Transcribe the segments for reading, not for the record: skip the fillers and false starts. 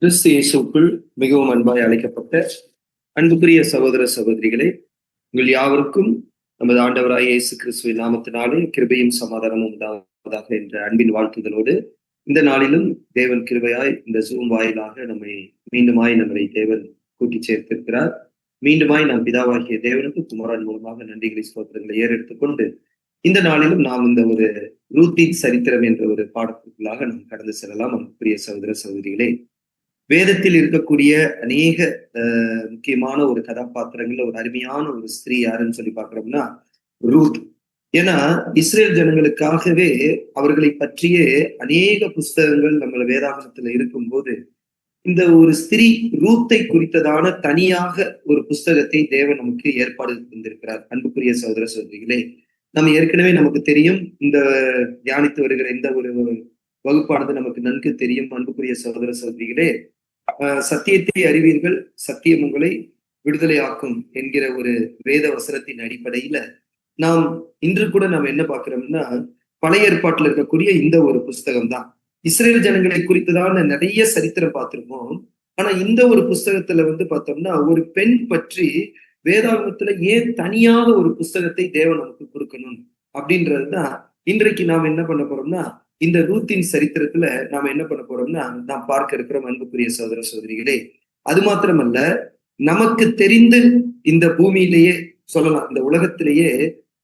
கிறிஸ்து இயேசுக்குள் மிகவும் அன்பாய் அழைக்கப்பட்ட அன்புக்குரிய சகோதர சகோதரிகளே, உங்கள் யாவருக்கும் நமது ஆண்டவராய் இயேசு கிறிஸ்துவின் நாமத்தினாலே கிருபையும் சமாதானமும் உண்டாவதாக என்ற அன்பின் வாழ்த்துதலோடு இந்த நாளிலும் தேவன் கிருபையாய் இந்த ஜூம் வாயிலாக நம்மை தேவன் கூட்டி சேர்த்திருக்கிறார். மீண்டுமாய் நாம் பிதாவாகிய தேவனுக்கு குமாரன் மூலமாக நன்றிகளை ஸ்தோத்திரங்களை ஏறெடுத்துக் கொண்டு இந்த நாளிலும் நாம் இந்த ஒரு ரூத்தின் சரித்திரம் என்ற ஒரு பாடத்திற்குள்ளாக நாம் கடந்து செல்லலாம். அன்புக்குரிய சகோதர சகோதரிகளே, வேதத்தில் இருக்கக்கூடிய அநேக முக்கியமான ஒரு கதாபாத்திரங்கள்ல ஒரு அருமையான ஒரு ஸ்திரீ யாருன்னு சொல்லி பாக்குறோம்னா ரூத். ஏன்னா இஸ்ரேல் ஜனங்களுக்காகவே அவர்களை பற்றிய அநேக புஸ்தகங்கள் நம்ம வேதாகமத்துல இருக்கும்போது இந்த ஒரு ஸ்திரீ ரூத்தை குறித்ததான தனியாக ஒரு புஸ்தகத்தை தேவன் நமக்கு ஏற்பாடு தந்திருக்கிறார். அன்புக்குரிய சகோதர சகோதரிகளே, நம்ம ஏற்கனவே நமக்கு தெரியும், இந்த தியானித்து வருகிற இந்த ஒரு வகுப்பானது நமக்கு நன்கு தெரியும். அன்புக்குரிய சகோதர சகோதரிகளே, சத்தியத்தை அறிவீர்கள், சத்தியம் உங்களை விடுதலையாக்கும் என்கிற ஒரு வேத வசனத்தின் அடிப்படையில நாம் இன்று கூட நாம் என்ன பார்க்கிறோம்னா, பழைய ஏற்பாட்டில் இருக்கக்கூடிய இந்த ஒரு புஸ்தகம் தான். இஸ்ரேல் ஜனங்களை குறித்துதான் நிறைய சரித்திரம் பார்த்திருப்போம். ஆனா இந்த ஒரு புஸ்தகத்துல பார்த்தோம்னா ஒரு பெண் பற்றி வேதாகமத்துல ஏன் தனியாக ஒரு புஸ்தகத்தை தேவன் நமக்கு கொடுக்கணும் அப்படின்றதுதான் இன்றைக்கு நாம் என்ன பண்ண போறோம்னா, இந்த ரூத்தின் சரித்திரத்துல நாம என்ன பண்ண போறோம்னா நாம் பார்க்க இருக்கிறோம். அன்புக்குரிய சகோதர சகோதரிகளே, அது மாத்திரமல்ல, நமக்கு தெரிந்து இந்த பூமியிலேயே சொல்லலாம், இந்த உலகத்திலேயே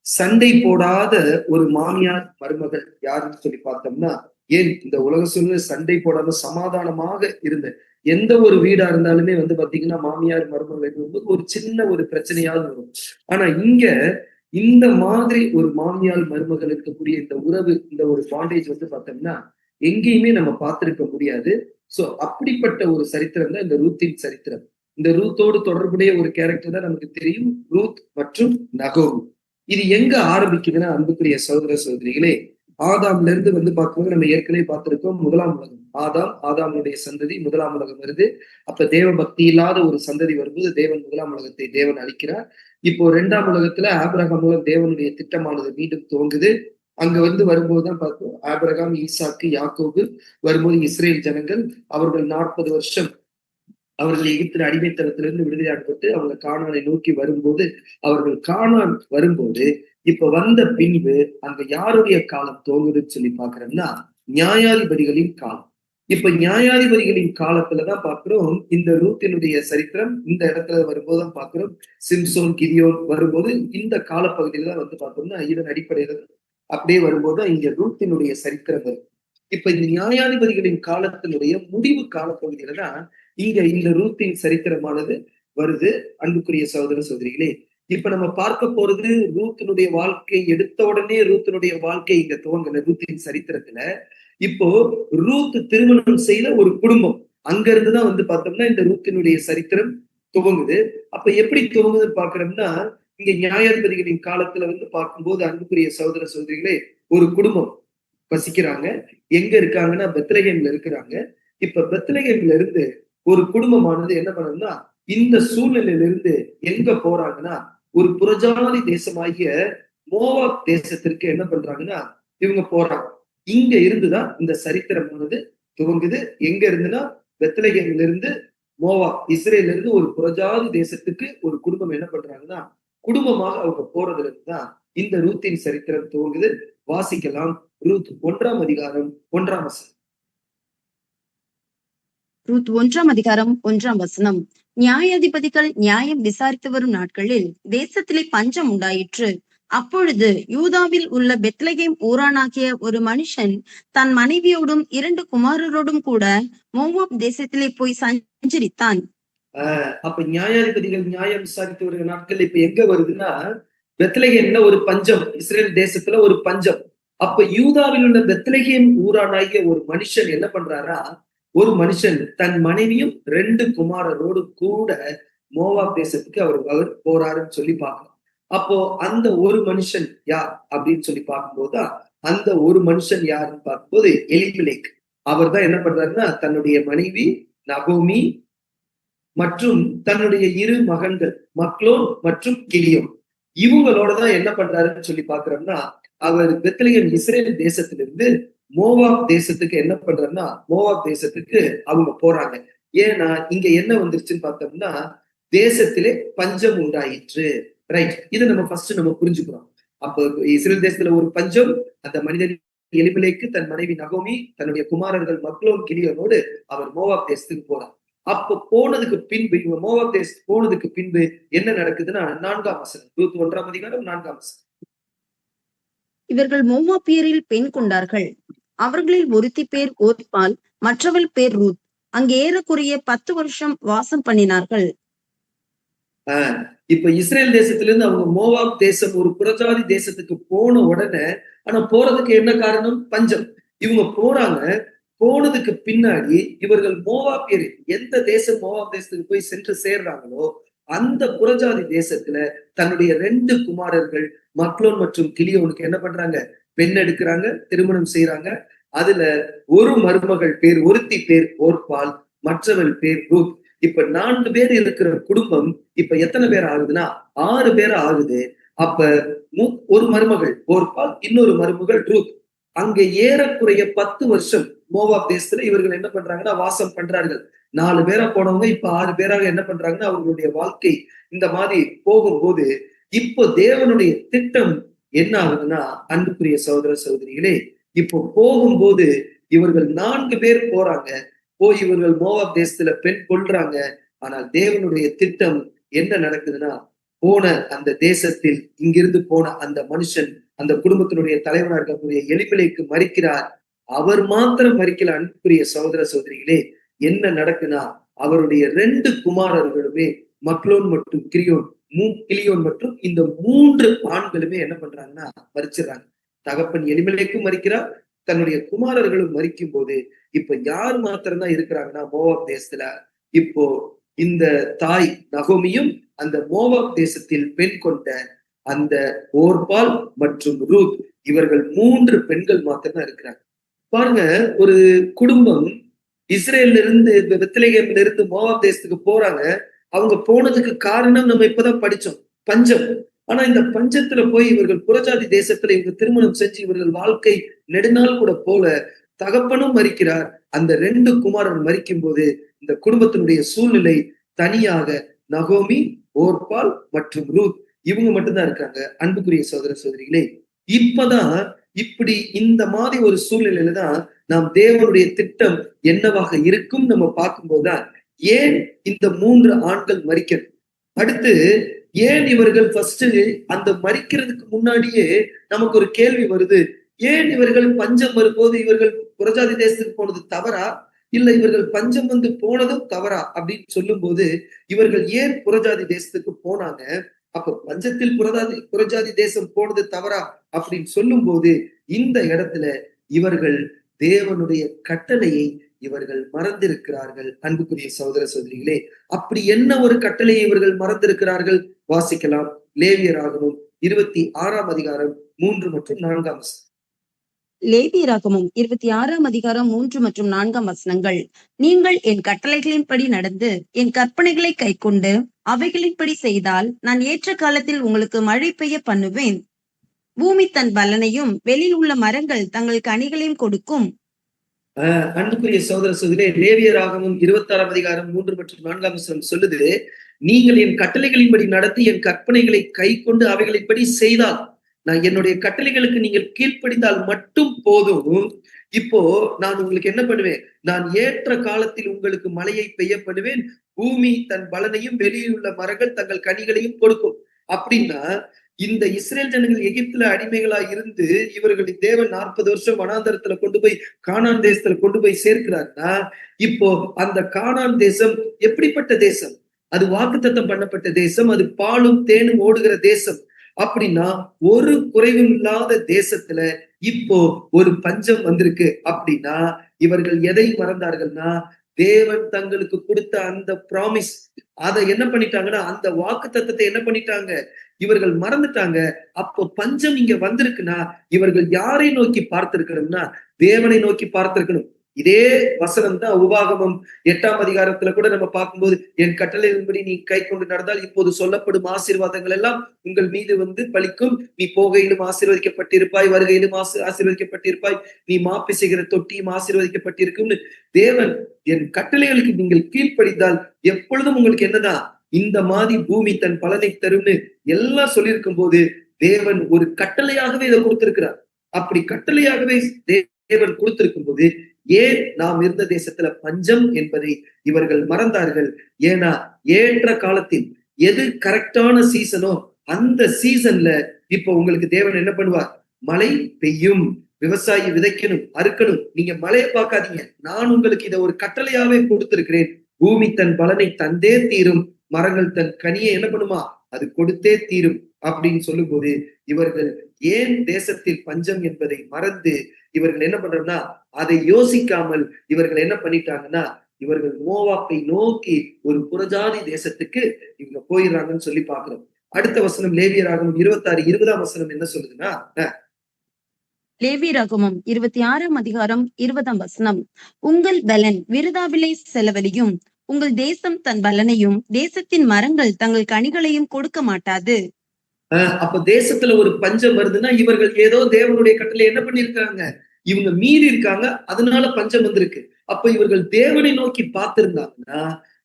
சண்டை போடாத ஒரு மாமியார் மருமகள் யாருன்னு சொல்லி பார்த்தோம்னா, ஏன் இந்த உலக சூழ்நிலை சண்டை போடாம சமாதானமாக இருந்த எந்த ஒரு வீடா இருந்தாலுமே பாத்தீங்கன்னா மாமியார் மருமகள் ஒரு சின்ன ஒரு பிரச்சனையாவது வரும். ஆனா இங்க இந்த மாதிரி ஒரு மாமியார் மருமகள் இருக்கக்கூடிய இந்த உறவு, இந்த ஒரு பாண்டேஜ் பார்த்தோம்னா எங்கேயுமே நம்ம பார்த்திருக்க முடியாது. சோ அப்படிப்பட்ட ஒரு சரித்திரம் தான் இந்த ரூத்தின் சரித்திரம். இந்த ரூத்தோடு தொடர்புடைய ஒரு கேரக்டர் தான் நமக்கு தெரியும், ரூத் மற்றும் நகோமி. இது எங்க ஆரம்பிக்குதுன்னா, அன்புக்குரிய சகோதர சகோதரிகளே, ஆதாம்ல இருந்து பார்க்கும்போது நம்ம ஏற்கனவே பார்த்திருக்கோம். முதலாம் உலகம் ஆதாமுடைய சந்ததி முதலாம் உலகம் வருது. அப்ப தேவ பக்தி இல்லாத ஒரு சந்ததி வரும்போது தேவன் முதலாம் உலகத்தை தேவன் அளிக்கிறார். இப்போ இரண்டாம் உலகத்துல ஆபிரகாம் மூலம் தேவனுடைய திட்டமானது மீண்டும் துவங்குது. அங்க வரும்போதுதான் பார்த்தோம், ஆபிரகாம், ஈசாக்கு, யாக்கோபு வரும்போது இஸ்ரேல் ஜனங்கள் அவர்கள் 40 வருஷம் அவர்கள் எகிப்து அடிமைத்தனத்திலிருந்து விடுதலையாக்கப்பட்டு அவங்க கானானை நோக்கி வரும்போது, அவர்கள் கானான் வரும்போது இப்ப வந்த பின்பு அங்க யாருடைய காலம் துவங்குதுன்னு சொல்லி பாக்குறோம்னா, நியாயாதிபதிகளின் காலம். இப்ப நியாயாதிபதிகளின் காலத்துலதான் பாக்குறோம் இந்த ரூத்தினுடைய சரித்திரம். இந்த இடத்துல வரும்போதுதான் பாக்குறோம் சிம்சோன், கிதியோன் வரும்போது இந்த காலப்பகுதியில தான் பார்த்தோம்னா இதன் அடிப்படையில அப்படியே வரும்போது இங்க ரூத்தினுடைய சரித்திரம் வரும். இப்ப இந்த நியாயாதிபதிகளின் காலத்தினுடைய முடிவு காலப்பகுதியில தான் இங்க இந்த ரூத்தின் சரித்திரமானது வருது. அன்புக்குரிய சகோதர சகோதரிகளே, இப்ப நம்ம பார்க்க போறது ரூத்தினுடைய வாழ்க்கை. எடுத்த உடனே ரூத்தினுடைய வாழ்க்கை இங்க துவங்கல. ரூத்தின் சரித்திரத்துல இப்போ ரூத் திருமணம் செய்த ஒரு குடும்பம், அங்க இருந்துதான் பார்த்தோம்னா இந்த ரூத்தினுடைய சரித்திரம் துவங்குது. அப்ப எப்படி துவங்குதுன்னு பாக்குறோம்னா, இங்க நியாயாதிபதிகளின் காலத்துல பார்க்கும்போது அன்புக்குரிய சகோதர சகோதரிகளே, ஒரு குடும்பம் வசிக்கிறாங்க. எங்க இருக்காங்கன்னா பெத்லகேம்ல இருக்கிறாங்க. இப்ப பெத்லகேம்ல இருந்து ஒரு குடும்பமானது என்ன பண்ணுதுன்னா, இந்த சூழ்நிலையில இருந்து எங்க போறாங்கன்னா, ஒரு புறஜாதி தேசமாகிய மோவாப் தேசத்திற்கு என்ன பண்றாங்கன்னா இவங்க போறாங்க. இங்க இருந்துதான் இந்த சரித்திரமானது துவங்குது. எங்க இருந்துன்னா பெத்லகேம்ல இருந்து மோவாப், இஸ்ரேல்ல இருந்து ஒரு புறஜாதி தேசத்துக்கு ஒரு குடும்பம் என்ன பண்றாங்கன்னா, குடும்பமாக அவங்க போறதுல இருந்துதான் இந்த ரூத்தின் சரித்திரம் துவங்குது. வாசிக்கலாம். ரூத் 1ஆம் அதிகாரம் 1ஆம் வசனம். ரூத் 1ஆம் அதிகாரம் 1ஆம் வசனம். நியாயாதிபதிகள் நியாயம் விசாரித்து வரும் நாட்களில் தேசத்திலே பஞ்சம் உண்டாயிற்று. அப்பொழுது யூதாவில் உள்ள பெத்லகேம் ஊரானாகிய ஒரு மனுஷன் தன் மனைவியோடும் 2 குமாரரோடும் கூட மோவாப் தேசத்திலே போய் சஞ்சரித்தான். அப்ப நியாயாதிபதிகள் நியாயம் விசாரித்து வருகிற நாட்கள் இப்ப எங்க வருதுன்னா, பெத்லகேம்ல ஒரு பஞ்சம், இஸ்ரேல் தேசத்துல ஒரு பஞ்சம். அப்ப யூதாவில் உள்ள பெத்லகேம் ஊரானாகிய ஒரு மனுஷன் என்ன பண்றாரா, ஒரு மனுஷன் தன் மனைவியும் 2 குமாரரோடு கூட மோவாப் தேசத்துக்கு அவர் போறாருன்னு சொல்லி பார்க்கலாம். அப்போ அந்த ஒரு மனுஷன் யார் அப்படின்னு சொல்லி பார்க்கும்போது, அந்த ஒரு மனுஷன் யாருன்னு பார்க்கும்போது எலிமெலேக். அவர் தான் என்ன பண்றாருன்னா, தன்னுடைய மனைவி நகோமி மற்றும் தன்னுடைய 2 மகன்கள் மக்லோன் மற்றும் கிலியோன், இவங்களோட தான் என்ன பண்றாருன்னு சொல்லி பாக்குறோம்னா, அவர் பெத்லகேம் இஸ்ரேல் தேசத்திலிருந்து மோவாப் தேசத்துக்கு என்ன பண்றாருன்னா, மோவாப் தேசத்துக்கு அவங்க போறாங்க. ஏன்னா இங்க என்ன வந்துருச்சுன்னு பார்த்தோம்னா, தேசத்திலே பஞ்சம் உண்டாயிற்று. ரைட். இதை நம்ம புரிஞ்சுக்கிறோம். அப்ப இஸ்ரேல் தேசத்துல ஒரு பஞ்சம், அந்த மனிதன் எலிமெலேக்கு தன் மனைவி நகோமி தன்னுடைய குமாரர்கள் மக்லோன் கிலியோனோடு அவர் மோவாப் தேசத்துக்கு போறார். அப்ப போனதுக்கு பின்பு, இவங்க மோவாப் தேசத்துக்கு போனதுக்கு பின்பு என்ன நடக்குதுன்னா 4ஆம் வசனம், 1ஆம் அதிகாரம் 4ஆம் வசனம். இவர்கள் மோவாபியரில் பெண் கொண்டார்கள். அவர்களில் ஒருத்தி பேர் ஓர்பால், மற்றவள் பேர் ரூத். அங்கே ஏறக்குறைய 10 வருஷம் வாசம் பண்ணினார்கள். இப்ப இஸ்ரேல் தேசத்திலிருந்து அவங்க மோவாப் தேசம் ஒரு புறஜாதி தேசத்துக்கு போன உடனே, ஆனா போறதுக்கு என்ன காரணம்? பஞ்சம். இவங்க போறாங்க. போனதுக்கு பின்னாடி இவர்கள் மோவாபியர் எந்த தேசம் மோவாப் தேசத்துக்கு போய் சென்று சேர்றாங்களோ அந்த புறஜாதி தேசத்துல தன்னுடைய 2 குமாரர்கள் மக்லோன் மற்றும் கிலியோனுக்கு என்ன பண்றாங்க? பெண் எடுக்கிறாங்க, திருமணம் செய்யறாங்க. அதுல ஒரு மருமகள் பேர், ஒருத்தி பேர் ஓர்பால், மற்றவள் பேர் ரூத். இப்ப 4 பேர் இருக்கிற குடும்பம் இப்ப எத்தனை பேர் ஆகுதுன்னா 6 பேர் ஆகுது. அப்ப ஒரு மருமகள் ஓர்பால், இன்னொரு மருமகள் ரூத். அங்க ஏறக்குறைய 10 வருஷம் மோவாப் தேசத்துல இவர்கள் என்ன பண்றாங்கன்னா வாசம் பண்றார்கள். 4 பேரா போனவங்க இப்ப 6 பேராக என்ன பண்றாங்கன்னா அவர்களுடைய வாழ்க்கை இந்த மாதிரி போகும்போது, இப்போ தேவனுடைய திட்டம் என்ன ஆகுதுன்னா, அன்புக்குரிய சகோதர சகோதரிகளே, இப்போ போகும்போது இவர்கள் 4 பேர் போறாங்க. போய் இவர்கள் மோவாப் தேசத்துல பெண் கொள்றாங்க. ஆனால் தேவனுடைய திட்டம் என்ன நடக்குதுன்னா, போன அந்த தேசத்தில் இங்கிருந்து போன அந்த மனுஷன், அந்த குடும்பத்தினுடைய தலைவனாக இருக்கக்கூடிய எலிமெலேக்கு மரிக்கிறார். அவர் மாத்திரம் மரிக்கல. அன்புக்குரிய சகோதர சகோதரிகளே, என்ன நடக்குன்னா அவருடைய 2 குமாரர்களுமே மக்லோன் மற்றும் கிலியோன் மற்றும் இந்த 3 ஆண்களுமே என்ன பண்றாங்கன்னா மரிச்சிடறாங்க. தகப்பன் எலிமெலேக்கும் மரிக்கிறார், தன்னுடைய குமாரர்களும் மரிக்கும் போது இப்ப யார் மாத்திரம்தான் இருக்கிறாங்கன்னா மோவாப் தேசத்துல, இப்போ இந்த தாய் நகோமியும் அந்த மோவாப் தேசத்தில் பெண் கொண்ட அந்த ஓர்பால் மற்றும் ரூத், இவர்கள் 3 பெண்கள் மாத்திரம்தான் இருக்கிறாங்க. பாருங்க, ஒரு குடும்பம் இஸ்ரேல்ல இருந்து பெத்லகேம்ல இருந்து மோவாப் தேசத்துக்கு போறாங்க. அவங்க போனதுக்கு காரணம் நம்ம இப்பதான் படிச்சோம், பஞ்சம். ஆனா இந்த பஞ்சத்துல போய் இவர்கள் புறஜாதி தேசத்துல இவங்க திருமணம் செஞ்சு இவர்கள் வாழ்க்கை நெடுநாள் கூட போல, தகப்பனும் மரிக்கிறார். அந்த 2 குமாரன் மரிக்கும் போது இந்த குடும்பத்தினுடைய சூழ்நிலை தனியாக நகோமி, ஓர்பால் மற்றும் ரூத் இவங்க மட்டும்தான் இருக்காங்க. அன்புக்குரிய சகோதர சகோதரிகளே, இப்பதான் இப்படி இந்த மாதிரி ஒரு சூழ்நிலையில தான் நாம் தேவனுடைய திட்டம் என்னவாக இருக்கும் நம்ம பார்க்கும்போதுதான் ஏன் இந்த 3 ஆண்கள் மரிக்கணும், அடுத்து ஏன் இவர்கள் ஃபர்ஸ்ட் அந்த மரிக்கிறதுக்கு முன்னாடியே நமக்கு ஒரு கேள்வி வருது, ஏன் இவர்கள் பஞ்சம் வரும்போது இவர்கள் புறஜாதி தேசத்துக்கு போனது தவறா, இல்ல இவர்கள் பஞ்சம் வந்து போனதும் தவறா அப்படின்னு சொல்லும் போது இவர்கள் ஏன் புறஜாதி தேசத்துக்கு போனாங்க, அப்ப பஞ்சத்தில் புறஜாதி தேசம் போனது தவறா அப்படின்னு சொல்லும் போது இந்த இடத்துல இவர்கள் தேவனுடைய கட்டளையை இவர்கள் மறந்திருக்கிறார்கள். அன்புக்குரிய சகோதர சகோதரிகளே, அப்படி என்ன ஒரு கட்டளையை இவர்கள் மறந்திருக்கிறார்கள்? வாசிக்கலாம். லேவியராகமம் 26ஆம் அதிகாரம் 3 மற்றும் 4ஆம் வசனம். லேவியராகமம் 26ஆம் அதிகாரம் 3 மற்றும் 4ஆம் வசனங்கள். நீங்கள் என் கட்டளைகளின்படி நடந்து என் கற்பனைகளை கைக்கொண்டு அவைகளின்படி செய்தால் நான் ஏற்ற காலத்தில் உங்களுக்கு மழை பெய்ய பண்ணுவேன். பூமி தன் பலனையும் வெளியில் உள்ள மரங்கள் தங்கள் கனிகளையும் கொடுக்கும். அன்புக்குரிய சகோதர சகோதரிகளே, லேவியராகமம் 26ஆம் அதிகாரம் 3 மற்றும் 4ஆம் வசனம் சொல்லுது, நீங்கள் என் கட்டளைகளின்படி நடத்தி என் கற்பனைகளை கை கொண்டு அவைகளின்படி செய்தால், நான் என்னுடைய கட்டளைகளுக்கு நீங்கள் கீழ்ப்படிந்தால் மட்டும் போதும். இப்போ நான் உங்களுக்கு என்ன பண்ணுவேன், நான் ஏற்ற காலத்தில் உங்களுக்கு மழையை பெய்ய பண்ணுவேன், பூமி தன் பலனையும் வெளியில் உள்ள மரங்கள் தங்கள் கனிகளையும் கொடுக்கும். அப்படின்னா இந்த இஸ்ரேல் ஜனங்கள் எகிப்துல அடிமைகளா இருந்து இவர்களை தேவன் 40 வருஷம் வனாந்தரத்துல கொண்டு போய் கானான் தேசத்துல கொண்டு போய் சேர்க்கிறார்னா, இப்போ அந்த கானான் தேசம் எப்படிப்பட்ட தேசம்? அது வாக்குத்தத்தம் பண்ணப்பட்ட தேசம், அது பாலும் தேனும் ஓடுகிற தேசம். அப்படின்னா ஒரு குறைவும் இல்லாத தேசத்துல இப்போ ஒரு பஞ்சம் வந்திருக்கு. அப்படின்னா இவர்கள் எதை மறந்தார்கள்னா, தேவன் தங்களுக்கு கொடுத்த அந்த ப்ராமிஸ், அதை என்ன பண்ணிட்டாங்கன்னா அந்த வாக்கு தத்தத்தை என்ன பண்ணிட்டாங்க, இவர்கள் மறந்துட்டாங்க. அப்போ பஞ்சம் இங்க வந்திருக்குன்னா இவர்கள் யாரை நோக்கி பார்த்திருக்கணும்னா தேவனை நோக்கி பார்த்திருக்கணும். இதே வசனம் தான் உபாகமம் 8ஆம் அதிகாரத்துல கூட நம்ம பார்க்கும்போது, என் கட்டளையின்படி நீ கை கொண்டு நடந்தால் இப்போது சொல்லப்படும் ஆசீர்வாதங்கள் எல்லாம் உங்கள் மீது பலிக்கும். நீ போகையிலும் ஆசீர்வதிக்கப்பட்டிருப்பாய், வருகையிலும் ஆசீர்வதிக்கப்பட்டிருப்பாய், நீ மாப்பிசைகிற தொட்டியும் ஆசீர்வதிக்கப்பட்டிருக்கும்னு தேவன் என் கட்டளைகளுக்கு நீங்கள் கீழ்ப்படிந்தால் எப்பொழுதும் உங்களுக்கு என்னதான் இந்த மாதிரி பூமி தன் பலனை தரும்னு எல்லாம் சொல்லியிருக்கும் போது தேவன் ஒரு கட்டளையாகவே இதை கொடுத்திருக்கிறார். அப்படி கட்டளையாகவே தேவன் கொடுத்திருக்கும் போது ஏன் நாம் இருந்த தேசத்துல பஞ்சம் என்பதை இவர்கள் மறந்தார்கள். ஏன்னா ஏற்ற காலத்தில் எது கரெக்டான சீசனோ அந்த சீசன்ல இப்ப உங்களுக்கு தேவன் என்ன பண்ணுவார்? மழை பெய்யும், விவசாயி விதைக்கணும், அறுக்கணும். நீங்க மழையை பார்க்காதீங்க, நான் உங்களுக்கு இதை ஒரு கட்டளையாவே கொடுத்திருக்கிறேன். பூமி தன் பலனை தந்தே தீரும், மரங்கள் தன் கனியை என்ன பண்ணுமா? அது கொடுத்தே தீரும் அப்படின்னு சொல்லும் போது இவர்கள் ஏன் தேசத்தில் பஞ்சம் என்பதை மறந்து இவர்கள் என்ன பண்றோம்னா அதை யோசிக்காமல் இவர்கள் என்ன பண்ணிட்டாங்கன்னா இவர்கள் மோவாப்பை நோக்கி ஒரு புறஜாதி தேசத்துக்கு இவங்க போயிடுறாங்கன்னு சொல்லி பாக்குறோம். அடுத்த வசனம் லேவியராகமம் 26:20 வசனம் என்ன சொல்லுதுன்னா, லேவியராகமம் 26ஆம் அதிகாரம் 20ஆம் வசனம், உங்கள் பலன் விருதாவிலே செலவழியும், உங்கள் தேசம் தன் பலனையும் தேசத்தின் மரங்கள் தங்கள் கனிகளையும் கொடுக்க மாட்டாது. அப்ப தேசத்துல ஒரு பஞ்சம் வருதுன்னா இவர்கள் ஏதோ தேவனுடைய கட்டளை என்ன பண்ணிருக்காங்க? இவங்க மீறி இருக்காங்க, அதனால பஞ்சம் வந்திருக்கு. அப்ப இவர்கள் தேவனை நோக்கி பார்த்திருந்தாங்கன்னா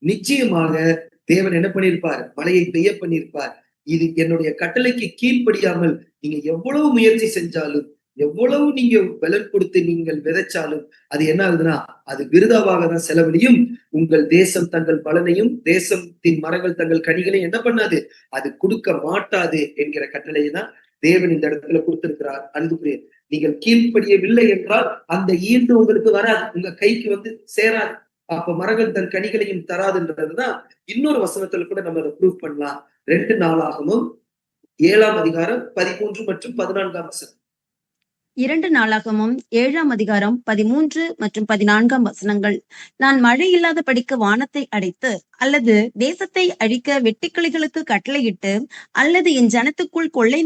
நிச்சயமாக தேவன் என்ன பண்ணிருப்பார்? மழையை பெய்ய பண்ணிருப்பார். இது என்னுடைய கட்டளைக்கு கீழ்ப்படியாமல் நீங்க எவ்வளவு முயற்சி செஞ்சாலும், எவ்வளவு நீங்க பலன் கொடுத்து நீங்கள் விதைச்சாலும் அது என்ன ஆகுதுன்னா அது விருதாவாக தான் செலவழியும். உங்கள் தேசம் தங்கள் பலனையும் தேசத்தின் மரங்கள் தங்கள் கனிகளையும் என்ன பண்ணாது? அது கொடுக்க மாட்டாது என்கிற கட்டளையை தான் தேவன் இந்த இடத்துல கொடுத்திருக்கிறார். அன்புக்குரிய, நீங்கள் கீழ்ப்படியவில்லை என்றால் அந்த ஈண்டு உங்களுக்கு வராது, உங்க கைக்கு சேராது. அப்ப மரங்கள் தன் கனிகளையும் தராதுன்றதுதான் இன்னொரு வசனத்துல கூட நம்ம அதை ப்ரூவ் பண்ணலாம். 2 நாளாகமும் 7ஆம் அதிகாரம் 13 மற்றும் 14ஆம் வசனம். 2 நாளாகமும் 7ஆம் அதிகாரம் 13 மற்றும் 14ஆம் வசனங்கள், நான் மழை இல்லாதபடிக்கு வானத்தை அடைத்து, அல்லது தேசத்தை அழிக்க வெட்டுக்கிளிகளுக்கு கட்டளையிட்டு, அல்லது என் ஜனத்துக்குள் கொள்ளை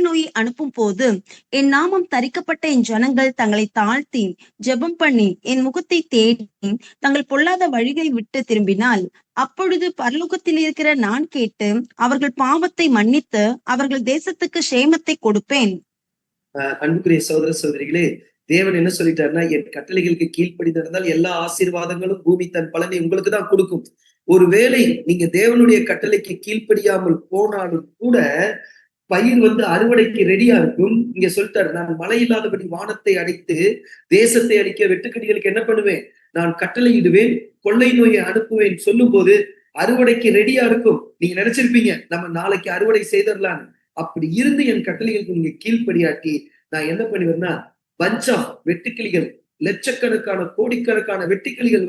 நோயை அனுப்பும் போது என் நாமம் தரிக்கப்பட்ட என் ஜனங்கள் தங்களை தாழ்த்தி ஜெபம் பண்ணி என் முகத்தை தேடி தங்கள் பொல்லாத வழிகளை விட்டு திரும்பினால், அப்பொழுது பரலோகத்தில் இருக்கிற நான் கேட்டு அவர்கள் பாவத்தை மன்னித்து அவர்கள் தேசத்துக்கு சேமத்தை கொடுப்பேன். அன்புக்குரிய சகோதர சகோதரிகளே, தேவன் என்ன சொல்லிட்டாருன்னா, என் கட்டளைகளுக்கு கீழ்ப்படிந்திருந்தால் எல்லா ஆசீர்வாதங்களும் பூமி தன் பலனை உங்களுக்கு தான் கொடுக்கும். ஒருவேளை நீங்க தேவனுடைய கட்டளைக்கு கீழ்ப்படியாமல் போனாலும் கூட பயிர் அறுவடைக்கு ரெடியா இருக்கும். இங்க சொல்லிட்டாரு, நான் மழை இல்லாதபடி வானத்தை அடைத்து தேசத்தை அடிக்க வெட்டுக்கிளிகளுக்கு என்ன பண்ணுவேன்? நான் கட்டளையிடுவேன், கொள்ளை நோயை அனுப்புவேன் சொல்லும் போது அறுவடைக்கு ரெடியா இருக்கும். நீங்க நினைச்சிருப்பீங்க நம்ம நாளைக்கு அறுவடை செய்திடலான்னு. அப்படி இருந்து என் கட்டளைகளுக்கு நீங்க கீழ்ப்படியாட்டி நான் என்ன பண்ணுவேன்னா பஞ்சம் வெட்டுக்கிளிகள், லட்சக்கணக்கான கோடிக்கணக்கான வெட்டுக்கிளிகள்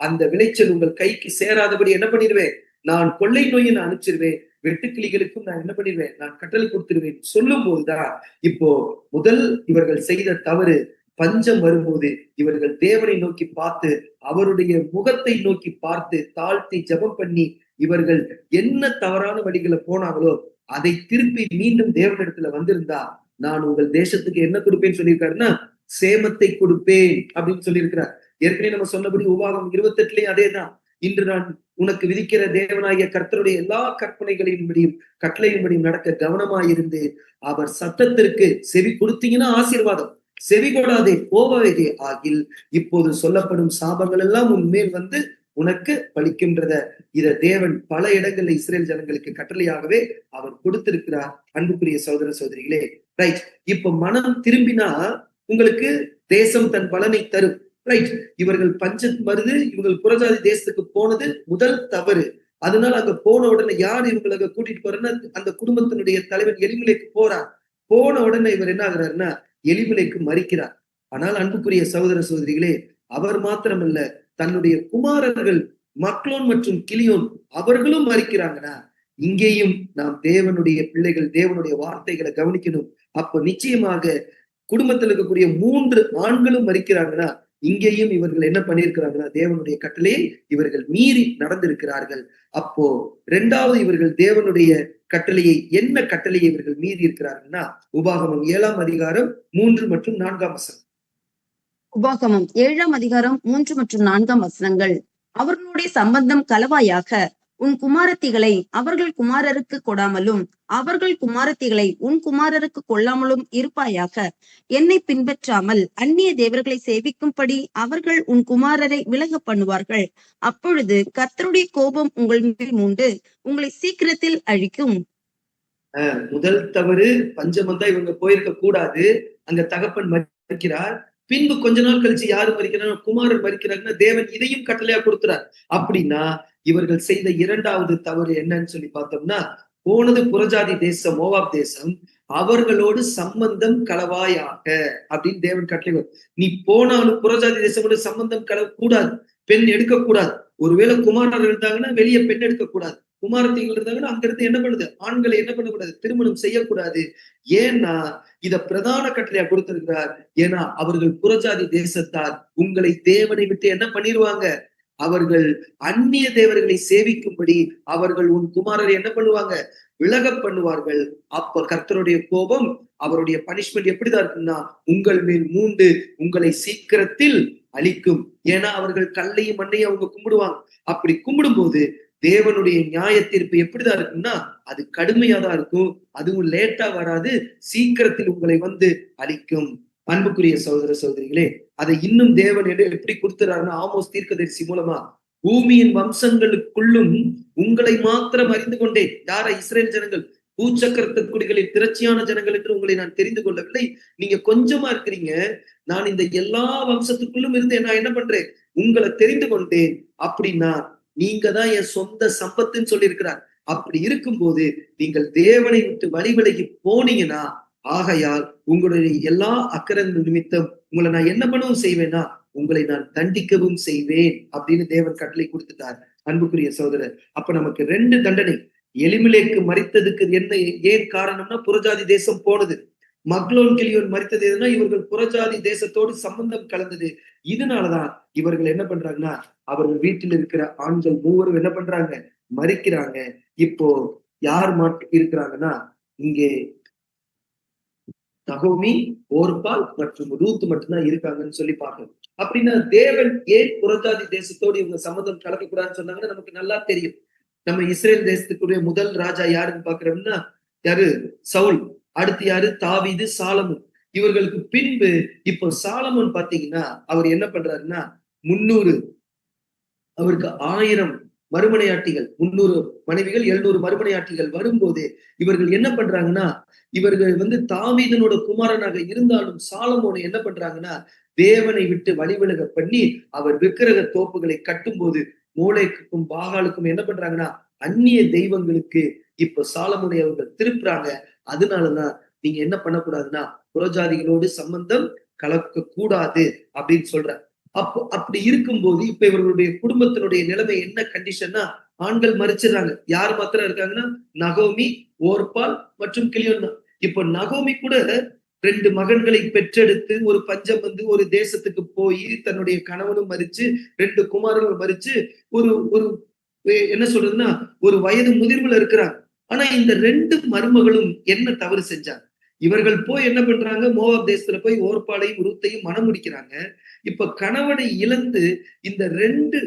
அந்த விளைச்சல் உங்கள் கைக்கு சேராதபடி என்ன பண்ணிடுவேன்? நான் கொள்ளை நோயை நான் அனுப்பிச்சிருவேன், வெட்டுக்கிளிகளுக்கும் நான் என்ன பண்ணிடுவேன்? நான் கட்டளை கொடுத்துருவேன் சொல்லும் போதுதான் இப்போ முதல் இவர்கள் செய்த தவறு. பஞ்சம் வரும்போது இவர்கள் தேவனை நோக்கி பார்த்து அவருடைய முகத்தை நோக்கி பார்த்து தாழ்த்தி ஜெபம் பண்ணி இவர்கள் என்ன தவறான வழிகளை போனாங்களோ அதை திருப்பி மீண்டும் தேவனிடத்துல வந்திருந்தா நான் உங்கள் தேசத்துக்கு என்ன கொடுப்பேன்னு சொல்லியிருக்காருன்னா சேமத்தை கொடுப்பேன் அப்படின்னு சொல்லியிருக்கிறார். ஏற்கனவே நம்ம சொன்னபடி உபாகம் 28லயும் அதேதான். இன்று நான் உனக்கு விதிக்கிற தேவனாகிய கர்த்தருடைய எல்லா கற்பனைகளின்படியும் கட்டளையின்படியும் நடக்க கவனமாயிருந்து அவர் சத்தத்திற்கு செவி கொடுத்தீங்கன்னா ஆசீர்வாதம், செவி கொடாதே போவதே ஆகில் இப்போது சொல்லப்படும் சாபங்கள் எல்லாம் உன்மேல் உனக்கு பலிக்கின்றத இத தேவன் பல இடங்கள்ல இஸ்ரேல் ஜனங்களுக்கு கட்டளையாகவே அவர் கொடுத்திருக்கிறார். அன்புக்குரிய சகோதர சகோதரிகளே, ரைட். இப்ப மனம் திரும்பினா உங்களுக்கு தேசம் தன் பலனை தரும். ரைட். இவர்கள் பஞ்சம் வருது, இவர்கள் புறஜாதி தேசத்துக்கு போனது முதல் தவறு. அதனால அங்க போன உடனே யார் இவங்களை கூட்டிட்டு போறேன்னா அந்த குடும்பத்தினுடைய தலைவன் எலிமலேக்கு போறார். போன உடனே இவர் என்ன ஆகுறாருன்னா எலிமலேக்கு மறிக்கிறார். ஆனால் அன்புக்குரிய சகோதர சகோதரிகளே, அவர் மாத்திரமல்ல, தன்னுடைய குமாரர்கள் மக்லோன் மற்றும் கிளியோன் அவர்களும் மறிக்கிறாங்கன்னா இங்கேயும் நாம் தேவனுடைய பிள்ளைகள் தேவனுடைய வார்த்தைகளை கவனிக்கணும். அப்ப நிச்சயமாக குடும்பத்தில் இருக்கக்கூடிய 3 ஆண்களும் மறிக்கிறாங்கன்னா இங்கேயும் இவர்கள் என்ன பண்ணியிருக்கிறாங்கன்னா தேவனுடைய கட்டளையை இவர்கள் மீறி நடந்திருக்கிறார்கள். அப்போ 2வது இவர்கள் தேவனுடைய கட்டளையை என்ன கட்டளையை இவர்கள் மீறி இருக்கிறார்கள்னா உபாகமம் 7ஆம் அதிகாரம் 3 மற்றும் 4ஆம் வசனம். உபாகமம் 7:3-4 அவர்களுடைய சம்பந்தம் களவாயாக உன் குமாரத்திகளை அவர்கள் குமாரருக்கு கொடாமலும் அவர்கள் குமாரத்திகளை உன் குமாரருக்கு கொள்ளாமலும் இருப்பாயாக. என்னை பின்பற்றாமல் அந்நிய தேவர்களை சேவிக்கும்படி அவர்கள் உன் குமாரரை விலக பண்ணுவார்கள். அப்பொழுது கர்த்தருடைய கோபம் உங்கள் மேல் மூண்டு உங்களை சீக்கிரத்தில் அழிக்கும். முதல் தவறு பஞ்சம் வந்தா இவங்க போயிருக்க கூடாது. அங்க தகப்பன் மரிக்கிறார். பின்பு கொஞ்ச நாள் கழிச்சு யாரு மரிக்கிறார்? குமாரன் மரிக்கிறாருன்னா தேவன் இதையும் கட்டளையா கொடுக்கிறார். அப்படின்னா இவர்கள் செய்த இரண்டாவது தவறு என்னன்னு சொல்லி பார்த்தோம்னா, போனது புறஜாதி தேசம், மோவாப் தேசம். அவர்களோடு சம்பந்தம் களவாயாக அப்படின்னு தேவன் கட்டளை. நீ போனாலும் புறஜாதி தேசத்தோட சம்பந்தம் கூடாது, பெண் எடுக்கக்கூடாது. ஒருவேளை குமாரர் இருந்தாங்கன்னா வெளியே பெண் எடுக்கக்கூடாது. குமாரத்திகள் இருந்தாங்கன்னா அங்க இருந்து என்ன பண்ணுது? ஆண்களை என்ன பண்ணக்கூடாது? திருமணம் செய்யக்கூடாது. ஏன்னா இத பிரதான கட்டளையா கொடுத்திருக்கிறார். ஏன்னா அவர்கள் புறஜாதி தேசத்தார். உங்களை தேவனை விட்டு என்ன பண்ணிடுவாங்க? அவர்கள் அந்நிய தேவர்களை சேவிக்கும்படி அவர்கள் உன் குமாரரை என்ன பண்ணுவாங்க? விலக பண்ணுவார்கள். அப்ப கர்த்தருடைய கோபம், அவருடைய பனிஷ்மெண்ட் எப்படிதான் இருக்குன்னா, உங்கள் மேல் மூண்டு உங்களை சீக்கிரத்தில் அழிக்கும். ஏன்னா அவர்கள் கல்லையும் மண்ணையும் அவங்க கும்பிடுவாங்க. அப்படி கும்பிடும் போது தேவனுடைய நியாய தீர்ப்பு எப்படிதான் இருக்கும்னா, அது கடுமையாதான் இருக்கும். அதுவும் லேட்டா வராது, சீக்கிரத்தில் உங்களை வந்து அழிக்கும். அன்புக்குரிய சகோதர சகோதரிகளே, அதை இன்னும் தேவன் எப்படி கொடுத்துறாருன்னா, ஆமோஸ் தீர்க்கதரிசி மூலமா, பூமியின் வம்சங்களுக்குள்ளும் உங்களை மாத்திரம் அறிந்து கொண்டேன். யார? இஸ்ரேல் ஜனங்கள். பூச்சக்கரத்து குடிகளில் திரட்சியான ஜனங்கள் என்று உங்களை நான் தெரிந்து கொள்ளவில்லை. நீங்க கொஞ்சமா இருக்கிறீங்க. நான் இந்த எல்லா வம்சத்துக்குள்ளும் இருந்து நான் என்ன பண்றேன்? உங்களை தெரிந்து கொண்டேன். அப்படின்னா நீங்க தான் என் சொந்த சம்பத்துன்னு சொல்லி இருக்கிறார். அப்படி இருக்கும்போது நீங்கள் தேவனை விட்டு வழி விலகி போனீங்கன்னா, ஆகையால் உங்களுடைய எல்லா அக்கிரங்கள் நிமித்தம் உங்களை நான் என்ன பண்ணவும் செய்வேன்னா, உங்களை நான் தண்டிக்கவும் செய்வேன் அப்படின்னு தேவன் கட்டளை கொடுத்துட்டார். அன்புக்குரிய சகோதரர், அப்ப நமக்கு 2 தண்டனை. எலிமெலேக்கு மரித்ததுக்கு என்ன ஏன் காரணம்னா, புறஜாதி தேசம் போனது. மக்லோன் கிளியோன் மரித்தது எதுனா, இவர்கள் புறஜாதி தேசத்தோடு சம்பந்தம் கலந்தது. இதனாலதான் இவர்கள் என்ன பண்றாங்கன்னா, அவர்கள் வீட்டில் இருக்கிற ஆண்கள் 3 என்ன பண்றாங்க? மரிக்கிறாங்க. இப்போ யார் மட்டும் இருக்கிறாங்கன்னா, இங்கே நகோமி, ஓர்பால் மற்றும் ரூத் மட்டும்தான் இருக்காங்கன்னு சொல்லி பார்க்கணும். அப்படின்னா தேவன் ஏன் புறஜாதி தேசத்தோடு இவங்க சம்மந்தம் கலக்கக்கூடாதுன்னு சொன்னாங்கன்னா நமக்கு நல்லா தெரியும். நம்ம இஸ்ரேல் தேசத்துக்குரிய முதல் ராஜா யாருன்னு பாக்குறோம்னா, யாரு? சவுல். அடுத்து யாரு? தாவீது, சாலமோன். இவர்களுக்கு பின்பு இப்போ சாலமோன் பாத்தீங்கன்னா அவர் என்ன பண்றாருன்னா, 300 அவருக்கு 1000 மறுமனையாட்டிகள், 300 மனைவிகள், 700 மறுமனையாட்டிகள் வரும்போது இவர்கள் என்ன பண்றாங்கன்னா, இவர்கள் வந்து தாவீதனோட குமாரனாக இருந்தாலும் சாலமோனை என்ன பண்றாங்கன்னா, தேவனை விட்டு வழிவிலக பண்ணி அவர் விக்கிரக தோப்புகளை கட்டும் போது மூளைக்கும் பாகாலுக்கும் என்ன பண்றாங்கன்னா, அந்நிய தெய்வங்களுக்கு இப்ப சாலமோனை அவர்கள் திருப்புறாங்க. அதனாலதான் நீங்க என்ன பண்ணக்கூடாதுன்னா, புறஜாதிகளோடு சம்பந்தம் கலக்க கூடாது அப்படின்னு சொல்ற. அப்போ அப்படி இருக்கும்போது இப்ப இவர்களுடைய குடும்பத்தினுடைய நிலைமை என்ன கண்டிஷன்னா, ஆண்கள் மறிச்சிடறாங்க. யார் மாத்திரம் இருக்காங்கன்னா, நகோமி, ஓர்பால் மற்றும் கிளியோன் தான். இப்போ நகோமி கூட 2 மகன்களை பெற்றெடுத்து ஒரு பஞ்சம் வந்து ஒரு தேசத்துக்கு போய் தன்னுடைய கணவனும் மறிச்சு 2 குமாரர்கள் மறிச்சு ஒரு ஒரு என்ன சொல்றதுன்னா ஒரு வயது முதிர்வுல இருக்கிறாங்க. ஆனா இந்த 2 மருமகளும் என்ன தவறு செஞ்சாங்க? இவர்கள் போய் என்ன பண்றாங்க? மோவாப் தேசத்துல போய் ஓர்பாலையும் ரூத்தையும் மனம் முடிக்கிறாங்க. இப்ப கணவனை இழந்து இந்த 2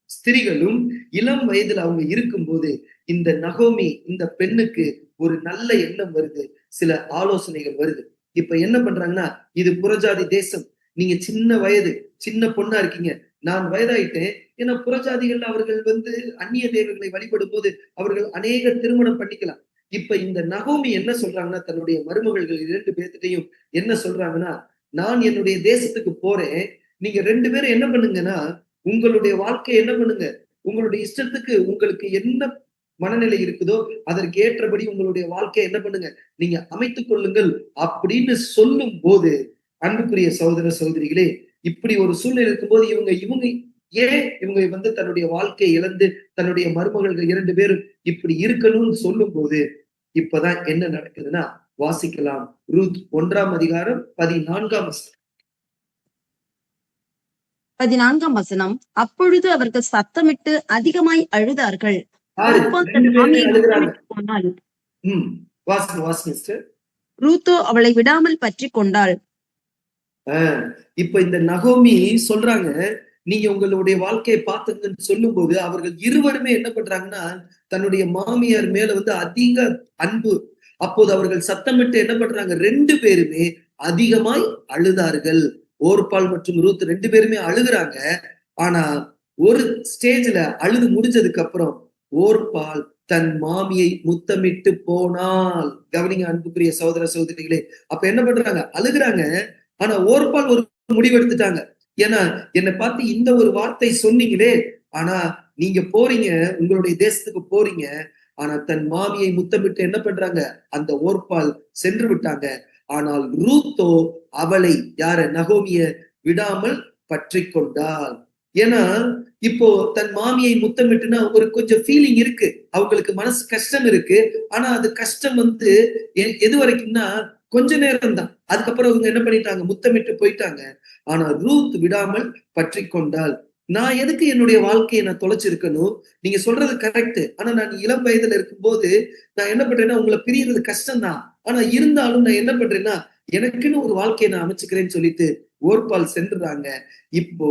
ஸ்திரிகளும் இளம் வயதுல அவங்க இருக்கும்போது இந்த நகோமி இந்த பெண்ணுக்கு ஒரு நல்ல எண்ணம் வருது, சில ஆலோசனைகள் வருது. இப்ப என்ன பண்றாங்கன்னா, இது புறஜாதி தேசம், நீங்க சின்ன வயது, சின்ன பொண்ணா இருக்கீங்க, நான் வயதாயிட்டேன். ஏன்னா புறஜாதிகள் அவர்கள் வந்து அந்நிய தேவர்களை வழிபடும் போது அவர்கள் அநேக திருமணம் பண்ணிக்கலாம். இப்ப இந்த நகோமி என்ன சொல்றாங்கன்னா, தன்னுடைய மருமகள்கள் 2 பேர்த்திட்டையும் என்ன சொல்றாங்கன்னா, நான் என்னுடைய தேசத்துக்கு போறேன். நீங்க 2 பேரும் என்ன பண்ணுங்கன்னா, உங்களுடைய வாழ்க்கையை என்ன பண்ணுங்க, உங்களுடைய இஷ்டத்துக்கு உங்களுக்கு என்ன மனநிலை இருக்குதோ அதற்கு ஏற்றபடி உங்களுடைய வாழ்க்கையை என்ன பண்ணுங்க, நீங்க அமைத்துக் கொள்ளுங்கள் அப்படின்னு சொல்லும் போது, அன்புக்குரிய சகோதர சகோதரிகளே, இப்படி ஒரு சூழ்நிலை இருக்கும்போது இவங்க இவங்க ஏன் இவங்க வந்து தன்னுடைய வாழ்க்கையை இழந்து தன்னுடைய மருமகள்கள் 2 பேரும் இப்படி இருக்கணும்னு சொல்லும் போது இப்பதான் என்ன நடக்குதுன்னா, வாசிக்கலாம். ரூத் 1ஆம் அதிகாரம் 14ஆம் வசனம். அப்பொழுது அவர்கள் சத்தமிட்டு அதிகமாய் அழுதார்கள். போனாள். ரூத்தோ அவளை விடாமல் பற்றி கொண்டாள். இப்ப இந்த நகோமி சொல்றாங்க, நீங்க உங்களுடைய வாழ்க்கையை பார்த்துங்கன்னு சொல்லும் போது அவர்கள் இருவருமே என்ன பண்றாங்கன்னா தன்னுடைய மாமியார் மேல வந்து அதிக அன்பு. அப்போது அவர்கள் சத்தமிட்டு என்ன பண்றாங்க, 2 பேருமே அதிகமாய் அழுதார்கள். ஓர்பால் மற்றும் ரூத் 2 பேருமே அழுகுறாங்க. ஆனா ஒரு ஸ்டேஜ்ல அழுது முடிஞ்சதுக்கு அப்புறம் ஓர்பால் தன் மாமியை முத்தமிட்டு போனாள். கவனிங்க அன்புக்குரிய சகோதர சகோதரிகளே. அப்ப என்ன பண்றாங்க, அழுகுறாங்க. ஆனா ஓர்பால் ஒரு முடிவு எடுத்துட்டாங்க. ஏன்னா என்னை பார்த்து இந்த ஒரு வார்த்தை சொன்னீங்களே, ஆனா நீங்க போறீங்க, உங்களுடைய தேசத்துக்கு போறீங்க. ஆனா தன் மாமியை முத்தமிட்டு என்ன பண்றாங்க, அந்த ஓர்பால் சென்று விட்டாங்க. ஆனால் ரூத்தோ அவளை யார நகோமிய விடாமல் பற்றி கொண்டாள். ஏன்னா இப்போ தன் மாமியை முத்தமிட்டுனா ஒரு கொஞ்சம் ஃபீலிங் இருக்கு, அவங்களுக்கு மனசு கஷ்டம் இருக்கு. ஆனா அது கஷ்டம் வந்து எது வரைக்கும்னா கொஞ்ச நேரம் தான். அதுக்கப்புறம் அவங்க என்ன பண்ணிட்டாங்க, முத்தமிட்டு போயிட்டாங்க. ஆனா ரூத் விடாமல் பற்றி கொண்டாள். நான் எதுக்கு என்னுடைய வாழ்க்கையை நான் தொலைச்சிருக்கணும்? நீங்க சொல்றது கரெக்ட். ஆனா நான் இளம் வயதுல இருக்கும்போது நான் என்ன பண்றேன்னா உங்களை பிரியறது கஷ்டம் தான். ஆனா இருந்தாலும் நான் என்ன பண்றேன்னா எனக்குன்னு ஒரு வாழ்க்கையை நான் அமைச்சுக்கிறேன்னு சொல்லிட்டு ஓர்பால் சென்றுறாங்க. இப்போ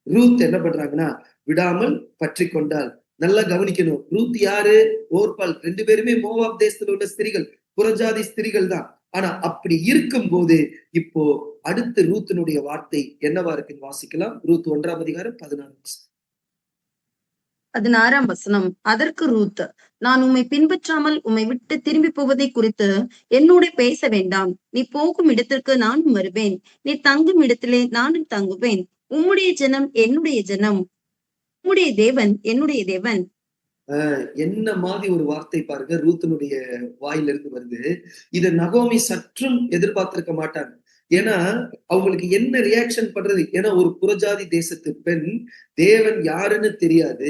ரூத் என்ன பண்றாங்கன்னா விடாமல் பற்றி கொண்டாள். நல்லா கவனிக்கணும், ரூத் யாரு, ஓர்பால் 2 பேருமே மோவாப் தேசத்துல உள்ள ஸ்திரீகள், புறஜாதி ஸ்திரீகள் தான். ஆனா அப்படி இருக்கும் போது இப்போ அடுத்து ரூத்தினுடைய வார்த்தை என்னவா இருக்குன்னு வாசிக்கலாம். ரூத் 1ஆம் அதிகாரம் 16. 16ஆம் வசனம். அதற்கு ரூத், நான் உம்மை பின்பற்றாமல் உம்மை விட்டு திரும்பி போவதை குறித்து என்னோட பேச வேண்டாம். நீ போகும் இடத்திற்கு நானும் வருவேன், நீ தங்கும் இடத்திலே நானும் தங்குவேன். உம்முடைய ஜனம் என்னுடைய ஜனம், உம்முடைய தேவன் என்னுடைய தேவன். என்ன மாதிரி ஒரு வார்த்தை பாருங்க, ரூத்தினுடைய வாயிலிருந்து வருது. இத நகோமி சற்றும் எதிர்பார்த்திருக்க மாட்டாங்க. ஏன்னா அவங்களுக்கு என்ன ரியாக்ஷன் பண்றது, ஏன்னா ஒரு புறஜாதி தேசத்து பெண், தேவன் யாருன்னு தெரியாது,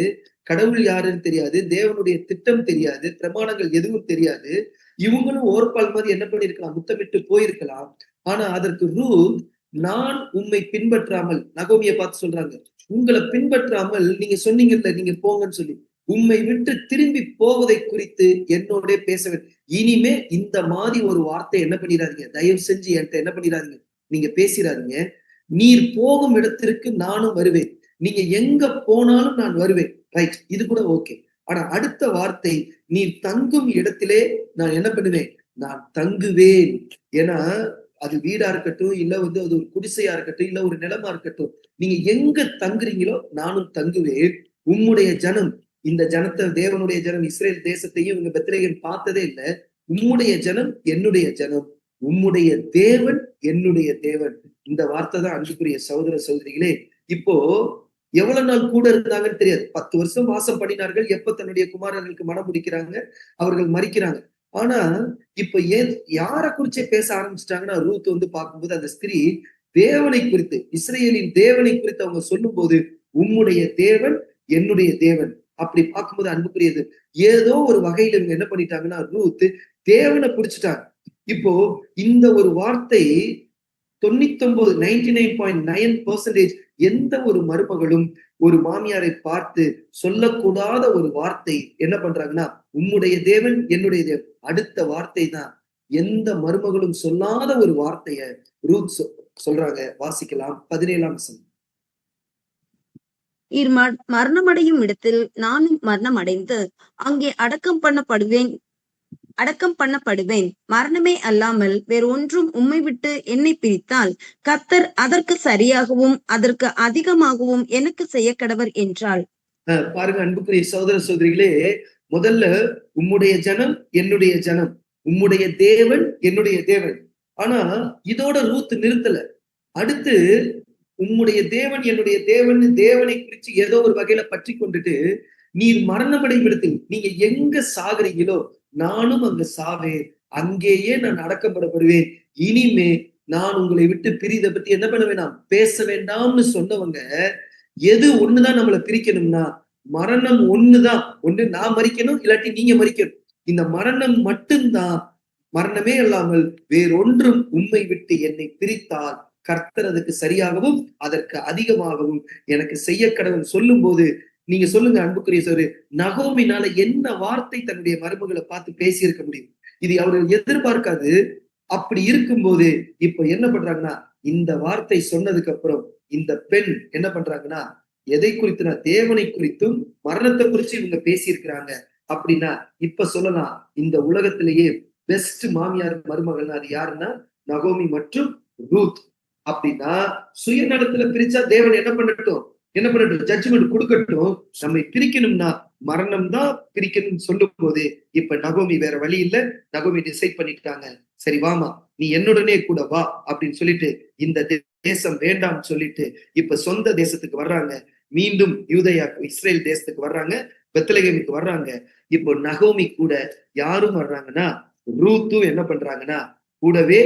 கடவுள் யாருன்னு தெரியாது, தேவனுடைய திட்டம் தெரியாது, பிரமாணங்கள் எதுவும் தெரியாது. இவங்களும் ஓர்பால் மாதிரி என்ன பண்ணிருக்கலாம், முத்தமிட்டு போயிருக்கலாம். ஆனா அதற்கு ரூத், நான் உம்மை பின்பற்றாமல், நகோமியை பார்த்து சொல்றாங்க, உங்களை பின்பற்றாமல் நீங்க சொன்னீங்கல்ல நீங்க போங்கன்னு சொல்லி, உம்மை விட்டு திரும்பி போவதை குறித்து என்னோட பேச வேண்டும். இனிமே இந்த மாதிரி ஒரு வார்த்தை என்ன பண்ணிடாதீங்க, தயவு செஞ்சு என்கிட்ட என்ன பண்ணிடாதீங்க, நீங்க பேசிடாதீங்க. நீர் போகும் இடத்திற்கு நானும் வருவேன், நீங்க எங்க போனாலும் நான் வருவேன். ரைட், இது கூட ஓகே. ஆனா அடுத்த வார்த்தை, நீர் தங்கும் இடத்திலே நான் என்ன பண்ணுவேன், நான் தங்குவேன். ஏன்னா அது வீடா இருக்கட்டும், இல்ல வந்து அது ஒரு குடிசையா இருக்கட்டும், இல்ல ஒரு நிலமா இருக்கட்டும், நீங்க எங்க தங்குறீங்களோ நானும் தங்குவேன். உம்முடைய ஜனம், இந்த ஜனத்தை, தேவனுடைய ஜனம் இஸ்ரேல் தேசத்தையும் இவங்க பெத்லகேம் பார்த்ததே இல்லை. உம்முடைய ஜனம் என்னுடைய ஜனம், உம்முடைய தேவன் என்னுடைய தேவன். இந்த வார்த்தை தான் அன்புக்குரிய சகோதர சகோதரிகளே. இப்போ எவ்வளவு நாள் கூட இருந்தாங்கன்னு தெரியாது. 10 வருஷம் வாசம் பண்ணினார்கள். எப்ப தன்னுடைய குமாரர்களுக்கு மனம் முடிக்கிறாங்க, அவர்கள் மறிக்கிறாங்க. ஆனா இப்ப ஏன் யார குறிச்சே பேச ஆரம்பிச்சிட்டாங்கன்னா, ரூத் வந்து பார்க்கும்போது அந்த ஸ்திரீ தேவனை குறித்து, இஸ்ரேலின் தேவனை குறித்து அவங்க சொல்லும் போது, உம்முடைய தேவன் என்னுடைய தேவன். அப்படி பார்க்கும்போது அன்புக்குரியது, ஏதோ ஒரு வகையில இவங்க என்ன பண்ணிட்டாங்கன்னா ரூத் தேவனை பிடிச்சிட்டாங்க. இப்போ இந்த ஒரு வார்த்தை 99.9% எந்த ஒரு மருமகளும் ஒரு மாமியாரை பார்த்து சொல்லக்கூடாத ஒரு வார்த்தை என்ன பண்றாங்கன்னா, உம்முடைய தேவன் என்னுடைய தேவன். அடுத்த வார்த்தை தான் எந்த மருமகளும் சொல்லாத ஒரு வார்த்தைய ரூத் சொல்றாங்க. வாசிக்கலாம் 17ஆம் வசனம். மரணமடையும் இடத்தில் நானும் மரணம் அடைந்து அங்கே அடக்கம் பண்ணப்படுவேன். மரணமே அல்லாமல் வேறு ஒன்றும் உம்மை விட்டு என்னை பிரித்தால் கர்த்தர் அதற்கு சரியாகவும் அதற்கு அதிகமாகவும் எனக்கு செய்ய கடவர் என்றாள். பாருங்க அன்புக்குரிய சகோதர சகோதரிகளே, முதல்ல உம்முடைய ஜனம் என்னுடைய ஜனம், உம்முடைய தேவன் என்னுடைய தேவன். ஆனா இதோட ரூத் நிறுத்தல. அடுத்து உம்முடைய தேவன் என்னுடைய தேவன், தேவனை குறிச்சு ஏதோ ஒரு வகையில பற்றி கொண்டுட்டு, நீர் மரணமடையும் இடத்தில் நீங்க எங்க சாகுறீங்களோ நானும் அங்க சாவேன், அங்கேயே நான் அடக்கப்படப்படுவேன். இனிமே நான் உங்களை விட்டு பிரிதை பத்தி என்ன பண்ண வேண்டாம், பேச வேண்டாம்னு சொன்னவங்க, எது ஒண்ணுதான் நம்மளை பிரிக்கணும்னா மரணம் ஒண்ணுதான். ஒண்ணு நான் மறிக்கணும், இல்லாட்டி நீங்க மறிக்கணும். இந்த மரணம் மட்டும்தான். மரணமே அல்லாமல் வேறொன்றும் உம்மை விட்டு என்னை பிரித்தால் கர்த்தர் அதுக்கு சரியாகவும் அதற்கு அதிகமாகவும் எனக்கு செய்ய கடவுள் சொல்லும் போது, நீங்க சொல்லுங்க அன்புக்குரிய சோறு, நகோமினால என்ன வார்த்தை தன்னுடைய மருமகளை பார்த்து பேசியிருக்க முடியும்? இது அவர்கள் எதிர்பார்க்காது. அப்படி இருக்கும்போது இப்ப என்ன பண்றாங்கன்னா, இந்த வார்த்தை சொன்னதுக்கு அப்புறம் இந்த பெண் என்ன பண்றாங்கன்னா, எதை குறித்துனா தேவனை குறித்தும் மரணத்தை குறிச்சு இவங்க பேசியிருக்கிறாங்க அப்படின்னா, இப்ப சொல்லலாம் இந்த உலகத்திலேயே பெஸ்ட் மாமியார் மருமகள்னா அது யாருன்னா நகோமி மற்றும் ரூத். அப்படின்னா சுயநலத்துல பிரிச்சா தேவன் என்ன பண்ணட்டும் ஜட்ஜ்மெண்ட் கொடுக்கட்டும். நம்மை பிரிக்கணும்னா மரணம் தான் பிரிக்கணும்னு சொல்லும் போது இப்ப நகோமி வேற வழி இல்ல. நகோமி டிசைட் பண்ணிட்டாங்க, சரி வாமா நீ என்னுடனே கூட வா அப்படின்னு சொல்லிட்டு இந்த தேசம் வேண்டாம்னு சொல்லிட்டு இப்ப சொந்த தேசத்துக்கு வர்றாங்க. மீண்டும் யூதயா இஸ்ரேல் தேசத்துக்கு வர்றாங்க, பெத்லகேமுக்கு வர்றாங்க. இப்போ நகோமி கூட யாரும் வர்றாங்கன்னா ரூத்தும் என்ன பண்றாங்கன்னா கூடவே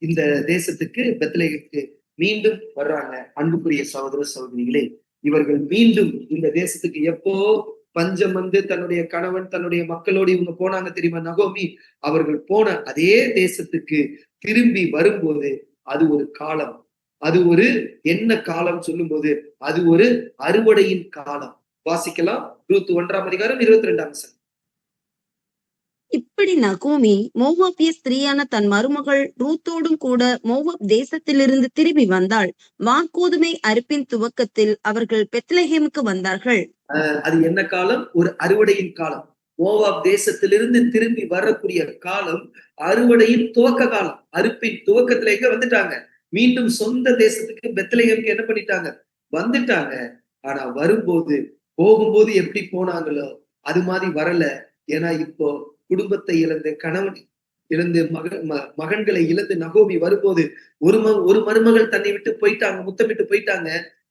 இந்த தேசத்துக்கு பெத்லகேமுக்கு மீண்டும் வர்றாங்க. அன்புக்குரிய சகோதர சகோதரிகளே, இவர்கள் மீண்டும் இந்த தேசத்துக்கு எப்போ பஞ்சம் வந்து தன்னுடைய கணவன் தன்னுடைய மக்களோடு இவங்க போனாங்க தெரியுமா நகோமி, அவர்கள் போன அதே தேசத்துக்கு திரும்பி வரும்போது அது ஒரு காலம். அது ஒரு என்ன காலம் சொல்லும் போது அது ஒரு அறுவடையின் காலம். வாசிக்கலாம் ரூத் 1 22 இப்படி நகோமி மோவாபிய ஸ்திரீயான தன் மருமகள் ரூத்தோடும் கூட மோவாப் தேசத்திலிருந்து திரும்பி வந்தாள். வார்கோதுமை அறுப்பின் துவக்கத்தில் அவர்கள் பெத்லஹேமுக்கு வந்தார்கள். அது என்ன காலம்? ஒரு அறுவடையின் காலம். மோவாப் தேசத்திலிருந்து திரும்பி வரக்கூடிய காலம் அறுவடையின் துவக்க காலம். அறுப்பின் துவக்கத்துல எங்க வந்துட்டாங்க? மீண்டும் சொந்த தேசத்துக்கு பெத்லகேமுக்கு என்ன பண்ணிட்டாங்க? வந்துட்டாங்க. ஆனா வரும்போது போகும்போது எப்படி போனாங்களோ அது மாதிரி வரல. ஏன்னா இப்போ குடும்பத்தை இழந்து கணவன் இழந்து மகன்களை இழந்து நகோமி வரும்போது ஒரு மருமகள் தன்னை விட்டு போயிட்டாங்க, முத்தமிட்டு போயிட்டாங்க.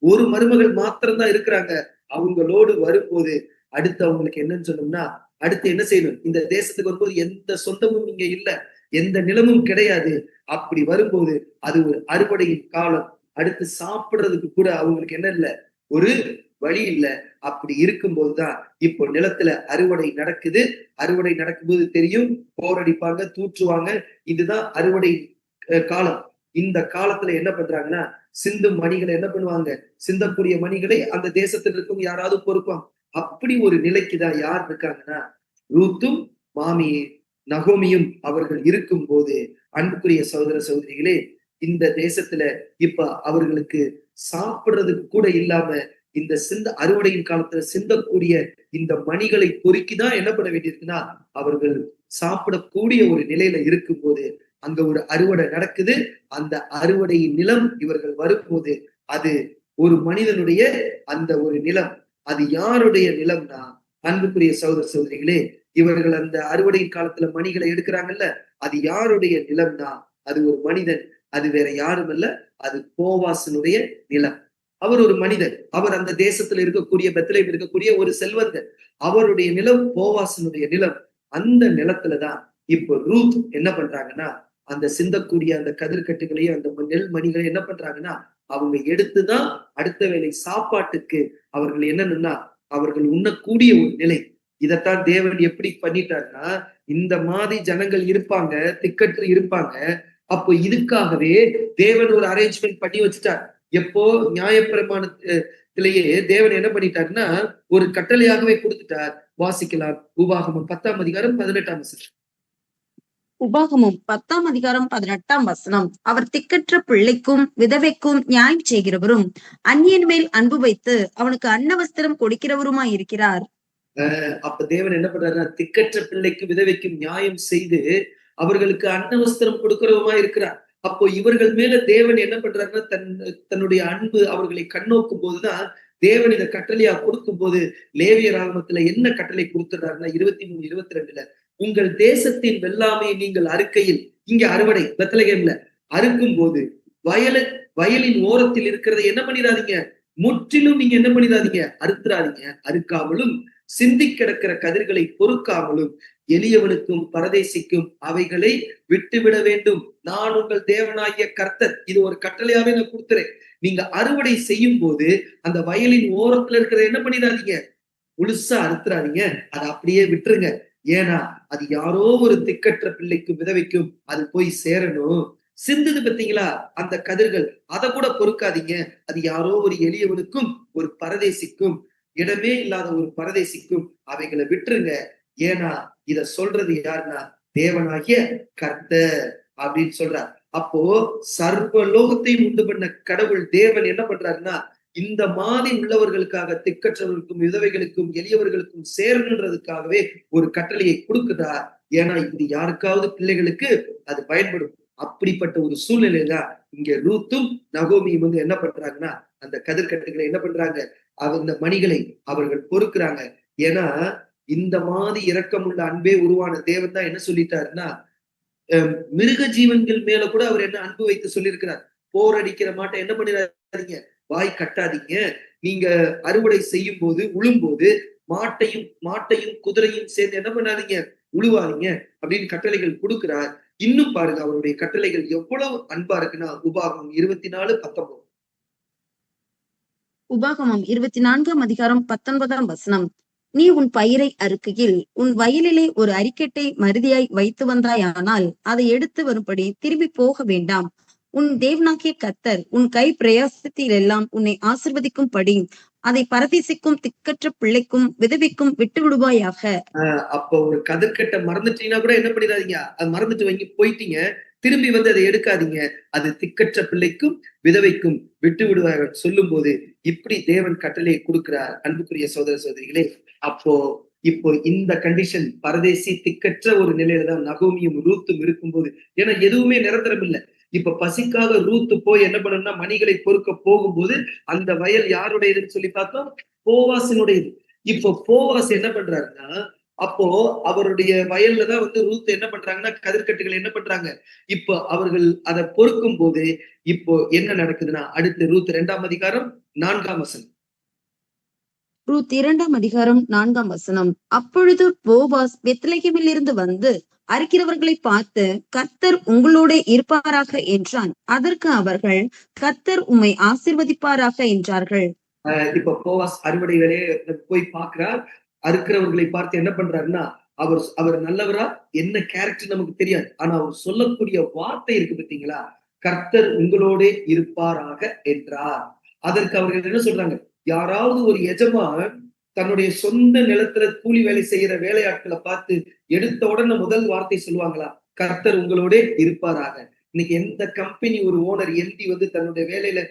ஒரு மருமகள் மாத்திரம்தான் இருக்கிறாங்க. அவங்களோடு வரும்போது அடுத்து அவங்களுக்கு என்னன்னு சொன்னோம்னா அடுத்து என்ன செய்யணும்? இந்த தேசத்துக்கு வரும்போது எந்த சொந்தமும் இங்க இல்ல, எந்த நிலமும் கிடையாது. அப்படி வரும்போது அது ஒரு அறுவடையின் காலம். அடுத்து சாப்பிடுறதுக்கு கூட அவங்களுக்கு என்ன இல்ல, ஒரு வழி இல்ல. அப்படி இருக்கும்போதுதான் இப்போ நிலத்துல அறுவடை நடக்குது. அறுவடை நடக்கும்போது தெரியும், போரடிப்பாங்க, தூற்றுவாங்க. இதுதான் அறுவடை காலம். இந்த காலத்துல என்ன பண்றாங்கன்னா சிந்தும் மணிகளை என்ன பண்ணுவாங்க? சிந்தக்கூடிய மணிகளை அந்த தேசத்தில் இருக்கும் யாராவது பொறுப்பாங்க. அப்படி ஒரு நிலைக்குதான் யார் இருக்காங்கன்னா ரூத்தும் மாமி நகோமியும் அவர்கள் இருக்கும் போது, அன்புக்குரிய சகோதர சகோதரிகளே, இந்த தேசத்துல இப்ப அவர்களுக்கு சாப்பிடுறதுக்கு கூட இல்லாம இந்த அறுவடையின் காலத்துல சிந்தக்கூடிய இந்த மணிகளை பொறுக்கிதான் என்ன பண்ண வேண்டியிருக்குன்னா அவர்கள் சாப்பிடக்கூடிய ஒரு நிலையில இருக்கும் போது அங்க ஒரு அறுவடை நடக்குது. அந்த அறுவடையின் நிலம் இவர்கள் வரும்போது அது ஒரு மனிதனுடைய அந்த ஒரு நிலம். அது யாருடைய நிலம்னா அன்புக்குரிய சகோதர சகோதரிகளே, இவர்கள் அந்த அறுவடையின் காலத்துல மணிகளை எடுக்கிறாங்கல்ல, அது யாருடைய நிலம்னா அது ஒரு மனிதன். அது வேற யாரும் அல்ல, அது போவாசனுடைய நிலம். அவர் ஒரு மனிதன். அவர் அந்த தேசத்துல இருக்கக்கூடிய பெத்லகேம் இருக்கக்கூடிய ஒரு செல்வந்தர். அவருடைய நிலம் போவாசனுடைய நிலம். அந்த நிலத்துலதான் இப்போ ரூத் என்ன பண்றாங்கன்னா அந்த சிந்தக்கூடிய அந்த கதிர்கட்டுகளையும் அந்த நெல் மணிகளை என்ன பண்றாங்கன்னா அவங்க எடுத்துதான் அடுத்த வேளை சாப்பாட்டுக்கு அவர்கள் என்னன்னா அவர்கள் உண்ணக்கூடிய ஒரு நிலை. இதைத்தான் தேவன் எப்படி பண்ணிட்டாருன்னா இந்த மாதிரி ஜனங்கள் இருப்பாங்க, திக்கற்று இருப்பாங்க. அப்போ இதுக்காகவே தேவன் ஒரு அரேஞ்ச்மெண்ட் பண்ணி வச்சுட்டார். எப்போ நியாயப்பிரமாணத்திலேயே தேவன் என்ன பண்ணிட்டாருன்னா ஒரு கட்டளையாகவே கொடுத்துட்டார். வாசிக்கலாம் உபாகமம் 10 உபாகமம் 10 அவர் திக்கற்ற பிள்ளைக்கும் விதவைக்கும் நியாயம் செய்கிறவரும் அந்நியன் மேல் அன்பு வைத்து அவனுக்கு அன்னவஸ்திரம் கொடுக்கிறவருமாய் இருக்கிறார். அப்ப தேவன் என்ன பண்றாருன்னா திக்கற்ற பிள்ளைக்கு விதவைக்கும் நியாயம் செய்து அவர்களுக்கு அன்னவஸ்திரம் கொடுக்கிறவருமா இருக்கிறார். அப்போ இவர்கள் மேல தேவன் என்ன பண்றாருன்னா தன்னுடைய அன்பு அவர்களை கண்ணோக்கும் போதுதான் தேவன் இதை கட்டளையா கொடுக்கும் போது லேவியர் ஆகமத்துல என்ன கட்டளை கொடுத்துறாருன்னா 23-22 உங்கள் தேசத்தின் வெள்ளாமை நீங்கள் அறுக்கையில், இங்க அறுவடை பெத்லகேம்ல அறுக்கும் போது வயலின் ஓரத்தில் இருக்கிறத என்ன பண்ணிடாதீங்க, முற்றிலும் நீங்க என்ன பண்ணிடாதீங்க, அறுத்துறாதீங்க. அறுக்காமலும் சிந்தி கிடக்கிற கதிர்களை பொறுக்காமலும் எளியவனுக்கும் பரதேசிக்கும் அவைகளை விட்டுவிட வேண்டும். நான் உங்கள் தேவனாகிய கர்த்தர். இது ஒரு கட்டளையாவே நான் கொடுத்துறேன். நீங்க அறுவடை செய்யும் போது அந்த வயலின் ஓரத்துல இருக்கிறத என்ன பண்ணிடாதீங்க, முழுசா அறுத்துறாதீங்க, அதை அப்படியே விட்டுருங்க. ஏன்னா அது யாரோ ஒரு திக்கற்ற பிள்ளைக்கும் விதவைக்கும் அது போய் சேரணும். சிந்துது பார்த்தீங்களா அந்த கதிர்கள், அதை கூட பொறுக்காதீங்க. அது யாரோ ஒரு எளியவனுக்கும் ஒரு பரதேசிக்கும், இடமே இல்லாத ஒரு பரதேசிக்கும் அவைகளை விட்டுருங்க. ஏன்னா இத சொல்றது யாருன்னா தேவனாகிய கர்த்தர் அப்படின்னு சொல்றார். அப்போ சர்வ லோகத்தையும் உண்டு பண்ண கடவுள் தேவன் என்ன பண்றாருன்னா, இந்த மாதிரி உள்ளவர்களுக்காக, திக்கற்றவர்களுக்கும், விதவைகளுக்கும், எளியவர்களுக்கும் சேரணுன்றதுக்காகவே ஒரு கட்டளையை கொடுக்கிறார். ஏன்னா இது யாருக்காவது பிள்ளைகளுக்கு அது பயன்படும். அப்படிப்பட்ட ஒரு சூழ்நிலையில இங்க ரூத்தும் நகோமியும் வந்து என்ன பண்றாங்கன்னா, அந்த கதிர்கட்டுகளை என்ன பண்றாங்க, அந்த மணிகளை அவர்கள் பொறுக்குறாங்க. ஏன்னா இந்த மாதிரி இரக்கமுள்ள அன்பே உருவான தேவன் தான் என்ன சொல்லிட்டாருன்னா, மிருக ஜீவன்கள் மேல கூட அவர் என்ன அன்பு வைத்து சொல்லியிருக்கிறார். போர் அடிக்கிற மாட்டை என்ன பண்ணிடாதீங்க, வாய் கட்டாதீங்க. நீங்க அறுவடை செய்யும் போது, உழும்போது மாட்டையும் குதிரையும் சேர்ந்து என்ன பண்ணாதீங்க, உழுவாதீங்க அப்படின்னு கட்டளைகள் கொடுக்கிறார். இன்னும் பாருங்க அவருடைய கட்டளைகள் எவ்வளவு அன்பா இருக்குன்னா, உபாகமம் 24:19. உபாகமம் 24ஆம் அதிகாரம் 19ஆம் வசனம். நீ உன் பயிரை அறுக்கையில் உன் வயலிலே ஒரு அரிக்கட்டை மருதியாய் வைத்து வந்தாயானால் அதை எடுத்து வரும்படி திரும்பி போக வேண்டாம். உன் தேவனாகிய கர்த்தர் உன் கை பிரயாசத்திலெல்லாம் உன்னை ஆசிர்வதிக்கும்படி அதை பரதேசிக்கும் திக்கற்ற பிள்ளைக்கும் விதவைக்கும் விட்டு விடுவாயாக. அப்ப ஒரு கதிர்கட்டை மறந்துட்டீங்கன்னா கூட என்ன பண்ணிடாதீங்க, அது மறந்துட்டு வைங்க போயிட்டீங்க, திரும்பி வந்து அதை எடுக்காதீங்க. அது திக்கற்ற பிள்ளைக்கும் விதவைக்கும் விட்டு விடுவார்கள் சொல்லும் போது இப்படி தேவன் கட்டளையை கொடுக்கிறார். அன்புக்குரிய சகோதர சகோதரிகளே, அப்போ இப்போ இந்த கண்டிஷன் பரதேசி திக்கற்ற ஒரு நிலையில தான் நகோமியும் ரூத்தும் இருக்கும்போது, ஏன்னா எதுவுமே நிரந்தரம் இல்லை. இப்ப பசிக்காக ரூத்து போய் என்ன பண்ணணும்னா மணிகளை பொறுக்க போகும்போது அந்த வயல் யாருடையதுன்னு சொல்லி பார்த்தோம், போவாசினுடையது. இப்போ போவாஸ் என்ன பண்றாருன்னா, அப்போ அவருடைய வயல்ல தான் வந்து ரூத் என்ன பண்றாங்கன்னா கதிர்கட்டுகள் என்ன பண்றாங்க, இப்போ அவர்கள் அதை பொறுக்கும் போது இப்போ என்ன நடக்குதுன்னா, அடுத்து ரூத் 2ஆம் அதிகாரம் 4ஆம் வசனம். ரூத் 2ஆம் அதிகாரம் 4ஆம் வசனம். அப்பொழுது போவாஸ் பெத்லெகேமில் இருந்து வந்து அறுக்கிறவர்களை பார்த்து, கர்த்தர் உங்களோட இருப்பாராக என்றான். அதற்கு அவர்கள், கர்த்தர் உம்மை ஆசீர்வதிப்பாராக என்றார்கள். இப்ப போவாஸ் அறுவடை வேலையை போய் பார்க்கிறார். அறுக்கிறவர்களை பார்த்து என்ன பண்றாருன்னா, அவர் நல்லவரா என்ன கேரக்டர் நமக்கு தெரியாது. ஆனா அவர் சொல்லக்கூடிய வார்த்தை இருக்கு பார்த்தீங்களா, கர்த்தர் உங்களோட இருப்பாராக என்றார். அதற்கு அவர்கள் என்ன சொல்றாங்க, யாராவது ஒரு எஜமான் தன்னுடைய சொந்த நிலத்துல கூலி வேலை செய்யற வேலையாட்களை பார்த்து எடுத்த உடனே முதல் வார்த்தை சொல்லுவாங்களா, கர்த்தர் உங்களோட இருப்பாராக. இன்னைக்கு எந்த கம்பெனி ஒரு ஓனர் எம்டி வந்து தன்னுடைய வேலையில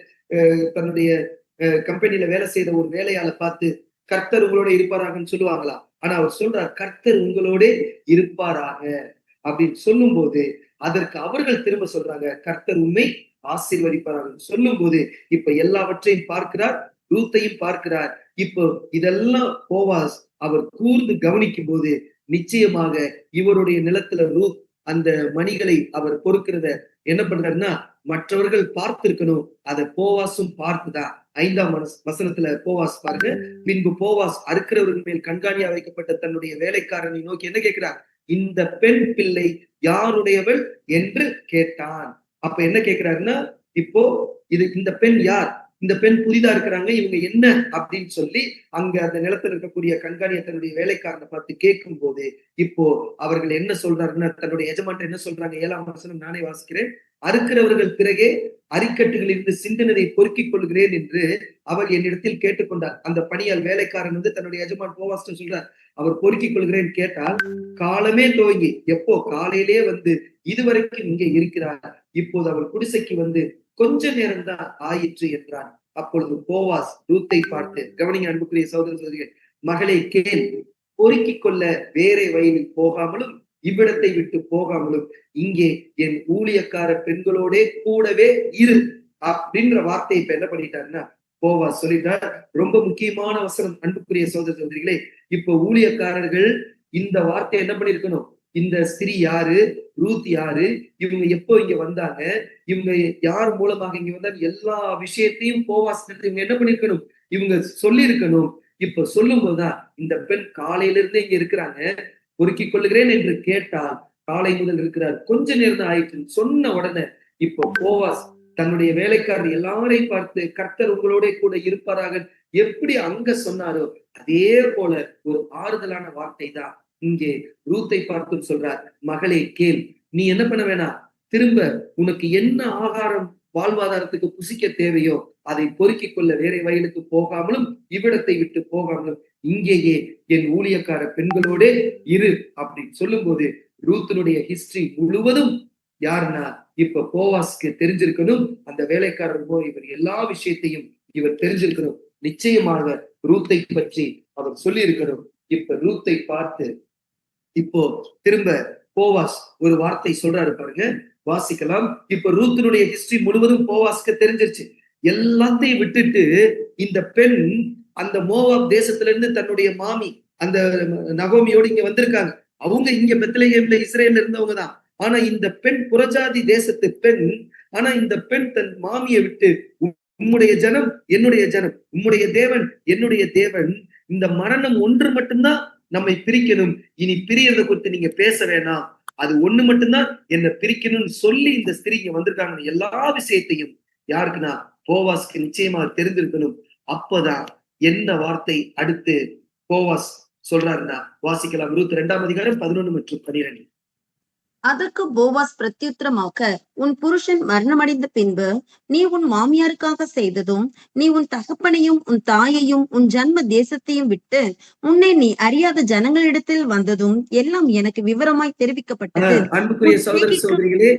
தன்னுடைய கம்பெனில வேலை செய்த ஒரு வேலையாளை பார்த்து கர்த்தர் உங்களோட இருப்பாராகன்னு சொல்லுவாங்களா? ஆனா அவர் சொல்றார், கர்த்தர் உங்களோட இருப்பாராக அப்படின்னு சொல்லும் போது அதற்கு அவர்கள் திரும்ப சொல்றாங்க, கர்த்தர் உண்மை ஆசீர்வதிப்பாராக சொல்லும் போது இப்ப எல்லாவற்றையும் பார்க்கிறார், ரூத்தையும் பார்க்கிறார். இப்போ இதெல்லாம் போவாஸ் அவர் கூர்ந்து கவனிக்கும் போது நிச்சயமாக இவருடைய நிலத்துல ரூத் அந்த மணிகளை அவர் பொறுக்கிறத என்ன பண்றாருன்னா, மற்றவர்கள் பார்த்திருக்கணும், அதை போவாசும் பார்த்துதான் 5ஆம் வசனத்துல போவாஸ் பாருங்க, பின்பு போவாஸ் அறுக்கிறவர்கள் மேல் கண்காணியா வைக்கப்பட்ட தன்னுடைய வேலைக்காரனை நோக்கி என்ன கேட்கிறார், இந்த பெண் பிள்ளை யாருடையவள் என்று கேட்டான். அப்ப என்ன கேட்கிறாருன்னா, இப்போ இந்த பெண் யார், இந்த பெண் புதிதா இருக்கிறாங்க, இவங்க என்ன அப்படின்னு சொல்லி அங்க அந்த நிலத்துல இருக்கக்கூடிய கண்காணிய தன்னுடைய வேலைக்காரனை பார்த்து கேட்கும் போது இப்போ அவர்கள் என்ன சொல்றாருன்னா, தன்னுடைய எஜமான்ட்ட என்ன சொல்றாங்க, 7ஆம் வசனம் நானே வாசிக்கிறேன். அறுக்கிறவர்கள் பிறகே அரிக்கட்டுகளிலிருந்து சிந்தினதை பொறுக்கிக் கொள்கிறேன் என்று அவர் என்னிடத்தில் கேட்டுக்கொண்டார். அந்த பணியால் வேலைக்காரன் வந்து தன்னுடைய எஜமான் போவாஸ் சொல்றார், அவர் பொறுக்கிக் கொள்கிறேன் கேட்டால் காலமே துவங்கி எப்போ காலையிலே வந்து இதுவரைக்கும் இங்கே இருக்கிறார், இப்போது அவர் குடிசைக்கு வந்து கொஞ்ச நேரம் தான் ஆயிற்று என்றான். அப்பொழுது போவாஸ் ரூத்தை பார்த்து, கவனிங்க அன்புக்குரிய சகோதர சகோதரிகள், மகளை கேள், பொறுக்கிக் கொள்ள வேற வயலில் போகாமலும் இவ்விடத்தை விட்டு போகாமலும் இங்கே என் ஊழியக்கார பெண்களோட கூடவே இரு அப்படின்ற வார்த்தையை இப்ப என்ன பண்ணிட்டாருன்னா போவாஸ் சொல்லிட்டார். ரொம்ப முக்கியமான வசனம் அன்புக்குரிய சகோதர சகோதரிகளே, இப்போ ஊழியக்காரர்கள் இந்த வார்த்தையை என்ன பண்ணிருக்கணும், இந்த ஸ்திரீ யாரு, ரூத் யாரு, இவங்க எப்போ இங்க வந்தாங்க, இவங்க யார் மூலமாக இங்க வந்தாங்க, எல்லா விஷயத்தையும் போவாஸ் இவங்க என்ன பண்ணிருக்கணும், இவங்க சொல்லி இருக்கணும். இப்ப சொல்லும் போதுதான் இந்த பெண் காலையில இருந்து இங்க இருக்கிறாங்க, பொறுக்கிக் கொள்ளுகிறேன் என்று கேட்டால் காலை முதல் இருக்கிறார், கொஞ்ச நேரம் தான் ஆயிற்று சொன்ன உடனே இப்போ போவாஸ் தன்னுடைய வேலைக்காரர் எல்லாரையும் பார்த்து கர்த்தர் உங்களோட கூட இருப்பாராக எப்படி அங்க சொன்னாரோ அதே போல ஒரு ஆறுதலான வார்த்தை தான் இங்கே ரூத்தை பார்த்தும் சொல்றார், மகளே கேள், நீ என்ன பண்ண வேணாம், திரும்ப உனக்கு என்ன ஆகாரம் வாழ்வாதாரத்துக்கு புசிக்க தேவையோ அதை பொறுக்கிக் கொள்ள வேற வயலுக்கு போகாமலும் இவ்விடத்தை விட்டு போகாமலும் இங்கேயே என் ஊழியக்கார பெண்களோட இரு அப்படின்னு சொல்லும் போது ரூத்தினுடைய ஹிஸ்டரி முழுவதும் யாருன்னா இப்ப போவாஸ்க்கு தெரிஞ்சிருக்கணும், அந்த வேலைக்காரருமோ இவர் எல்லா விஷயத்தையும் இவர் தெரிஞ்சிருக்கணும். நிச்சயமாக ரூத்தை பற்றி அவர் சொல்லி இருக்கணும். இப்ப ரூத்தை பார்த்து இப்போ திரும்ப போவாஸ் ஒரு வார்த்தை சொல்றாரு பாருங்க, வாசிக்கலாம். இப்ப ரூத்தினுடைய ஹிஸ்டரி முழுவதும் போவாஸ்க்கு தெரிஞ்சிருச்சு. எல்லாத்தையும் விட்டுட்டு இந்த பெண் அந்த மோவாப் தேசத்துல இருந்து தன்னுடைய மாமி அந்த நகோமியோடு இங்க வந்திருக்காங்க. அவங்க இங்க பெத்லகேம்ல இஸ்ரேல்ல இருந்தவங்க தான். ஆனா இந்த பெண் புறஜாதி தேசத்து பெண். ஆனா இந்த பெண் தன் மாமியை விட்டு உம்முடைய ஜனம் என்னுடைய ஜனம், உம்முடைய தேவன் என்னுடைய தேவன், இந்த மரணம் ஒன்று மட்டும்தான் நம்மை பிரிக்கணும். இனி பிரியறத குறித்து நீங்க பேச வேணாம். அது ஒண்ணு மட்டும்தான் என்ன பிரிக்கணும்னு சொல்லி இந்த ஸ்திரீ இங்க வந்திருக்காங்க. எல்லா விஷயத்தையும் யாருக்குன்னா போவாஸ்க்கு நிச்சயமா தெரிந்திருக்கணும். அப்பதான் என்ன வார்த்தை அடுத்து போவாஸ் சொல்றாருன்னா வாசிக்கலாம். ரூத் 2ஆம் அதிகாரம் 11 மற்றும் 12. அதற்கு போவாஸ் பிரத்யுத்தரமாக, உன் புருஷன் மரணமடைந்த பின்பு நீ உன் மாமியாருக்காக செய்ததும், நீ உன் தகப்பனையும் உன் தாயையும் உன் ஜன்ம தேசத்தையும் விட்டு உன்னை நீ அறியாத ஜனங்களிடத்தில் வந்ததும் எல்லாம் எனக்கு விவரமாய் தெரிவிக்கப்பட்டது. அன்புக்குரிய சகோதர சகோதரிகளே,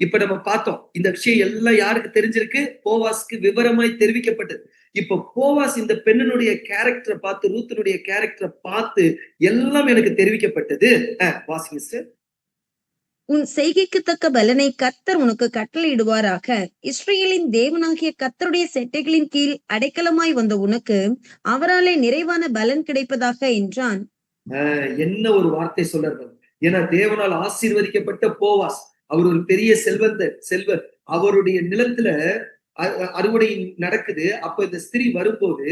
இப்ப நம்ம பார்த்தோம். இந்த விஷயம் எல்லாம் யாருக்கு தெரிஞ்சிருக்கு? போவாஸ்க்கு விவரமாய் தெரிவிக்கப்பட்டது. இப்ப போவாஸ் இந்த பெண்ணினுடைய கேரக்டரை பார்த்து, ரூத்தினுடைய கேரக்டரை பார்த்து எல்லாம் எனக்கு தெரிவிக்கப்பட்டது. வாசிங்க சார். உன் செய்கைக்கு தக்க பலனை கர்த்தர் உனக்கு கட்டளையிடுவாராக. இஸ்ரேலின் தேவனாகிய கர்த்தருடைய செட்டைகளின் கீழ் அடைக்கலமாய் வந்த உனக்கு அவராலே நிறைவான பலன் கிடைப்பதாக என்றான். என்ன ஒரு வார்த்தை சொல்றாரு. ஏன்னா தேவனால் ஆசீர்வதிக்கப்பட்ட போவாஸ், அவர் ஒரு பெரிய செல்வர். அவருடைய நிலத்துல அறுவடை நடக்குது. அப்ப இந்த ஸ்திரீ வரும்போது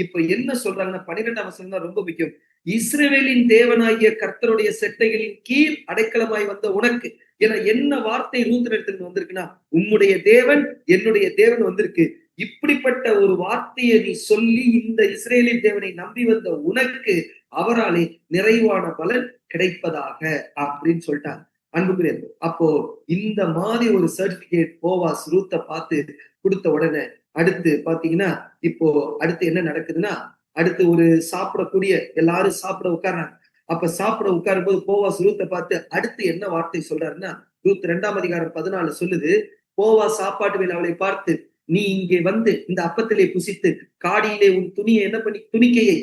இப்ப என்ன சொல்றாங்கன்னா 12ஆம் வசனம் தான் ரொம்ப முக்கியம். இஸ்ரவேலின் தேவனாகிய கர்த்தருடைய செட்டைகளின் கீழ் அடைக்கலமாய் வந்த உனக்கு. ஏன்னா என்ன வார்த்தை ரூத்தினிடத்துல வந்திருக்குன்னா, உம்முடைய தேவன் என்னுடைய தேவன் வந்திருக்கு. இப்படிப்பட்ட ஒரு வார்த்தையை நீ சொல்லி இந்த இஸ்ரேலின் தேவனை நம்பி வந்த உனக்கு அவராலே நிறைவான பலன் கிடைப்பதாக அப்படின்னு சொல்லிட்டாங்க. அன்புக்குரிய அப்போ இந்த மாதிரி ஒரு சர்டிபிகேட் போவாஸ் ரூத்தை பார்த்து கொடுத்த உடனே அடுத்து பாத்தீங்கன்னா இப்போ அடுத்து என்ன நடக்குதுன்னா, அடுத்து ஒரு சாப்பிடக்கூடிய எல்லாரும் சாப்பிட உட்கார்றாங்க. அப்ப சாப்பிட உட்காரும் போது போவாஸ் ரூத்தை பார்த்து அடுத்து என்ன வார்த்தை சொல்றாருன்னா, ரூத் 2ஆம் அதிகாரம் 14 சொல்லுது, போவாஸ் சாப்பாட்டு வேலை அவளை பார்த்து, நீ இங்கே வந்து இந்த அப்பத்திலே புசித்து காடியிலே உன் துணியை என்ன பண்ணி துணிக்கையை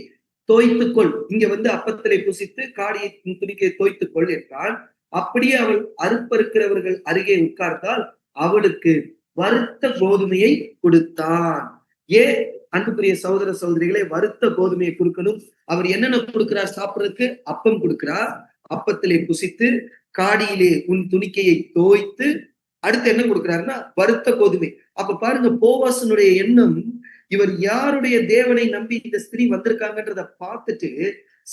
தோய்த்துக்கொள். இங்க வந்து அப்பத்திலே புசித்து காடியை உன் துணிக்கையை தோய்த்துக்கொள் என்றால், அப்படியே அவள் அறுப்பறுக்கிறவர்கள் அருகே உட்கார்ந்தால் அவளுக்கு வறுத்த கோதுமையை கொடுத்தான். ஏன் அன்புக்குரிய சகோதர சகோதரிகளை வறுத்த கோதுமையை கொடுக்கணும்? அவர் என்னென்ன கொடுக்கிறார் சாப்பிடுறதுக்கு? அப்பம் கொடுக்கிறார். அப்பத்திலே புசித்து காடியிலே உன் துணிக்கையை தோய்த்து அடுத்து என்ன கொடுக்கிறாருன்னா வறுத்த கோதுமை. அப்ப பாருங்க போவாசனுடைய எண்ணம், இவர் யாருடைய தேவனை நம்பி இந்த ஸ்திரீ வந்திருக்காங்கன்றத பார்த்துட்டு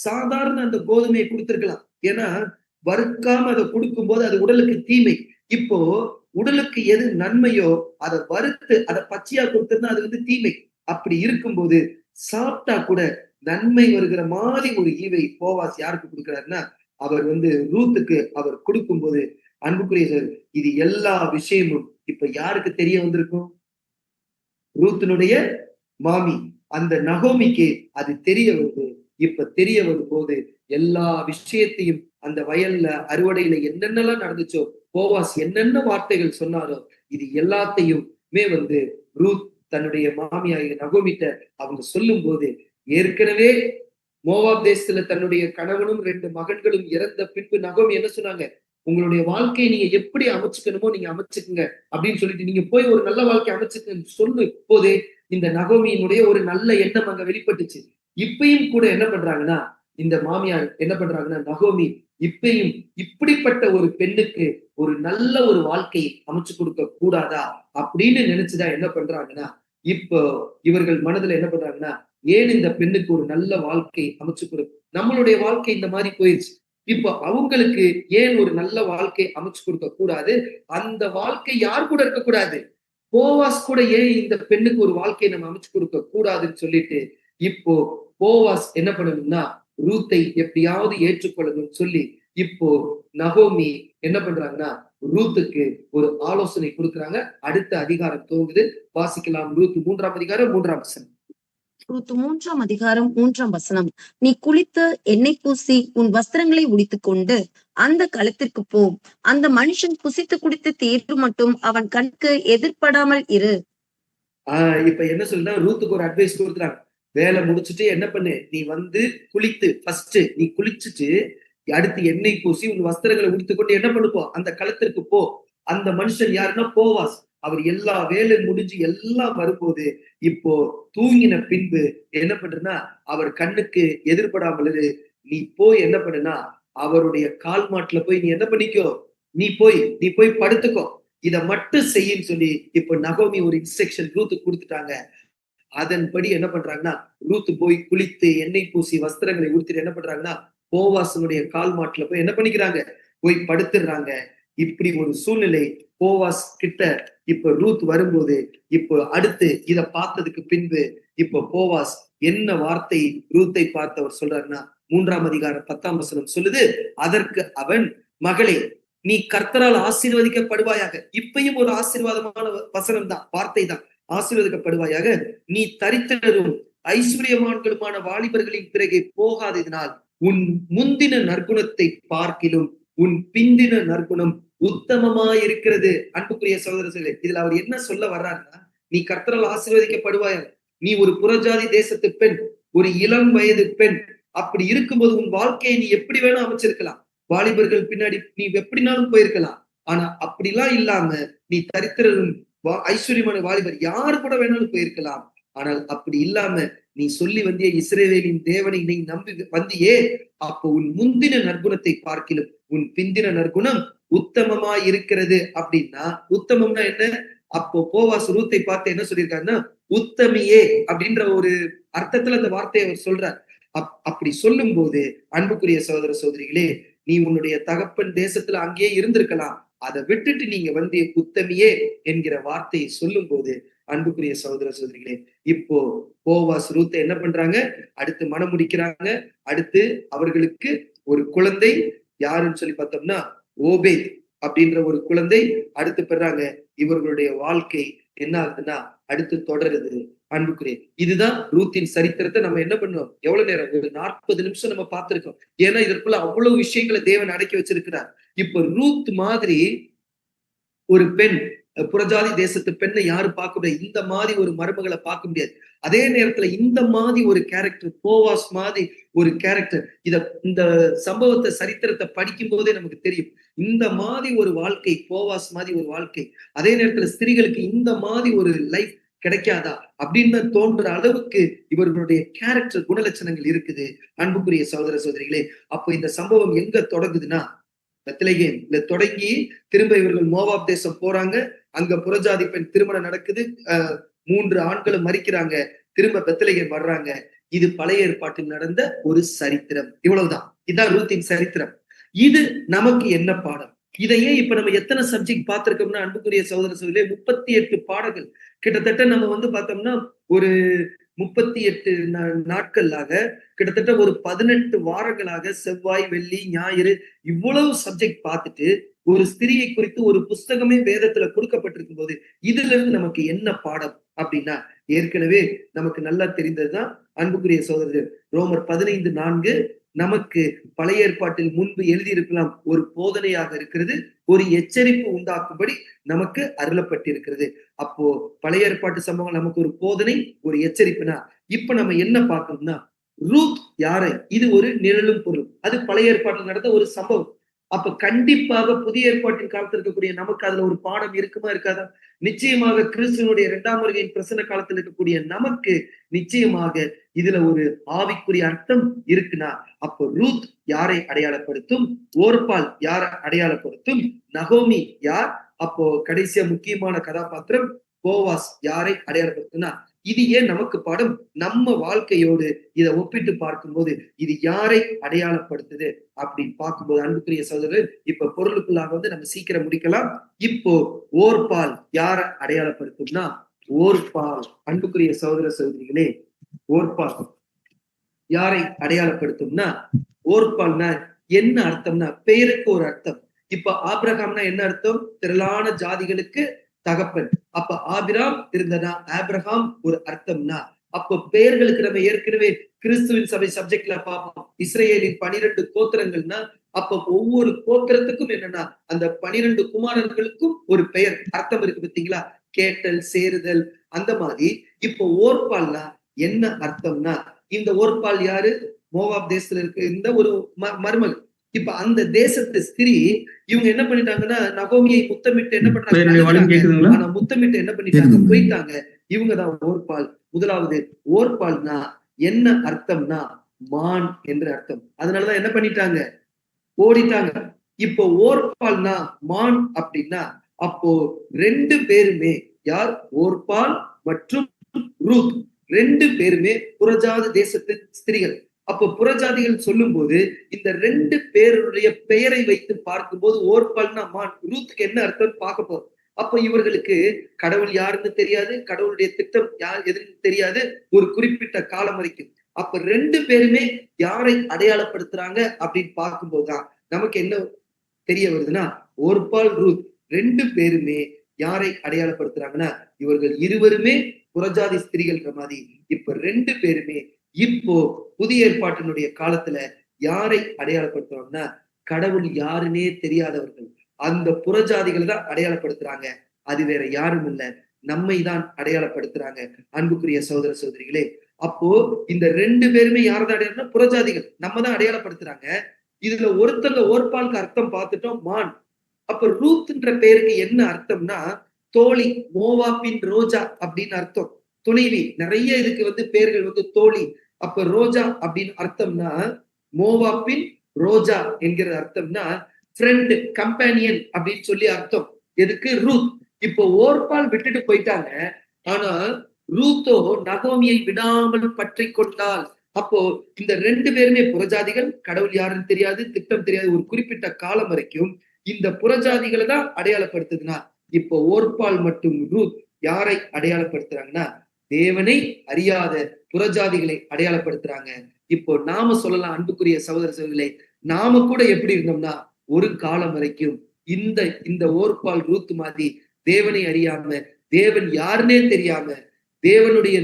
சாதாரண அந்த கோதுமையை கொடுத்திருக்கலாம். ஏன்னா வறுக்காம அதை கொடுக்கும் போது அது உடலுக்கு தீமை. இப்போ உடலுக்கு எது நன்மையோ அதை வறுத்து அதை பச்சையா கொடுத்ததுன்னா அது வந்து தீமை. அப்படி இருக்கும்போது சாப்பிட்டா கூட நன்மை வருகிற மாதிரி ஒரு ஈவை போவாஸ் யாருக்கு கொடுக்கிறாருன்னா அவர் வந்து ரூத்துக்கு அவர் கொடுக்கும் போது, அன்புக்குரிய சார், இது எல்லா விஷயமும் இப்ப யாருக்கு தெரிய வந்திருக்கும்? ரூத்தினுடைய மாமி அந்த நகோமிக்கு அது தெரிய வருது. இப்ப தெரிய வரும் போது எல்லா விஷயத்தையும் அந்த வயல்ல அறுவடையில என்னென்னலாம் நடந்துச்சோ, போவாஸ் என்னென்ன வார்த்தைகள் சொன்னாரோ இது எல்லாத்தையுமே வந்து ரூத் தன்னுடைய மாமியாகிய நகோமிட்ட அவங்க சொல்லும் போது, ஏற்கனவே மோவாப் தேசத்துல தன்னுடைய கணவனும் 2 மகன்களும் இறந்த பின்பு நகோமி என்ன சொன்னாங்க, உங்களுடைய வாழ்க்கையை நீங்க எப்படி அமைச்சுக்கணுமோ நீங்க அமைச்சுக்குங்க அப்படின்னு சொல்லிட்டு நீங்க போய் ஒரு நல்ல வாழ்க்கை அமைச்சுக்கன்னு சொல்லு போதே இந்த நகோமியினுடைய ஒரு நல்ல எண்ணம் அங்க வெளிப்பட்டுச்சு. இப்பயும் கூட என்ன பண்றாங்கன்னா இந்த மாமியார் என்ன பண்றாங்கன்னா, நகோமி இப்பயும் இப்படிப்பட்ட ஒரு பெண்ணுக்கு ஒரு நல்ல ஒரு வாழ்க்கையை அமைச்சு கொடுக்க கூடாதா அப்படின்னு நினைச்சுதான் என்ன பண்றாங்கன்னா, இப்போ இவர்கள் மனதுல என்ன பண்றாங்கன்னா, ஏன் இந்த பெண்ணுக்கு ஒரு நல்ல வாழ்க்கை அமைச்சு கொடு, நம்மளுடைய வாழ்க்கை இந்த மாதிரி போயிடுச்சு, இப்போ அவங்களுக்கு ஏன் ஒரு நல்ல வாழ்க்கை அமைச்சு கொடுக்க கூடாது, அந்த வாழ்க்கை யார் கூட இருக்கக்கூடாது, போவாஸ் கூட ஏன் இந்த பெண்ணுக்கு ஒரு வாழ்க்கையை நம்ம அமைச்சு கொடுக்க கூடாதுன்னு சொல்லிட்டு இப்போ போவாஸ் என்ன பண்ணணும்னா ரூத்தை எப்படியாவது ஏற்றுக்கொள்ளணும்னு சொல்லி இப்போ நகோமி என்ன பண்றாங்கன்னா ரூத்துக்கு ஒரு ஆலோசனை கொடுக்குறாங்க. அடுத்த அதிகாரம் துவங்குது, வாசிக்கலாம். ரூத் 3ஆம் அதிகாரம் 3ஆம் வசனம். ரூத் 3 அதிகாரம் 3 நீ குளித்து எண்ணெய் பூசி உன் வஸ்திரங்களை உடுத்திக்கொண்டு அந்த களத்திற்கு போ. அந்த மனுஷன் புசித்து குடித்து தீர்வு மட்டும் அவன் கண்ணுக்கு எதிர்படாமல் இரு. இப்ப என்ன சொல்லுனா, ரூத்துக்கு ஒரு அட்வைஸ் கொடுக்குறாங்க. வேலை முடிச்சுட்டு என்ன பண்ணு, நீ வந்து குளித்து ஃபர்ஸ்ட் நீ குளிச்சுட்டு அடுத்து எண்ணெய் பூசி உன் வஸ்திரங்களை உடுத்திக்கொண்டு என்ன பண்ணுப்போ, அந்த களத்திற்கு போ. அந்த மனுஷன் யாருன்னா போவாஸ். அவர் எல்லா வேலை முடிஞ்சு எல்லாம் வரும்போது இப்போ தூங்கின பின்பு என்ன பண்றனா, அவர் கண்ணுக்கு எதிர்படாமல் இரு. நீ போய் என்ன பண்ணுனா, அவருடைய கால் மாட்டுல போய் நீ என்ன பண்ணிக்கோ, நீ போய் படுத்துக்கோ. இத மட்டும் செய்யின்னு சொல்லி இப்ப நகோமி ஒரு இன்ஸ்ட்ரக்ஷன் ரூத்துக்கு கொடுத்துட்டாங்க. அதன்படி என்ன பண்றாங்கன்னா, ரூத் போய் குளித்து எண்ணெய் பூசி வஸ்திரங்களை உடுத்திட்டு என்ன பண்றாங்கன்னா, போவாசனுடைய கால் மாட்டுல போய் என்ன பண்ணிக்கிறாங்க, போய் படுத்துடுறாங்க. இப்படி ஒரு சூழ்நிலை போவாஸ் கிட்ட இப்ப ரூத் வரும்போது, இப்போ அடுத்து இத பார்த்ததுக்கு பின்பு இப்ப போவாஸ் என்ன வார்த்தை ரூத்தை பார்த்து அவர் சொல்றாருன்னா, 3 அதிகாரம் 10 சொல்லுது, அதற்கு அவன், மகளே நீ கர்த்தரால் ஆசீர்வதிக்கப்படுவாயாக. இப்பயும் ஒரு ஆசீர்வாதமான வசனம் தான், வார்த்தை தான். ஆசீர்வதிக்கப்படுவாயாக. நீ தரித்திரரும் ஐஸ்வர்யமான்களுமான வாலிபர்களின் பிறகே போகாததினால் உன் முந்தின நற்குணத்தை பார்க்கிலும் உன் பிந்தின நற்குணம் உத்தமமாயிருக்கிறது. அன்புக்குரிய சகோதரர்களே, இதுல அவர் என்ன சொல்ல வர்றாருன்னா, நீ கர்த்தரால் ஆசீர்வதிக்கப்படுவாயாக. நீ ஒரு புறஜாதி தேசத்து பெண், ஒரு இளம் வயது பெண். அப்படி இருக்கும்போது உன் வாழ்க்கையை நீ எப்படி வேணா அமைச்சிருக்கலாம். வாலிபர்கள் பின்னாடி நீ எப்படினாலும் போயிருக்கலாம். ஆனா அப்படிலாம் இல்லாம நீ தரித்திரரும் ஐஸ்வர்யமான வாலிபர் யாரு கூட வேணாலும் போயிருக்கலாம். ஆனால் அப்படி இல்லாம நீ சொல்லி வந்திய இஸ்ரவேலின் தேவனை நீ நம்பி வந்தியே, அப்போ உன் முந்தின நற்குணத்தை பார்க்கிலும் உன் பிந்தின நற்குணம் உத்தமமாய் இருக்கிறது. அப்படின்னா உத்தமம்னா என்ன? அப்போ போவாஸ் ரூத்தை பார்த்து என்ன சொல்லியிருக்காருன்னா, உத்தமியே அப்படின்ற ஒரு அர்த்தத்துல அந்த வார்த்தையை அவர் சொல்றார். அப்படி சொல்லும் போது அன்புக்குரிய சகோதர சகோதரிகளே, நீ உன்னுடைய தகப்பன் தேசத்துல அங்கேயே இருந்திருக்கலாம். அதை விட்டுட்டு நீங்க வந்து உத்தமியே என்கிற வார்த்தையை சொல்லும் போது அன்புக்குரிய சகோதர சகோதரிகளே, இப்போ போவாஸ் ரூத்தை என்ன பண்றாங்க, அடுத்து மனம் முடிக்கிறாங்க. அடுத்து அவர்களுக்கு ஒரு குழந்தை, யாருன்னு சொல்லி பார்த்தோம்னா ஓபேத் அப்படின்ற ஒரு குழந்தை அடுத்து பெறாங்க. இவர்களுடைய வாழ்க்கை என்ன ஆகுதுன்னா அடுத்து தொடருது. அன்புக்குரிய இதுதான் ரூத்தின் சரித்திரத்தை நம்ம என்ன பண்ணோம், எவ்வளவு நேரம், ஒரு 40 நிமிஷம் நம்ம பார்த்திருக்கோம். ஏன்னா இதற்குள்ள அவ்வளவு விஷயங்களை தேவன் அடக்கி வச்சிருக்கிறார். இப்ப ரூத் மாதிரி ஒரு பெண், புறஜாதி தேசத்து பெண்ணை யாரு பார்க்க முடியாது. இந்த மாதிரி ஒரு மருமகளை பார்க்க முடியாது. அதே நேரத்துல இந்த மாதிரி ஒரு கேரக்டர், போவாஸ் மாதிரி ஒரு கேரக்டர், இந்த சம்பவத்தை சரித்திரத்தை படிக்கும் போதே நமக்கு தெரியும். இந்த மாதிரி ஒரு வாழ்க்கை, போவாஸ் மாதிரி ஒரு வாழ்க்கை, அதே நேரத்துல ஸ்திரீகளுக்கு இந்த மாதிரி ஒரு லைஃப் கிடைக்காதா அப்படின்னு தோன்ற அளவுக்கு இவர்களுடைய கேரக்டர் குணலட்சணங்கள் இருக்குது. அன்புக்குரிய சகோதர சகோதரிகளே, அப்போ இந்த சம்பவம் எங்க தொடங்குதுன்னா பெத்லகேம்ல தொடங்கி திரும்ப இவர்கள் மோவாப் தேசம் போறாங்க. அங்க புறஜாதி பெண் திருமணம் நடக்குது. 3 ஆண்களும் மறிக்கிறாங்க. திரும்ப பெத்லகேம் வர்றாங்க. இது பழைய ஏற்பாட்டில் நடந்த ஒரு சரித்திரம். இவ்வளவுதான். இதுதான் ரூத்தின் சரித்திரம். இது நமக்கு என்ன பாடம்? இதையே இப்ப நம்ம எத்தனை சப்ஜெக்ட் பார்த்திருக்கோம்னா அன்புக்குரிய சகோதர சகோதரிகளே, 38 பாடங்கள். கிட்டத்தட்ட நம்ம வந்து பார்த்தோம்னா ஒரு 38 நாட்களாக, கிட்டத்தட்ட ஒரு 18 வாரங்களாக செவ்வாய், வெள்ளி, ஞாயிறு இவ்வளவு சப்ஜெக்ட் பார்த்துட்டு ஒரு ஸ்திரியை குறித்து ஒரு புஸ்தகமே வேதத்துல கொடுக்கப்பட்டிருக்கும் போது இதுல இருந்து நமக்கு என்ன பாடம் அப்படின்னா, ஏற்கனவே நமக்கு நல்லா தெரிந்ததுதான் அன்புக்குரிய சகோதரர், ரோமர் 15:4 நமக்கு பழைய ஏற்பாட்டில் முன்பு எழுதியிருக்கலாம், ஒரு போதனையாக இருக்கிறது, ஒரு எச்சரிப்பு உண்டாக்கும்படி நமக்கு அருளப்பட்டிருக்கிறது. அப்போ பழைய ஏற்பாட்டு சம்பவம் நமக்கு ஒரு போதனை, ஒரு எச்சரிப்புனா, இப்ப நம்ம என்ன பார்க்கணும்னா ரூத் யாரை, இது ஒரு நிழலும் பொருள். அது பழைய ஏற்பாட்டில் நடந்த ஒரு சம்பவம். அப்ப கண்டிப்பாக புதிய ஏற்பாட்டின் காலத்தில் இருக்கக்கூடிய நமக்கு அதுல ஒரு பாடம் இருக்குமா இருக்காதா? நிச்சயமாக கிறிஸ்துவனுடைய 2ஆம் வருகையின் பிரசன்ன காலத்தில் இருக்கக்கூடிய நமக்கு நிச்சயமாக இதுல ஒரு ஆவிக்குரிய அர்த்தம் இருக்குன்னா, அப்போ ரூத் யாரை அடையாளப்படுத்தும், ஓர்பால் யாரை அடையாளப்படுத்தும், நகோமி யார், அப்போ கடைசியா முக்கியமான கதாபாத்திரம் போவாஸ் யாரை அடையாளப்படுத்தும்னா, இது ஏன் நமக்கு பாடம்? நம்ம வாழ்க்கையோடு இதை ஒப்பிட்டு பார்க்கும்போது இது யாரை அடையாளப்படுத்துது அப்படின்னு பார்க்கும்போது அன்புக்குரிய சகோதரர், இப்ப பொருளுக்குள்ளாக வந்து நம்ம சீக்கிரம் முடிக்கலாம். இப்போ ஓர்பால் யாரை அடையாளப்படுத்தும்னா, ஓர்பால் அன்புக்குரிய சகோதர சகோதரிகளே, ஓர்பால் யாரை அடையாளப்படுத்தும்னா, ஓர்பால்னா என்ன அர்த்தம்னா, பெயருக்கு ஒரு அர்த்தம். இப்ப ஆபிரகாம்னா என்ன அர்த்தம்? திரளான ஜாதிகளுக்கு தகப்பன். அப்ப ஆபிராம் இருந்தனா ஆபிரகாம் ஒரு அர்த்தம்னா, அப்போ பெயர்களுக்கு நம்ம ஏற்கனவே கிறிஸ்துவின் சபை சப்ஜெக்ட்ல பார்ப்போம். இஸ்ரேலின் 12 கோத்திரங்கள்னா அப்ப ஒவ்வொரு கோத்திரத்துக்கும் என்னன்னா அந்த 12 குமாரர்களுக்கும் ஒரு பெயர் அர்த்தம் இருக்கு பார்த்தீங்களா? கேட்டல், சேருதல், அந்த மாதிரி. இப்போ ஓர்பால்னா என்ன அர்த்தம்னா, இந்த ஓர்பால் யாரு? மோவாப் தேசத்துல இருக்கு இந்த ஒரு மருமகள். இப்ப அந்த தேசத்து ஸ்திரீ இவங்க என்ன பண்ணிட்டாங்கன்னா நகோமியை முத்தமிட்டு என்ன பண்றாங்க? ஆனா முத்தமிட்டு என்ன பண்ணிட்டாங்க? போயிட்டாங்க. இவங்கதான் ஓர்பால். முதலாவது ஓர்பால்னா என்ன அர்த்தம்னா மான் என்று அர்த்தம். அதனாலதான் என்ன பண்ணிட்டாங்க? ஓடிட்டாங்க. இப்போ ஓர்பால்னா மான் அப்படின்னா அப்போ 2 பேருமே யார்? ஓர்பால் மற்றும் ரூத் 2 பேருமே புறஜாதி தேசத்து ஸ்திரீகள். அப்போ புறஜாதிகள் சொல்லும் போது இந்த 2 பேருடைய பெயரை வைத்து பார்க்கும்போது ஓர்பால்னா மான், ரூத்துக்கு என்ன அர்த்தம் பார்க்க போறோம். அப்ப இவர்களுக்கு கடவுள் யாருன்னு தெரியாது, கடவுளுடைய திட்டம் யார் எதுன்னு தெரியாது, ஒரு குறிப்பிட்ட காலம் வரைக்கும். அப்ப 2 பேருமே யாரை அடையாளப்படுத்துறாங்க அப்படின்னு பார்க்கும்போதுதான் நமக்கு என்ன தெரிய வருதுன்னா, ஓர்பால், ரூத் 2 பேருமே யாரை அடையாளப்படுத்துறாங்கன்னா, இவர்கள் இருவருமே புறஜாதி ஸ்திரீகள்ன்ற மாதிரி. இப்ப 2 பேருமே இப்போ புதிய ஏற்பாட்டினுடைய காலத்துல யாரை அடையாளப்படுத்துறோம்னா, கடவுள் யாருன்னே தெரியாதவர்கள். அந்த புறஜாதிகளை தான் அடையாளப்படுத்துறாங்க. அது வேற யாரும் இல்ல, நம்மை தான் அடையாளப்படுத்துறாங்க. அன்புக்குரிய சகோதர சகோதரிகளே, அப்போ இந்த 2 பேருமே யாரதான் அடையாளம்னா புறஜாதிகள். நம்ம தான் அடையாளப்படுத்துறாங்க. இதுல ஒருத்தர்ல ஓர்பாலுக்கு அர்த்தம் பார்த்துட்டோம் மான். அப்ப ரூத்ன்ற பேருக்கு என்ன அர்த்தம்னா தோழி, மோவாப்பின் ரோஜா அப்படின்னு அர்த்தம். துணைவி. நிறைய இதுக்கு பேர்கள் தோழி. அப்ப ரோஜா அப்படின்னு அர்த்தம்னா மோவாப்பின் ரோஜா என்கிற அர்த்தம்னா ஃப்ரெண்ட், கம்பேனியன் அப்படின்னு சொல்லி அர்த்தம். எதுக்கு? ரூத். இப்போ ஓர்பால் விட்டுட்டு போயிட்டாங்க. ஆனா ரூத்தோ நகோமியை விடாமல் பற்றி கொண்டால். அப்போ இந்த 2 பேருமே புறஜாதிகள், கடவுள் யாருன்னு தெரியாது, திட்டம் தெரியாது. ஒரு குறிப்பிட்ட காலம் வரைக்கும் இந்த புறஜாதிகளை தான் அடையாளப்படுத்துதுன்னா, இப்போ ஓர்பால் மற்றும் ரூத் யாரை அடையாளப்படுத்துறாங்கன்னா, தேவனை அறியாத புறஜாதிகளை அடையாளப்படுத்துறாங்க. இப்போ நாம சொல்லலாம் அன்புக்குரிய சகோதர சகோதரிகளே, நாம கூட எப்படி இருந்தோம்னா ஒரு காலம் வரைக்கும் இந்த இந்த ஓர்பால், ரூத் மாதிரி தேவனை அறியாம, தேவன் யாருன்னே தெரியாம, தேவனுடைய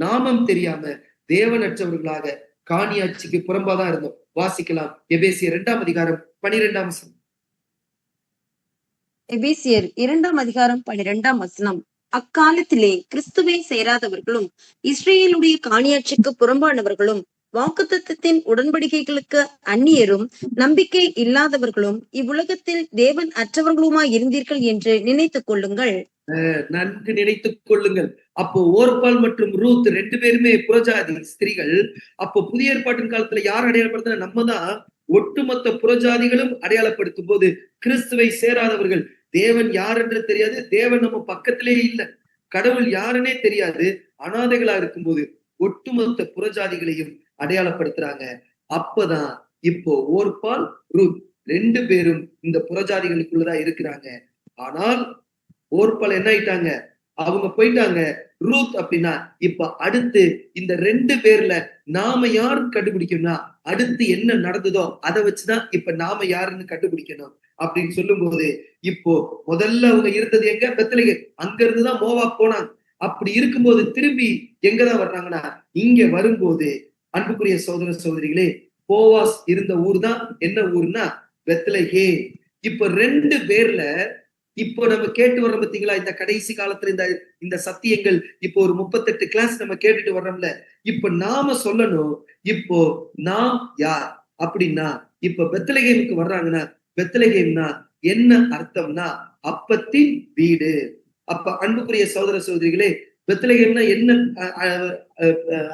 நாமம் தெரியாம, தேவனற்றவர்களாக காணியாட்சிக்கு புறம்பாதான் இருந்தோம். வாசிக்கலாம் எபேசியர் 2ஆம் அதிகாரம் 12ஆம் வசனம். எபேசியர் 2ஆம் அதிகாரம் 12ஆம் வசனம். அக்காலத்திலே கிறிஸ்துவை சேராதவர்களும் இஸ்ரேலுடைய காணியாட்சிக்கு புறம்பானவர்களும் வாக்குத்தத்தத்தின் உடன்படிக்கைகளுக்கு அந்நியரும் நம்பிக்கை இல்லாதவர்களும் இவ்வுலகத்தில் தேவன் அற்றவர்களுமாய் இருந்தீர்கள் என்று நினைத்துக் கொள்ளுங்கள். நன்கு நினைத்துக் கொள்ளுங்கள். அப்போ ஓர்பால் மற்றும் ரூத் 2 பேருமே புறஜாதி ஸ்திரீகள். அப்போ புதிய ஏற்பாட்டின் காலத்துல யார் அடையாளப்படுத்தின? நம்ம தான். ஒட்டுமொத்த புறஜாதிகளும் அடையாளப்படுத்தும் போது கிறிஸ்துவை சேராதவர்கள், தேவன் யார் என்று தெரியாது, தேவன் நம்ம பக்கத்திலே இல்ல, கடவுள் யாருன்னே தெரியாது, அனாதைகளா இருக்கும்போது ஒட்டுமொத்த புறஜாதிகளையும் அடையாளப்படுத்துறாங்க. அப்பதான் இப்போ ஓர்பால், ரூத் 2 பேரும் இந்த புறஜாதிகளுக்குள்ளதான் இருக்கிறாங்க. ஆனால் ஓர்பால் என்ன ஆயிட்டாங்க? அவங்க போயிட்டாங்க. ரூத் அப்படின்னா இப்ப அடுத்து இந்த 2 பேர்ல நாம யாருன்னு கண்டுபிடிக்கணும்னா அடுத்து என்ன நடந்ததோ அதை வச்சுதான் இப்ப நாம யாருன்னு கண்டுபிடிக்கணும் அப்படின்னு சொல்லும் போது, இப்போ முதல்ல அவங்க இருந்தது எங்க? பெத்லகேம். அங்க இருந்துதான் மோவாப் போனாங்க. அப்படி இருக்கும்போது திரும்பி எங்கதான் வர்றாங்கன்னா இங்க வரும்போது அன்புக்குரிய சகோதர சகோதரிகளே, போவாஸ் இருந்த ஊர் தான் என்ன ஊர்னா பெத்லகேம். இப்ப 2 பேர்ல இப்போ நம்ம கேட்டு வர்றோம் பார்த்தீங்களா, இந்த கடைசி காலத்துல இந்த இந்த சத்தியங்கள் இப்போ ஒரு 38 கிளாஸ் நம்ம கேட்டுட்டு வர்றோம்ல. இப்ப நாம சொல்லணும், இப்போ நாம் யார் அப்படின்னா, இப்ப பெத்லகேமுக்கு வர்றாங்கன்னா பெத்லகேம்னா என்ன அர்த்தம்னா அப்பத்தின் வீடு. அப்ப அன்புக்குரிய சகோதர சகோதரிகளே, பெத்லகேம்னா என்ன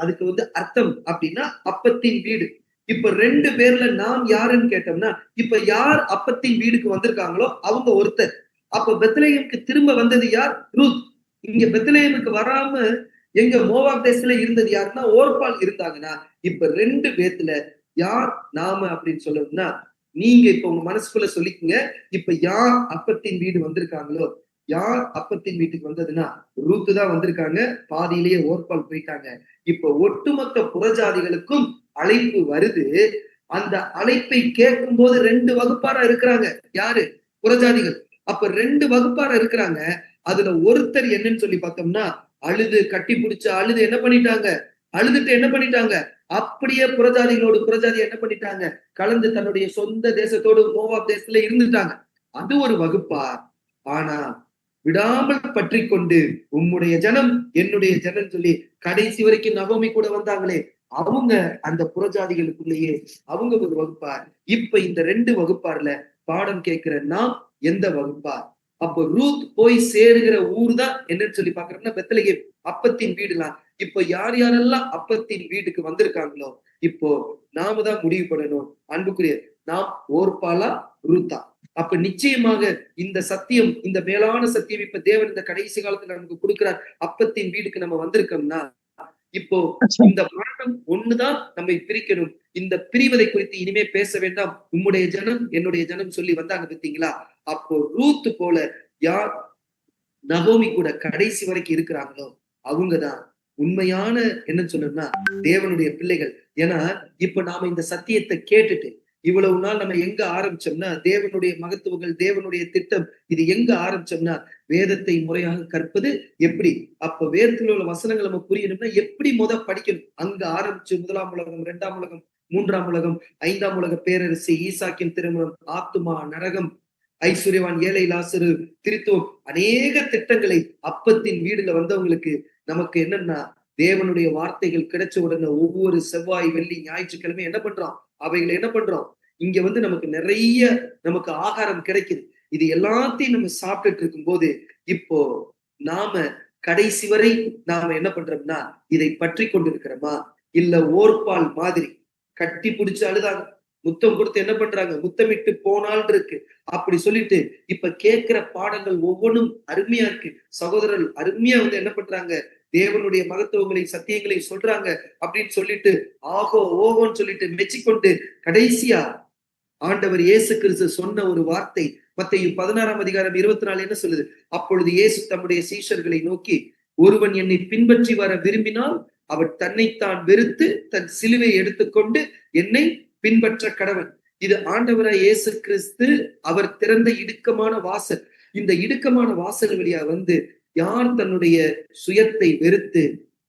அதுக்கு அர்த்தம் அப்படின்னா அப்பத்தின் வீடு. இப்ப 2 பேர்ல நாம் யாருன்னு கேட்டோம்னா, இப்ப யார் அப்பத்தின் வீடுக்கு வந்திருக்காங்களோ அவங்க ஒருத்தர். அப்ப பெத்லகேமுக்கு திரும்ப வந்தது யார்? ரூத். இங்க பெத்லகேமுக்கு வராம எங்க மோவாப் தேசத்துல இருந்தது யாருன்னா ஓர்பால் இருந்தாங்கன்னா, இப்ப 2 பேத்துல யார் நாம அப்படின்னு சொல்லணும்னா, நீங்க இப்ப உங்க மனசுக்குள்ள சொல்லிக்கங்க, இப்ப யார் அப்பத்தின் வீடு வந்திருக்காங்களோ, யார் அப்பத்தின் வீட்டுக்கு வந்ததுன்னா ரூத்து தான் வந்திருக்காங்க. பாதியிலேயே ஓர்பால் போயிட்டாங்க. இப்ப ஒட்டுமொத்த புறஜாதிகளுக்கும் அழைப்பு வருது. அந்த அழைப்பை கேட்கும் போது 2 வகுப்பாரா இருக்கிறாங்க. யாரு? புறஜாதிகள். அப்ப 2 வகுப்பாரா இருக்கிறாங்க. அதுல ஒருத்தர் என்னன்னு சொல்லி பார்த்தோம்னா அழுது கட்டி பிடிச்சு அழுது என்ன பண்ணிட்டாங்க, அழுதுட்டு என்ன பண்ணிட்டாங்க, அப்படியே புறஜாதிகளோடு புறஜாதி என்ன பண்ணிட்டாங்க, கலந்து தன்னுடைய சொந்த தேசத்தோடு மோவாப் தேசத்துல இருந்துட்டாங்க. அது ஒரு வகுப்பா? ஆனா விடாமல் பற்றி கொண்டு உம்முடைய ஜனம் என்னுடைய ஜனம் சொல்லி கடைசி வரைக்கும் நகோமி கூட வந்தாங்களே, அவங்க அந்த புறஜாதிகளுக்குள்ளேயே அவங்க ஒரு வகுப்பார். இப்ப இந்த 2 வகுப்பார்ல பாடம் கேட்கிற நாம் எந்த வகுப்பார்? அப்போ ரூத் போய் சேருகிற ஊர் தான் என்னன்னு சொல்லி பாக்குறோம்னா பெத்லகேம், அப்பத்தின் வீடுலாம். இப்போ யார் யாரெல்லாம் அப்பத்தின் வீட்டுக்கு வந்திருக்காங்களோ, இப்போ நாம தான் முடிவு பண்ணணும். அன்புக்குரிய நாம் ஓர்பாலா ரூத்தா? அப்ப நிச்சயமாக இந்த சத்தியம், இந்த மேலான சத்தியம் இப்ப தேவன் இந்த கடைசி காலத்துல நமக்கு கொடுக்கிறார். அப்பத்தின் வீடுக்கு நம்ம வந்திருக்கோம்னா, இப்போ இந்த மரணம் ஒண்ணுதான் நம்மை பிரிக்கணும். இந்த பிரிவதை குறித்து இனிமே பேச வேண்டாம். உம்முடைய ஜனம் என்னுடைய ஜனம் சொல்லி வந்தாங்க பார்த்தீங்களா? அப்போ ரூத் போல யார் நகோமி கூட கடைசி வரைக்கும் இருக்கிறாங்களோ அவங்கதான் உண்மையான என்ன சொல்லணும்னா தேவனுடைய பிள்ளைகள். ஏன்னா இப்ப நாம இந்த சத்தியத்தை கேட்டுட்டு இவ்வளவு நாள் நம்ம எங்க ஆரம்பிச்சோம்னா தேவனுடைய மகத்துவங்கள், தேவனுடைய திட்டம், இது எங்க ஆரம்பிச்சோம்னா வேதத்தை முறையாக கற்பது எப்படி? அப்ப வேதத்தில் உள்ள வசனங்கள் நம்ம புரியணும்னா எப்படி படிக்கணும்? அங்க ஆரம்பிச்சு 1ஆம் உலகம், 2ஆம் உலகம், 3ஆம் உலகம், 5ஆம் உலக பேரரசு, ஈசாக்கின் திருமணம், ஆத்துமா, நரகம், ஐஸ்வர்யவான், ஏழை, லாசரு, திருத்துவம், அநேக திட்டங்களை அப்பத்தின் வீடுல வந்தவங்களுக்கு நமக்கு என்னன்னா தேவனுடைய வார்த்தைகள் கிடைச்ச உடனே ஒவ்வொரு செவ்வாய், வெள்ளி, ஞாயிற்றுக்கிழமை என்ன பண்றோம்? அவைகளை என்ன பண்றோம்? இங்க நமக்கு நிறைய நமக்கு ஆகாரம் கிடைக்குது. இது எல்லாத்தையும் நம்ம சாப்பிட்டுட்டு இருக்கும் போது இப்போ நாம கடைசி வரை நாம என்ன பண்றோம்னா இதை பற்றி கொண்டிருக்கிறோமா? இல்ல ஓர்பால் மாதிரி கட்டி பிடிச்சு அழுதாங்க, முத்தம் கொடுத்து என்ன பண்றாங்க, முத்தமிட்டு போனால் இருக்கு. அப்படி சொல்லிட்டு இப்ப கேட்கிற பாடங்கள் ஒவ்வொன்றும் அருமையா இருக்கு. சகோதரர்கள் அருமையா என்ன பண்றாங்க, தேவனுடைய மகத்துவங்களை சத்தியங்களை சொல்றாங்க அப்படின்னு சொல்லிட்டு ஆகோ ஓகோன்னு சொல்லிட்டு மெச்சிக்கொண்டு கடைசியா ஆண்டவர் இயேசு கிறிஸ்து சொன்ன ஒரு வார்த்தை மத்தேயு 16ஆம் அதிகாரம் 24 என்ன சொல்லுது? அப்பொழுது இயேசு தம்முடைய சீஷர்களை நோக்கி, ஒருவன் என்னை பின்பற்றி வர விரும்பினால் அவர் தன்னைத்தான் வெறுத்து தன் சிலுவை எடுத்துக்கொண்டு என்னை பின்பற்ற கடவன். இது ஆண்டவராய் இயேசு கிறிஸ்து அவர் திறந்த இடுக்கமான வாசல். இந்த இடுக்கமான வாசல் வழியா யார் தன்னுடைய சுயத்தை வெறுத்து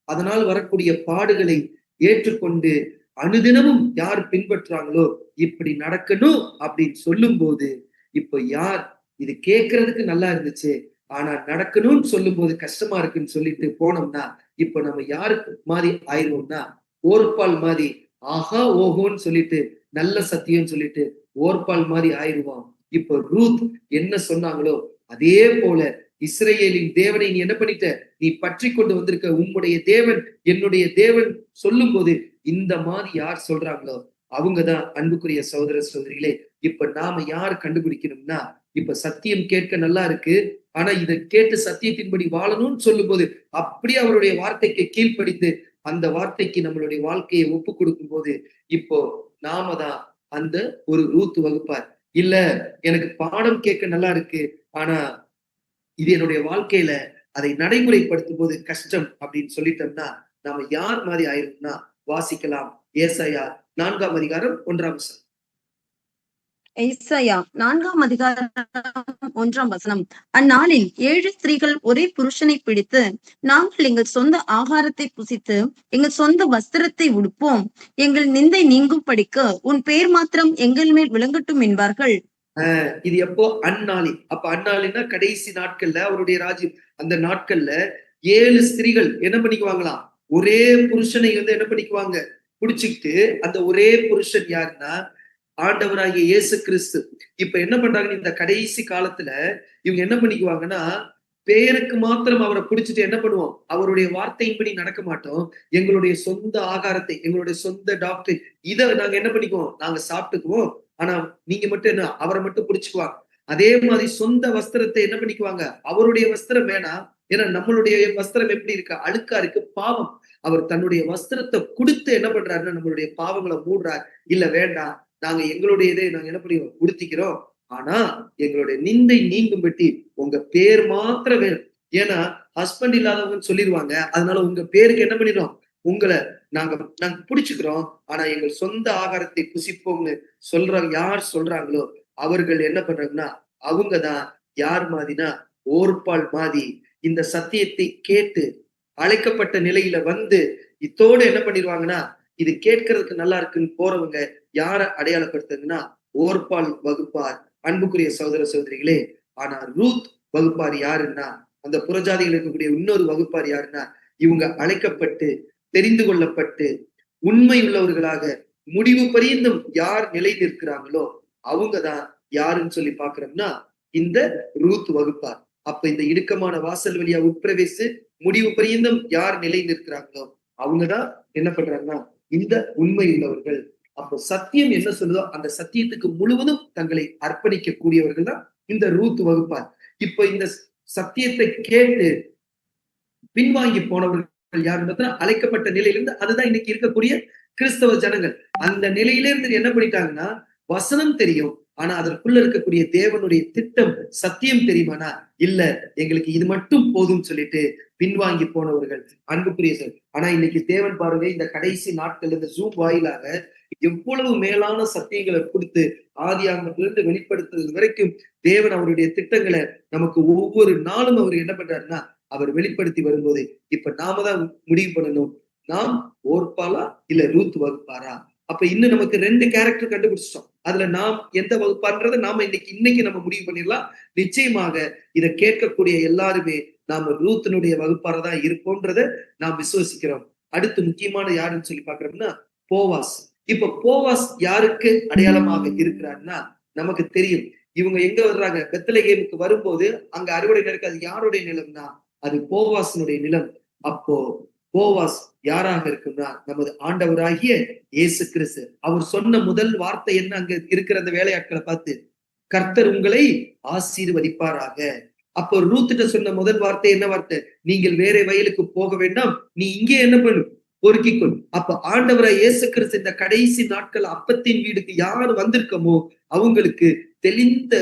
அதனால் வரக்கூடிய பாடுகளை ஏற்றுக்கொண்டு அனுதினமும் யார் பின்பற்றாங்களோ இப்படி நடக்கணும் அப்படின்னு சொல்லும் போது இப்ப யார் இது கேட்கறதுக்கு நல்லா இருந்துச்சு, ஆனா நடக்கணும்னு சொல்லும் போது கஷ்டமா இருக்குன்னு சொல்லிட்டு போனோம்னா இப்ப நம்ம யாருக்கு மாதிரி ஆயிடுவோம்னா ஓர்பால் மாதிரி ஆஹா ஓஹோன்னு சொல்லிட்டு நல்ல சத்தியம் சொல்லிட்டு ஓர்பால் மாதிரி ஆயிடுவான். இப்ப ரூத் என்ன சொன்னாங்களோ அதே போல இஸ்ரேலின் தேவனை நீ என்ன பண்ணிட்ட, நீ பற்றி கொண்டு வந்திருக்க, உம்முடைய தேவன் என்னுடைய தேவன் சொல்லும் போது இந்த மாதிரி யார் சொல்றாங்களோ அவங்கதான் அன்புக்குரிய சகோதர சகோதரிகளே. இப்ப நாம யார் கண்டுபிடிக்கணும்னா இப்ப சத்தியம் கேட்க நல்லா இருக்கு, ஆனா இதை கேட்டு சத்தியத்தின்படி வாழணும்னு சொல்லும் போது அப்படியே அவருடைய வார்த்தைக்கு கீழ்ப்படிந்து அந்த வார்த்தைக்கு நம்மளுடைய வாழ்க்கையை ஒப்பு கொடுக்கும் போது இப்போ நாம தான் அந்த ஒரு ரூத் வகுப்பார். இல்ல எனக்கு பாடம் கேட்க நல்லா இருக்கு, ஆனா இது என்னுடைய வாழ்க்கையில அதை நடைமுறைப்படுத்தும் போது கஷ்டம் அப்படின்னு சொல்லிட்டோம்னா நாம யார் மாதிரி ஆயிரும்னா வாசிக்கலாம். ஏசாயா 4ஆம் அதிகாரம் 1ஆம் வசனம். ஏசாயா 4ஆம் அதிகாரம் 1ஆம் வசனம். அந்நாளில் 7 ஸ்திரீகள் ஒரே புருஷனை பிடித்து, நாங்கள் எங்கள் சொந்த ஆகாரத்தை புசித்து எங்கள் சொந்த வஸ்திரத்தை உடுப்போம், எங்கள் நிந்தை நீங்கும் படிக்க உன் பேர் மாத்திரம் எங்கள் மேல் விளங்கட்டும் என்பார்கள். இது எப்போ? அந்நாளில். அப்ப அந்நாளின்னா கடைசி நாட்கள்ல அவருடைய ராஜ்யம். அந்த நாட்கள்ல 7 ஸ்திரீகள் என்ன பண்ணிக்குவாங்களாம், ஒரே புருஷனை என்ன பண்ணிக்குவாங்க, புடிச்சுக்கிட்டு. அந்த ஒரே புருஷன் யாருன்னா ஆண்டவராகிய இயேசு கிறிஸ்து. இப்ப என்ன பண்றாங்க, இந்த கடைசி காலத்துல இவங்க என்ன பண்ணிக்குவாங்கன்னா பேருக்கு மாத்திரம் அவரை பிடிச்சிட்டு என்ன பண்ணுவோம், அவருடைய வார்த்தையின்படி நடக்க மாட்டோம், எங்களுடைய சொந்த ஆகாரத்தை, எங்களுடைய சொந்த டாக்டர் இதை நாங்க என்ன பண்ணிக்குவோம், நாங்க சாப்பிட்டுக்குவோம், ஆனா நீங்க மட்டும் என்ன அவரை மட்டும் பிடிச்சுக்குவாங்க. அதே மாதிரி சொந்த வஸ்திரத்தை என்ன பண்ணிக்குவாங்க, அவருடைய வஸ்திரம் வேணாம், ஏன்னா நம்மளுடைய வஸ்திரம் எப்படி இருக்கு, அழுக்கா இருக்கு, பாவம். அவர் தன்னுடைய வஸ்திரத்தை கொடுத்து என்ன பண்றாருன்னா நம்மளுடைய பாவங்களை மூடுறார். இல்ல வேண்டாம், நாங்க எங்களுடைய இதை நாங்க என்ன பண்ணுவோம், உடுத்திக்கிறோம், ஆனா எங்களுடைய நிந்தை நீங்கும்படி உங்க பேர் மாத்திரம் வேணும். ஏன்னா ஹஸ்பண்ட் இல்லாதவங்கன்னு சொல்லிடுவாங்க, அதனால உங்க பேருக்கு என்ன பண்ணிடுறோம், உங்களை நாங்க நாங்க பிடிச்சுக்கிறோம், ஆனா எங்கள் சொந்த ஆகாரத்தை புசிப்போம்னு சொல்றாங்க. யார் சொல்றாங்களோ அவர்கள் என்ன பண்றாங்கன்னா அவங்கதான் யார் மாதிரினா ஓர்பால் மாதிரி இந்த சத்தியத்தை கேட்டு அழைக்கப்பட்ட நிலையில வந்து இத்தோடு என்ன பண்ணிடுவாங்கன்னா, இது கேட்கறதுக்கு நல்லா இருக்குன்னு போறவங்க யார அடையாளப்படுத்துதுன்னா, ஓர்பால் வகுப்பார். அன்புக்குரிய சகோதர சகோதரிகளே, ஆனா ரூத் வகுப்பார் யாருன்னா, அந்த புறஜாதிகள் இருக்கக்கூடிய இன்னொரு வகுப்பார் யாருன்னா, இவங்க அழைக்கப்பட்டு தெரிந்து கொள்ளப்பட்டு உண்மை உள்ளவர்களாக முடிவு பரியந்தம் யார் நிலை நிற்கிறாங்களோ அவங்கதான் யாருன்னு சொல்லி பாக்குறோம்னா இந்த ரூத் வகுப்பார். அப்ப இந்த இடுக்கமான வாசல் வழியா உட்பிரவேசு முடிவு பரியந்தம் யார் நிலை நிற்கிறாங்களோ அவங்கதான் என்ன பண்றாங்கன்னா இந்த உண்மை உள்ளவர்கள். அப்போ சத்தியம் என்ன சொல்லுதோ அந்த சத்தியத்துக்கு முழுவதும் தங்களை அர்ப்பணிக்க கூடியவர்கள் தான் இந்த ரூத் வகுப்பார். இப்ப இந்த சத்தியத்தை கேட்டு பின்வாங்கி போனவர்கள் யாருன்னு அழைக்கப்பட்ட நிலையிலிருந்து அதுதான் இன்னைக்கு இருக்கக்கூடிய கிறிஸ்தவ ஜனங்கள். அந்த நிலையிலிருந்து என்ன பண்ணிட்டாங்கன்னா வசனம் தெரியும், ஆனா அதற்குள்ள இருக்கக்கூடிய தேவனுடைய திட்டம் சத்தியம் தெரியுமானா இல்ல, எங்களுக்கு இது மட்டும் போதும் சொல்லிட்டு பின்வாங்கி போனவர்கள் அன்புக்குரிய சார். ஆனா இன்னைக்கு தேவன் பாருங்க, இந்த கடைசி நாட்கள் இந்த ஜூம் வாயிலாக எவ்வளவு மேலான சத்தியங்களை கொடுத்து ஆதி ஆகமத்திலிருந்து வெளிப்படுத்துறது வரைக்கும் தேவன் அவருடைய திட்டங்களை நமக்கு ஒவ்வொரு நாளும் அவர் என்ன பண்றாருன்னா அவர் வெளிப்படுத்தி வரும்போது இப்ப நாம தான் முடிவு பண்ணணும், நாம் ஓர்பாலா இல்ல ரூத் வகுப்பாரா. அப்ப இன்னும் நமக்கு 2 கேரக்டர் கண்டுபிடிச்சிட்டோம். அதுல நாம் எந்த வகுப்பான்றதை நாம இன்னைக்கு நம்ம முடிவு பண்ணிடலாம். நிச்சயமாக இதை கேட்கக்கூடிய எல்லாருமே நாம ரூத்தினுடைய வகுப்பார தான் இருப்போம்ன்றத நாம் விசுவசிக்கிறோம். அடுத்து முக்கியமான யாருன்னு சொல்லி பாக்குறோம்னா போவாஸ். இப்ப போவாஸ் யாருக்கு அடையாளமாக இருக்கிறார்னா நமக்கு தெரியும். இவங்க எங்க வர்றாங்க, பெத்லகேமுக்கு வரும்போது அங்க அறுவடை நடக்கு. அது யாருடைய நிலம்னா அது போவாசனுடைய நிலம். அப்போ போவாஸ் யாராக இருக்குன்னா நமது ஆண்டவராகிய இயேசு கிறிஸ்து. அவர் சொன்ன முதல் வார்த்தை என்ன அங்க இருக்கிற அந்த வேலையாட்களை பார்த்து, கர்த்தர் உங்களை ஆசீர்வதிப்பாராக. அப்போ ரூத்திட்ட சொன்ன முதல் வார்த்தை என்ன வார்த்தை, நீங்கள் வேற வயலுக்கு போக வேண்டாம், நீ இங்கே என்ன பண்ணு பொறுக்கிக்கொள். அப்ப ஆண்டவராய் இயேசு கிறிஸ்து இந்த கடைசி நாட்கள் அப்பத்தின் வீடுக்கு யார் வந்திருக்கமோ அவங்களுக்கு தெளிந்த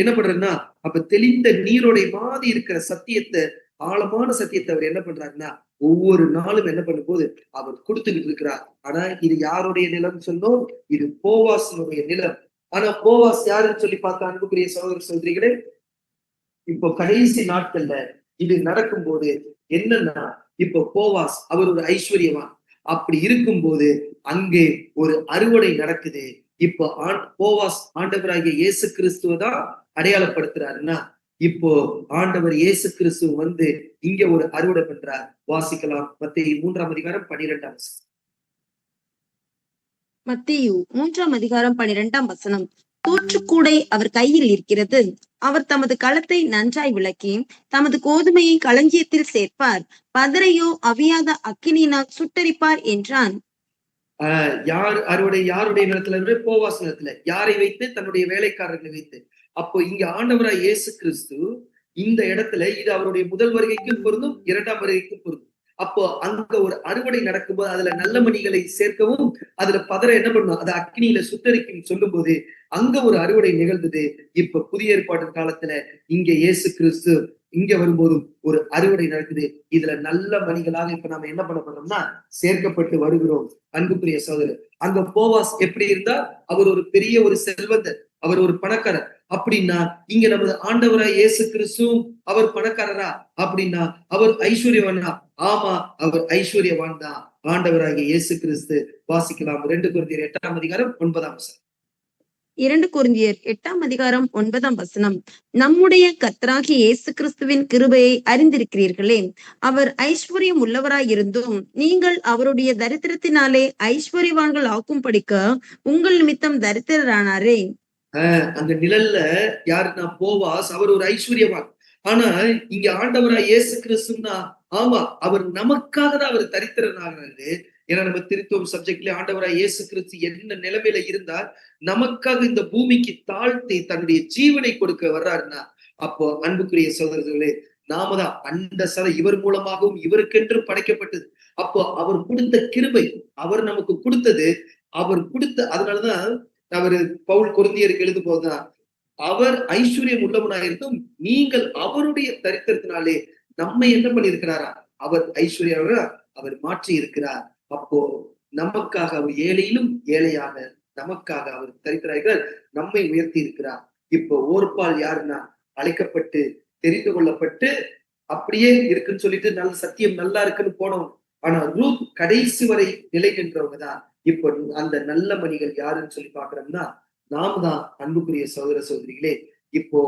என்ன பண்றதுன்னா அப்ப தெளிந்த நீரோடை மாதிரி இருக்கிற சத்தியத்தை, ஆழமான சத்தியத்தை அவர் என்ன பண்றாருன்னா ஒவ்வொரு நாளும் என்ன பண்ணும் போது அவர் கொடுத்துக்கிட்டு இருக்கிறார். ஆனா இது யாருடைய நிலம் சொன்னோம், இது போவாசனுடைய நிலம். ஆனா போவாஸ் யாருன்னு சொல்லி பார்த்தா அன்புக்குரிய சகோதர சகோதரிகளே, இப்போ கடைசி நாட்கள்ல இது நடக்கும் போது என்னன்னா இப்போ போவாஸ் அவர் ஒரு ஐஸ்வர்யவான். அப்படி இருக்கும்போது அங்கே ஒரு அறுவடை நடக்குது. இப்போ போவாஸ் ஆண்டவராகிய இயேசு கிறிஸ்துவ தான் அடையாளப்படுத்துறாருன்னா இப்போ ஆண்டவர் இயேசு கிறிஸ்து வந்து இங்க ஒரு அறுவடை பண்றார். வாசிக்கலாம் மத்தேயு 3:12. மத்தேயு 3:12. தூற்றுக்கூடை அவர் கையில் இருக்கிறது. அவர் தமது களத்தை நன்றாய் விளக்கி தமது கோதுமையை களஞ்சியத்தில் சேர்ப்பார், பதரையோ அவியாத அக்கினியினால் சுட்டரிப்பார் என்றான். யார் அறுவடை யாருடைய நிலத்துல? போவாஸ் நிலத்துல. யாரை வைத்து? தன்னுடைய வேலைக்காரர்களை வைத்து. அப்போ இங்க ஆண்டவராய் இயேசு கிறிஸ்து இந்த இடத்துல இது அவருடைய முதல் வருகைக்கும் பொருந்தும், 2ஆம் வருகைக்கும் பொருந்தும். அப்போ அங்க ஒரு அறுவடை நடக்கும்போது அதுல நல்ல மணிகளை சேர்க்கவும் அதுல பதற என்ன பண்ணும், அதை அக்னியில சுட்டரிக்கும் சொல்லும் போது அங்க ஒரு அறுவடை நிகழ்ந்தது. இப்ப புதிய ஏற்பாட்டு காலத்துல இங்க இயேசு கிறிஸ்து இங்க வரும்போதும் ஒரு அறுவடை நடக்குது. இதுல நல்ல மணிகளாக இப்ப நாம என்ன பண்ண போறோம்னா சேர்க்கப்பட்டு வருகிறோம். அன்புக்குரிய சகோதரர், அங்க போவாஸ் எப்படி இருந்தா அவர் ஒரு பெரிய ஒரு செல்வந்தர், அவர் ஒரு பணக்காரர். அப்படின்னா இங்க நமது ஆண்டவராய் இயேசு கிறிஸ்துவும் அவர் பணக்காரரா அப்படின்னா அவர் ஐஸ்வர்யவானா? ஆமா, அவர் ஐஸ்வர்யவான் தான். ஆண்டவராகிய இயேசு கிறிஸ்து. வாசிக்கலாம் 2 கொரிந்தியர் 8:9. 2 கொரிந்தியர் 8:9. நம்முடைய கர்த்தராகிய இயேசு கிறிஸ்துவின் கிருபையை அறிந்திருக்கிறீர்களே, அவர் ஐஸ்வர்யம் உள்ளவராயிருந்தும் நீங்கள் அவருடைய தரித்திரத்தினாலே ஐஸ்வர்யவான்கள் ஆக்கும்படிக்க உங்கள் நிமித்தம் தரித்திரரானாரே. அந்த நிழல்ல யாருன்னா போவாஸ், அவர் ஒரு ஐஸ்வர்யவான். ஆனா இங்க ஆண்டவராய் இயேசு கிறிஸ்துன்னா ஆமா அவர் நமக்காக தான் அவர் தரித்திரனாகிறது. ஏன்னா நம்ம திருத்துவம் சப்ஜெக்ட்ல ஆண்டவராய் இயேசு கிறிஸ்து என்ன நிலைமையில இருந்தார், நமக்காக இந்த பூமிக்கு தாழ்த்தி தன்னுடைய ஜீவனை கொடுக்க வர்றாருன்னா அப்போ அன்புக்குரிய சகோதரர்களே, நாம தான் அந்த சதை இவர் மூலமாகவும் இவருக்கென்று படைக்கப்பட்டது. அப்போ அவர் கொடுத்த கிருபை, அவர் நமக்கு கொடுத்தது, அவர் கொடுத்த அதனாலதான் அவரு பவுல் கொரிந்தியருக்கு எழுதும் போதுதான் அவர் ஐஸ்வர்யம் உள்ளவனாயிருந்தும் நீங்கள் அவருடைய தரித்திரத்தினாலே நம்மை என்ன பண்ணியிருக்கிறாரா, அவர் ஐஸ்வர்யா அவர் மாற்றி இருக்கிறார். அப்போ நமக்காக அவர் ஏழையிலும் ஏழையாக நமக்காக அவர் தரித்திரார்கள் நம்மை உயர்த்தி இருக்கிறார். இப்போ ஓர்பால் யாருன்னா அழைக்கப்பட்டு தெரிந்து கொள்ளப்பட்டு அப்படியே இருக்குன்னு சொல்லிட்டு நல்ல சத்தியம் நல்லா இருக்குன்னு போனோம். ஆனா ரூத் கடைசி வரை நிலை நின்றவங்க தான். இப்போ அந்த நல்ல மணிகள் யாருன்னு சொல்லி பாக்குறோம்னா நாம தான். அன்புக்குரிய சகோதர சகோதரிகளே, இப்போ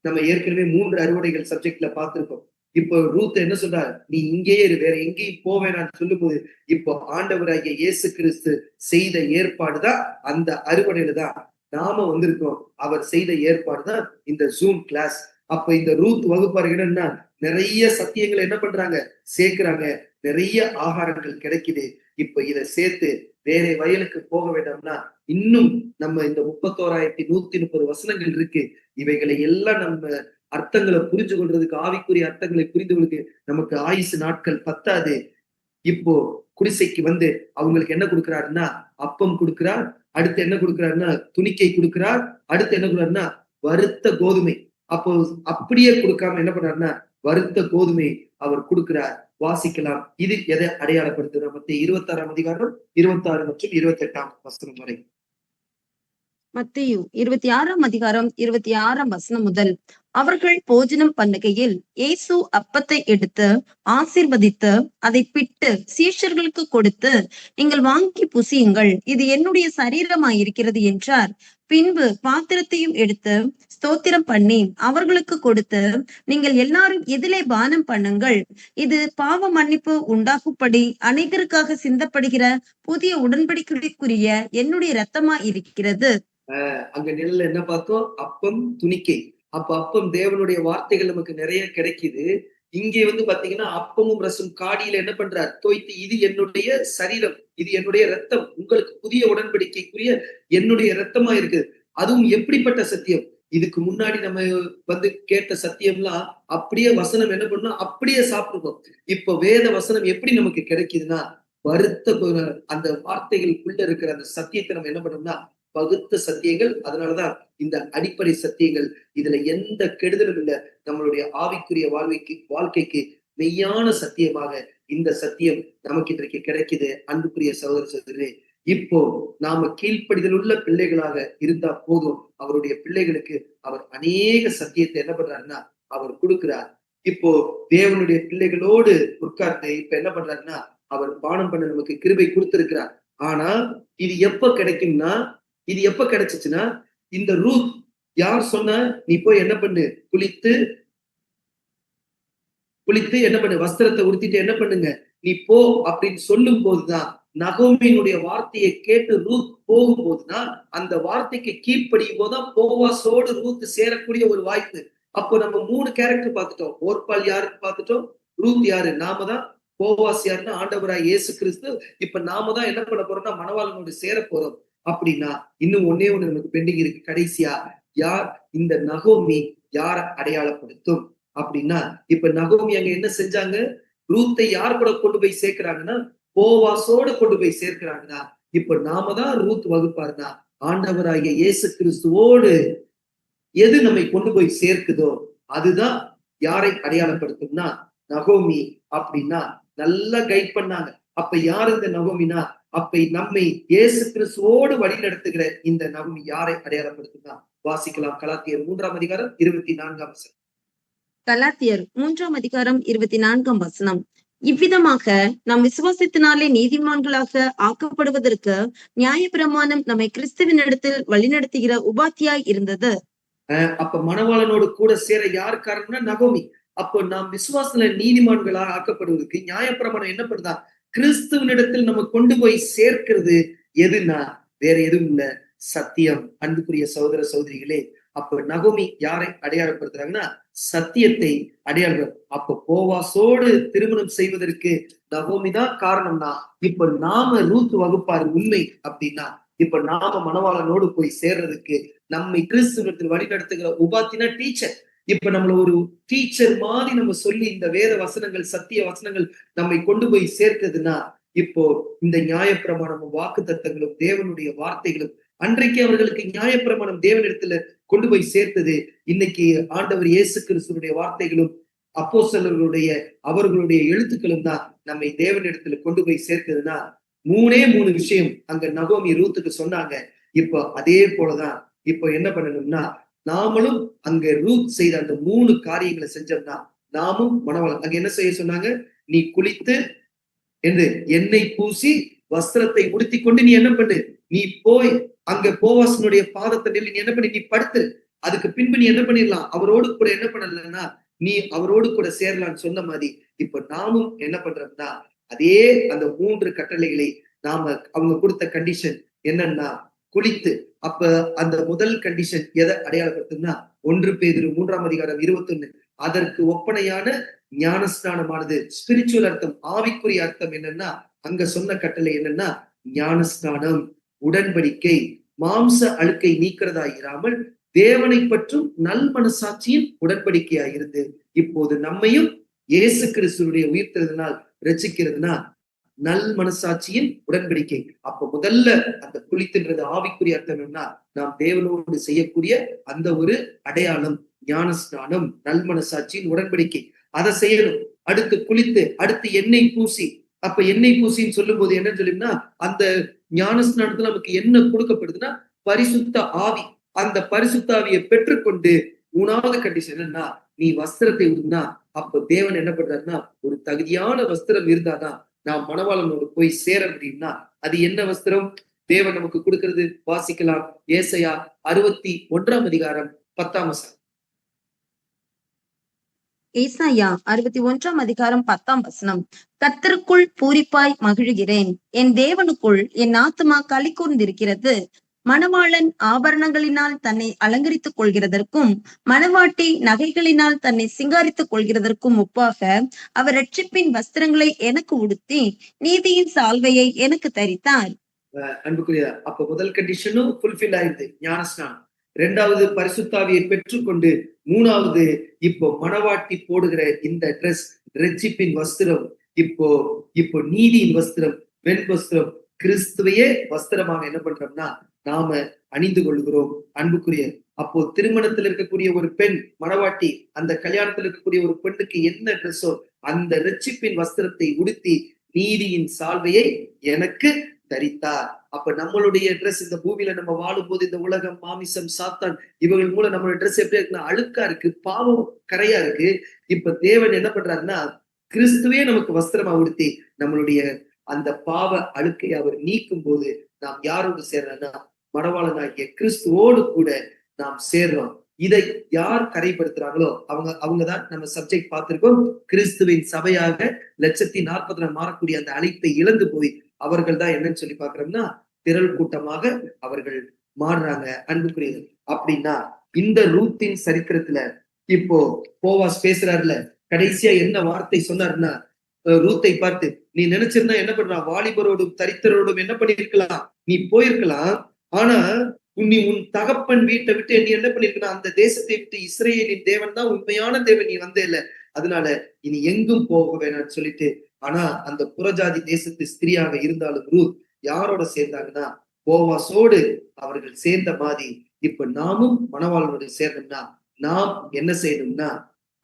நம்ம ஏற்கனவே 3 அறுவடைகள் சப்ஜெக்ட்ல பார்த்திருக்கோம். இப்போ ரூத் என்ன சொல்றாரு, நீ இங்கேயே இரு, வேற எங்கேயும் போவேணான்னு சொல்லும்போது, இப்போ ஆண்டவராகிய இயேசு கிறிஸ்து செய்த ஏற்பாடுதான் அந்த அறுவடையில தான் நாம வந்திருக்கோம். அவர் செய்த ஏற்பாடுதான் இந்த ஜூம் கிளாஸ். அப்ப இந்த ரூத் வகுப்பாரு என்னன்னா நிறைய சத்தியங்களை என்ன பண்றாங்க, சேர்க்கிறாங்க. நிறைய ஆகாரங்கள் கிடைக்குது. இப்ப இதை சேர்த்து வேற வயலுக்கு போக வேண்டாம்னா இன்னும் நம்ம இந்த 31,130 வசனங்கள் இருக்கு. இவைகளை எல்லாம் நம்ம அர்த்தங்களை புரிஞ்சு கொள்றதுக்கு, ஆவிக்குரிய அர்த்தங்களை புரிந்து கொள்ளுக்கு நமக்கு ஆயுசு நாட்கள் பத்தாது. இப்போ குடிசைக்கு வந்து அவங்களுக்கு என்ன கொடுக்கிறாருன்னா அப்பம் கொடுக்கிறார். அடுத்து என்ன கொடுக்கிறாருன்னா துணிக்கை கொடுக்கிறார். அடுத்து என்ன கொடுக்கிறாருன்னா வறுத்த கோதுமை. அப்போ அப்படியே கொடுக்காம என்ன பண்றாருன்னா வறுத்த கோதுமை அவர் கொடுக்கிறார். வாசிக்கலாம். இது எதை அடையாளப்படுத்துது? மத்திய 26ஆம் அதிகாரம் 26 மற்றும் 28ஆம் வசனம் வரை. மத்தேயு 26ஆம் அதிகாரம் 26ஆம் வசனம் முதல். அவர்கள் போஜனம் பண்ணுகையில் இயேசு அப்பத்தை எடுத்து ஆசீர்வதித்து அதை பிட்டு சீஷர்களுக்கு கொடுத்து, நீங்கள் வாங்கி புசியுங்கள், இது என்னுடைய சரீரமாயிருக்கிறது என்றார். பின்பு பாத்திரத்தையும் எடுத்து ஸ்தோத்திரம் பண்ணி அவர்களுக்கு கொடுத்து, நீங்கள் எல்லாரும் இதிலே பானம் பண்ணுங்கள், இது பாவ மன்னிப்பு உண்டாகும்படி அநேகருக்காக சிந்தப்படுகிற புதிய உடன்படிக்கைக்குரிய என்னுடைய இரத்தமா இருக்கிறது. அங்க நிழல்ல என்ன பார்த்தோம்? அப்பம், துணிக்கை. அப்ப அப்பம் தேவனுடைய வார்த்தைகள் நமக்கு நிறைய கிடைக்குது. இங்கே வந்து பாத்தீங்கன்னா அப்பமும் ரசம் காடியில என்ன பண்றார்? தோய்த்து, இது என்னுடைய சரீரம், இது என்னுடைய ரத்தம், உங்களுக்கு புதிய உடன்படிக்கைக்குரிய என்னுடைய ரத்தமா இருக்கு. அதுவும் எப்படிப்பட்ட சத்தியம்? இதுக்கு முன்னாடி நம்ம வந்து கேட்ட சத்தியம்லாம் அப்படியே வசனம் என்ன பண்ணோம், அப்படியே சாப்பிடுவோம். இப்ப வேத வசனம் எப்படி நமக்கு கிடைக்குதுன்னா வருத்த அந்த வார்த்தைகளுக்குள்ள இருக்கிற அந்த சத்தியத்தை நம்ம என்ன பண்ணோம்னா பகுத்த சத்தியங்கள். அதனாலதான் இந்த அடிப்படை சத்தியங்கள், இதுல எந்த கெடுதலும் இல்லை. நம்மளுடைய ஆவிக்குரிய வாழ்க்கைக்கு மெய்யான சத்தியமாக இந்த சத்தியம் நமக்கு இன்றைக்கு கிடைக்குது. அன்புக்குரிய சகோதர சகோதரரே, இப்போ நாம கீழ்ப்படிதல் உள்ள பிள்ளைகளாக இருந்தா போதும். அவருடைய பிள்ளைகளுக்கு அவர் அநேக சத்தியத்தை என்ன பண்றாருன்னா அவர் கொடுக்கிறார். இப்போ தேவனுடைய பிள்ளைகளோடு உட்கார்ந்து இப்ப என்ன பண்றாருன்னா அவர் பானம் பண்ண நமக்கு கிருபை கொடுத்திருக்கிறார். ஆனா இது எப்ப கிடைக்கும்னா, இது எப்ப கிடைச்சிச்சுன்னா, இந்த ரூத் யார் சொன்னா நீ போய் என்ன பண்ணு, குளித்து என்ன பண்ணு, வஸ்திரத்தை உடுத்திட்டு என்ன பண்ணுங்க நீ போ அப்படின்னு சொல்லும் போதுதான், நகோமியினுடைய வார்த்தையை கேட்டு ரூத் போகும்போதுதான், அந்த வார்த்தைக்கு கீழ்ப்படியும் போதுதான் போவாசோடு ரூத் சேரக்கூடிய ஒரு வாய்ப்பு. அப்போ நம்ம 3 கேரக்டர் பார்த்துட்டோம். ஓர்பால் யாருக்கு பார்த்துட்டோம், ரூத் யாரு, நாம தான். போவாஸ் யாருன்னா ஆண்டவராய் இயேசு கிறிஸ்து. இப்ப நாம தான் என்ன பண்ண போறோம்னா மணவாளனோடு சேர போறோம். அப்படின்னா இன்னும் ஒன்னே ஒண்ணு நமக்கு பெண்டிங் இருக்கு. கடைசியா யார் இந்த நகோமி யார அடையாளப்படுத்தும் அப்படின்னா, இப்ப நகோமி அங்க என்ன செஞ்சாங்க, ரூத்தை யார் கூட கொண்டு போய் சேர்க்கிறாங்கன்னா போவாசோட கொண்டு போய் சேர்க்கிறாங்கன்னா, இப்ப நாம தான் ரூத் வகுப்பாருன்னா ஆண்டவராகிய இயேசு கிறிஸ்துவோடு எது நம்மை கொண்டு போய் சேர்க்குதோ அதுதான் யாரை அடையாளப்படுத்தும்னா நகோமி. அப்படின்னா நல்லா கைட் பண்ணாங்க. அப்ப யார் இந்த நகோமினா, அப்ப நம்மை இயேசு கிறிஸ்துவோடு வழி நடத்துகிற இந்த நகோமி யாரை அடையாளப்படுத்துனா வாசிக்கலாம். கலாத்தியர் 3ஆம் அதிகாரம் 24ஆம் வசனம். கலாத்தியர் 3ஆம் அதிகாரம் 24ஆம் வசனம். இவ்விதமாக நாம் விசுவாசத்தினாலே நீதிமான்களாக ஆக்கப்படுவதற்கு நியாயப்பிரமாணம் நம்மை கிறிஸ்துவின் இடத்தில் வழிநடத்துகிற உபாத்தியாய் இருந்தது. அப்ப மணவாளனோடு கூட சேர யார் காரணம்னா நகோமி. அப்போ நாம் விசுவாசத்துல நீதிமான்களாக ஆக்கப்படுவதற்கு நியாயப்பிரமாணம் என்ன பண்ணுதா, கிறிஸ்துவனிடத்தில் நம்ம கொண்டு போய் சேர்க்கிறது எதுனா வேற எதுவும் இல்ல, சத்தியம். அன்புக்குரிய சகோதர சகோதரிகளே, அப்ப நகோமி யாரை அடையாளப்படுத்துறாங்கன்னா சத்தியத்தை அடையாளம். அப்ப போவாசோடு திருமணம் செய்வதற்கு நகோமி தான் காரணம்னா, இப்ப நாம ரூத் வகுப்பார் உண்மை அப்படின்னா, இப்ப நாம மணவாளனோடு போய் சேர்றதுக்கு நம்மை கிறிஸ்துவத்தில் வழி நடத்துகிற உபாத்தினா டீச்சர். இப்ப நம்மள ஒரு டீச்சர் மாதிரி நம்ம சொல்லி இந்த வேத வசனங்கள் சத்திய வசனங்கள் நம்மை கொண்டு போய் சேர்க்குதுன்னா, இப்போ இந்த நியாயப்பிரமாணமும் வாக்கு தத்தங்களும் தேவனுடைய வார்த்தைகளும் அன்றைக்கு அவர்களுக்கு நியாயப்பிரமாணம் தேவனிடத்துல கொண்டு போய் சேர்த்தது. இன்னைக்கு ஆண்டவர் இயேசு கிறிஸ்துவனுடைய வார்த்தைகளும் அப்போஸ்தலர்களுடைய அவர்களுடைய எழுத்துக்களும் தான் நம்மை தேவனிடத்துல கொண்டு போய் சேர்க்குதுன்னா, 3 விஷயம் அங்க நகோமி ரூத்துக்கு சொன்னாங்க. இப்போ அதே போலதான் இப்போ என்ன பண்ணணும்னா நாமளும் அங்க ரூத் செய்த அந்த 3 காரியங்களை செஞ்சோம்னா நாமும் மணவாளன். அங்க என்ன செய்ய சொன்னாங்க? நீ குளித்து என்று எண்ணெய் பூசி வஸ்திரத்தை உடுத்தி கொண்டு நீ என்ன பண்ணு, நீ போய் அங்க போவாசனுடைய பாதத்தை நில்லு, நீ என்ன பண்ணி நீ படுத்து. அதுக்கு பின்பு நீ என்ன பண்ணிடலாம், அவரோடு கூட என்ன பண்ணலன்னா நீ அவரோடு கூட சேரலான்னு சொன்ன மாதிரி இப்ப நாமும் என்ன பண்றோம்னா அதே அந்த 3 கட்டளைகளை நாம அவங்க கொடுத்த கண்டிஷன் என்னன்னா குளித்து. அப்ப அந்த முதல் கண்டிஷன் எதை அடையாளப்படுத்தும்னா 1 பேதுரு 3:21 அதற்கு ஒப்பனையான ஞானஸ்நானமானது ஸ்பிரிச்சுவல் அர்த்தம், ஆவிக்குரிய அர்த்தம் என்னன்னா அங்க சொன்ன கட்டளை என்னன்னா ஞானஸ்நானம், உடன்படிக்கை, மாம்ச அழுக்கை நீக்கிறதா இராமல் தேவனை பற்றும் நல் மனசாட்சியின் உடன்படிக்கையா இருந்து இப்போது நம்மையும் இயேசு கிறிஸ்துடைய உயிர்த்தெழுதலினால் ரட்சிக்கிறதுனா நல் மனசாட்சியின் உடன்படிக்கை. அப்ப முதல்ல அந்த குளித்துன்றது ஆவிக்குரிய அர்த்தம் என்ன, நாம் தேவனோடு செய்யக்கூடிய அந்த ஒரு அடையாளம், ஞானஸ்நானம், நல் மனசாட்சியின் உடன்படிக்கை, அதை செய்யணும். அடுத்து குளித்து, அடுத்து எண்ணெய் பூசி. அப்ப எண்ணெய் பூசின்னு சொல்லும் போது என்ன சொல்லும்னா அந்த ஞானஸ்நானத்துல நமக்கு என்ன கொடுக்கப்படுதுன்னா பரிசுத்த ஆவி. அந்த பரிசுத்த ஆவியை பெற்றுக்கொண்டு 3வது கண்டிஷன் என்னன்னா நீ வஸ்திரத்தை உடுனா அப்ப தேவன் என்ன பண்றாருன்னா ஒரு தகுதியான வஸ்திரம் இருந்தாதான் நாம் மணவாளனோடு போய் சேர முடியும்னா அது என்ன வஸ்திரம் தேவன் நமக்கு கொடுக்கிறது? வாசிக்கலாம். ஏசாயா 61:10. ஏசாயா 61:10. கர்த்தருக்குள் பூரிப்பாய் மகிழுகிறேன், என் தேவனுக்குள் என் ஆத்துமா களி கூர்ந்திருக்கிறது. மணவாளன் ஆபரணங்களினால் தன்னை அலங்கரித்துக் கொள்கிறதற்கும் மணவாட்டி நகைகளினால் தன்னை சிங்காரித்துக் கொள்கிறதற்கும் ஒப்பாக அவர் ரட்சிப்பின் வஸ்திரங்களை எனக்கு உடுத்தி நீதியின் சால்வையை எனக்கு தரித்தார். அன்புக்குரிய அப்ப முதல் கண்டிஷனும் ஃபுல்ஃபில் ஆயிடுது, ஞானஸ்நானம். 2வது பரிசுத்தாவியை பெற்றுக்கொண்டு 3வது இப்போ மணவாட்டி போடுகிற இந்த ட்ரெஸ் ரட்சிப்பின் வஸ்திரம், இப்போ இப்போ நீதியின் வஸ்திரம், வெண் வஸ்திரம், கிறிஸ்துவையே வஸ்திரமாக என்ன பண்றோம்னா நாம அணிந்து கொள்கிறோம். அன்புக்குரிய அப்போ திருமணத்தில் இருக்கக்கூடிய ஒரு பெண் மணவாட்டி அந்த கல்யாணத்தில் இருக்கக்கூடிய ஒரு பெண்ணுக்கு என்ன ட்ரெஸ்ஸோ அந்த ரட்சிப்பின் வஸ்திரத்தை உடுத்தி நீதியின் சால்வையை எனக்கு தரித்தார். அப்ப நம்மளுடைய ட்ரெஸ் இந்த பூமியில நம்ம வாழும்போது இந்த உலகம், மாமிசம், சாத்தான் இவர்கள் மூலம் நம்மளோட ட்ரெஸ் எப்படி இருக்குன்னா அழுக்கா இருக்கு, பாவம் கரையா இருக்கு. இப்ப தேவன் என்ன பண்றாருன்னா கிறிஸ்துவே நமக்கு வஸ்திரமா உடுத்தி நம்மளுடைய அந்த பாவ அழுக்கை அவர் நீக்கும் போது நாம் யாரோடு சேர்றோம்னா மணவாளனாகிய கிறிஸ்துவோடு கூட நாம் சேர்றோம். இதை யார் கரைப்படுத்துறாங்களோ அவங்கதான் நம்ம சப்ஜெக்ட் பார்த்திருக்கோம். கிறிஸ்துவின் சபையாக 1,40,000 மாறக்கூடிய அந்த அழைப்பை இழந்து போய் அவர்கள் தான் என்னன்னு சொல்லி பாக்குறோம்னா திரள் கூட்டமாக அவர்கள் மாறுறாங்க. அன்புக்குரியது அப்படின்னா இந்த ரூத்தின் சரித்திரத்துல இப்போ போவாஸ் பேசுறாருல, கடைசியா என்ன வார்த்தை சொன்னாருன்னா ரூத்தை பார்த்து நீ நினைச்சிருந்தா என்ன பண்றான், வாலிபரோடும் தரித்திரோடும் என்ன பண்ணிருக்கலாம், நீ போயிருக்கலாம். ஆனா நீ உன் தகப்பன் வீட்டை விட்டு நீ என்ன பண்ணிருக்கா அந்த தேசத்தை விட்டு இஸ்ரேலின் தேவன் தான் உண்மையான தேவன், நீ வந்தே இல்ல, அதனால இனி எங்கும் போக வேணாம்னு சொல்லிட்டு. ஆனா அந்த புறஜாதி தேசத்து ஸ்திரியாக இருந்தாலும் ரூத் யாரோட சேர்ந்தாங்கன்னா போவாசோடு அவர்கள் சேர்ந்த மாதிரி இப்ப நாமும் மணவாளனோடு சேர்ந்தோம்னா நாம் என்ன செய்யணும்னா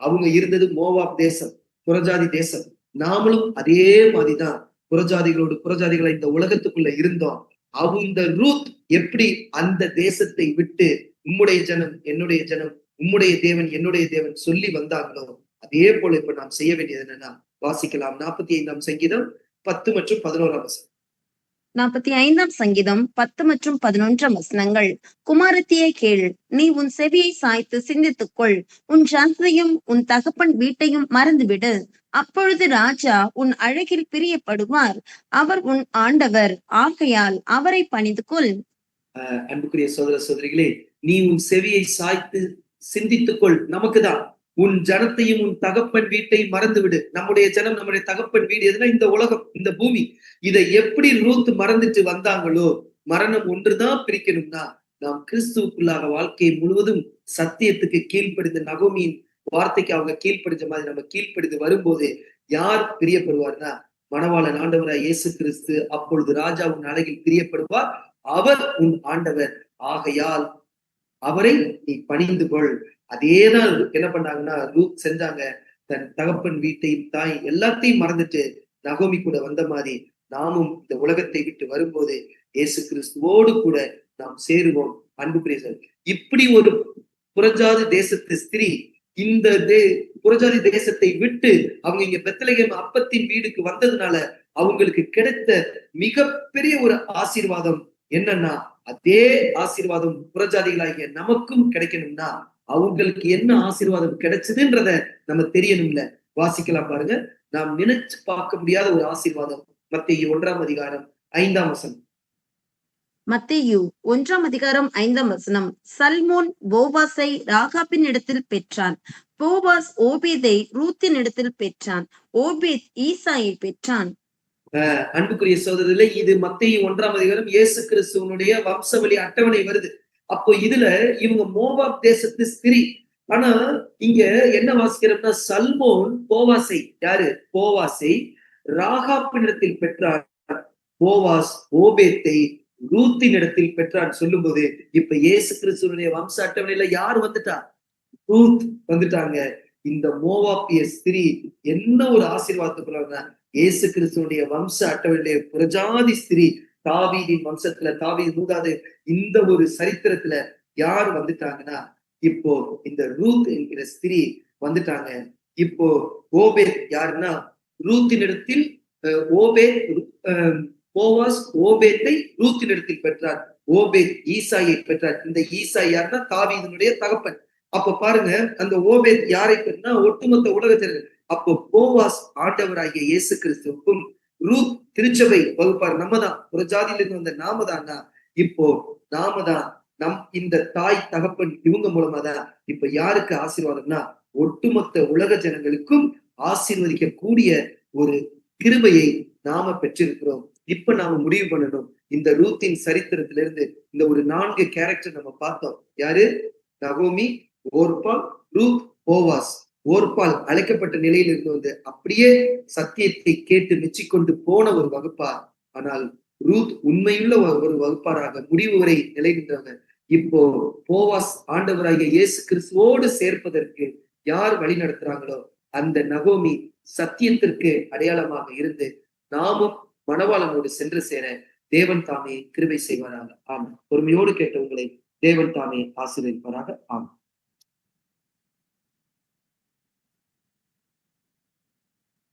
அவங்க இருந்தது மோவாப் தேசம், புறஜாதி தேசம், நாமளும் அதே மாதிரிதான் புறஜாதிகளை இந்த உலகத்துக்குள்ள இருந்தோம். இந்த ரூத் எப்படி அந்த தேசத்தை விட்டு உம்முடைய ஜனம் என்னுடைய ஜனம், உம்முடைய தேவன் என்னுடைய தேவன் சொல்லி வந்தாங்களோ அதே போல இப்ப நாம் செய்ய வேண்டியது என்னன்னா வாசிக்கலாம். 45ஆம் சங்கீதம் 10 மற்றும் 11ஆம் வசனம். 45ஆம் சங்கீதம் 10 மற்றும் 11ஆம் வசனங்கள். குமாரத்தியே கேள், நீ உன் செவியை சாய்த்து சிந்தித்துக்கொள், உன் ஜனத்தையும் உன் தகப்பன் வீட்டையும் மறந்துவிடு. அப்பொழுது ராஜா உன் அழகில் பிரியப்படுவார், அவர் உன் ஆண்டவர், ஆகையால் அவரை பணிந்து கொள். அன்புக்குரிய சகோதர சகோதரிகளே, நீ உன் செவியை சாய்த்து சிந்தித்துக்கொள். நமக்குதான் உன் ஜனத்தையும் உன் தகப்பன் வீட்டை மறந்து விடு. நம்முடைய ஜனம் நம்முடைய தகப்பன் வீடு எதுனா இந்த உலகம், இந்த பூமி. இதை எப்படி ரூத் மறந்துட்டு வந்தாங்களோ, மரணம் ஒன்றுதான் பிரிக்கணும்னா நாம் கிறிஸ்துவுக்குள்ளாக வாழ்க்கை முழுவதும் சத்தியத்துக்கு கீழ்ப்படிந்த நகோமியின் வார்த்தைக்கு அவங்க கீழ்ப்படிஞ்ச மாதிரி நம்ம கீழ்ப்படிந்து வரும்போது யார் பிரியப்படுவார்னா மணவாளன் ஆண்டவராய் இயேசு கிறிஸ்து. அப்பொழுது ராஜா உன் அழகில் பிரியப்படுவார், அவர் உன் ஆண்டவர், ஆகையால் அவரை நீ பணிந்து கொள். அதேதான் என்ன பண்ணாங்கன்னா ரூத் செஞ்சாங்க. தன் தகப்பன் வீட்டையும் தாய் எல்லாத்தையும் மறந்துட்டு நகோமி கூட வந்த மாதிரி நாமும் இந்த உலகத்தை விட்டு வரும்போது இயேசு கிறிஸ்துவோடு கூட நாம் சேருவோம். அன்புக்குரியவர்கள், இப்படி ஒரு புறஜாதி தேசத்து ஸ்திரீ இந்த புறஜாதி தேசத்தை விட்டு அவங்க இங்க பெத்லகேம் அப்பத்தின் வீடுக்கு வந்ததுனால அவங்களுக்கு கிடைத்த மிகப்பெரிய ஒரு ஆசீர்வாதம் என்னன்னா, அதே ஆசீர்வாதம் புறஜாதிகளாகிய நமக்கும் கிடைக்கணும்னா அவங்களுக்கு என்ன ஆசீர்வாதம் கிடைச்சதுன்றத நம்ம தெரியணும்ல. வாசிக்கலாம் பாருங்க. நாம் நினைச்சு பார்க்க முடியாத ஒரு ஆசீர்வாதம். மத்தேயு 1:5 மத்தேயு 1:5 சல்மோன் போவாசை ராகாபின் இடத்தில் பெற்றான். போவாஸ் ஓபேதை ரூத்தின் இடத்தில் பெற்றான். ஓபேத் ஈசாயை பெற்றான். அன்புக்குரிய சகோதரர்களே, இது மத்தேயு 1:1 இயேசு கிறிஸ்துவனுடைய வம்சவழி அட்டவணை வருது. அப்போ இதுல இவங்க மோவாப் தேசத்து ஸ்திரீ. ஆனா இங்க என்ன வாசிக்கிறோம்னா, சல்மோன் போவாசை, யாரு போவாசை ராகாப்பினிடத்தில் பெற்றான். போவாஸ் ஓபேத்தை ரூத்தின் இடத்தில் பெற்றான் சொல்லும் போது, இப்ப இயேசு கிறிஸ்துவனுடைய வம்ச அட்டவணையில யார் வந்துட்டா? ரூத் வந்துட்டாங்க. இந்த மோவாப்பிய ஸ்திரீ என்ன ஒரு ஆசீர்வாதத்துக்குள்ள இயேசு கிறிஸ்துவனுடைய வம்ச அட்டவணையிலே புறஜாதி ஸ்திரீ, தாவீதின் வம்சத்துல தாவீது மூதாது, இந்த ஒரு சரித்திரத்துல யார் வந்துட்டாங்கன்னா, இப்போ இந்த ரூத் என்கிற ஸ்திரீ வந்துட்டாங்க. இப்போ ஓபேத் யாருன்னா, ரூத்தின் இடத்தில் ஓபேத் போவாஸ் ஓபேத்தை ரூத்தின் இடத்தில் பெற்றார். ஓபேத் ஈசாயை பெற்றார். இந்த ஈசாய் யாருன்னா தாவீதினுடைய தகப்பன். அப்ப பாருங்க, அந்த ஓபேத் யாரை பெற்றா ஒட்டுமொத்த உலகத்தினர். அப்போ போவாஸ் ஆண்டவராகிய இயேசு கிறிஸ்துவுக்கும், ரூத் திருச்சபை வகுப்பார், நம்ம தான் புறஜாதியிலிருந்து வந்த நாம தான்னா. இப்போ நாம தான் இந்த தாய் தகப்பன் இவங்க மூலமா தான் இப்ப யாருக்கு ஆசீர்வாதம்னா, ஒட்டுமொத்த உலக ஜனங்களுக்கும் ஆசீர்வதிக்கக்கூடிய ஒரு கிருபையை நாம பெற்றிருக்கிறோம். இப்ப நாம முடிவு பண்ணணும். இந்த ரூத்தின் சரித்திரத்திலிருந்து இந்த ஒரு 4 கேரக்டர் நம்ம பார்த்தோம். யாரு? நகோமி, ஓர்பால், ரூத், போவாஸ். ஓர்பால் அழைக்கப்பட்ட நிலையில் இருந்து வந்து அப்படியே சத்தியத்தை கேட்டு மெச்சிக்கொண்டு போன ஒரு வகுப்பார். ஆனால் ரூத் உண்மையுள்ள ஒரு வகுப்பாராக முடிவு வரை நிலை நின்றவங்க. இப்போ போவாஸ் ஆண்டவராகிய இயேசு கிறிஸ்துவோடு சேர்ப்பதற்கு யார் வழி நடத்துறாங்களோ அந்த நகோமி சத்தியத்திற்கு அடையாளமாக இருந்து நாமும் மணவாளனோடு சென்று சேர தேவன் தாமே கிருபை செய்வாராக. ஆமாம். பொறுமையோடு கேட்ட உங்களை தேவன் தாமே ஆசீர்வதிப்பாராக. ஆமாம்.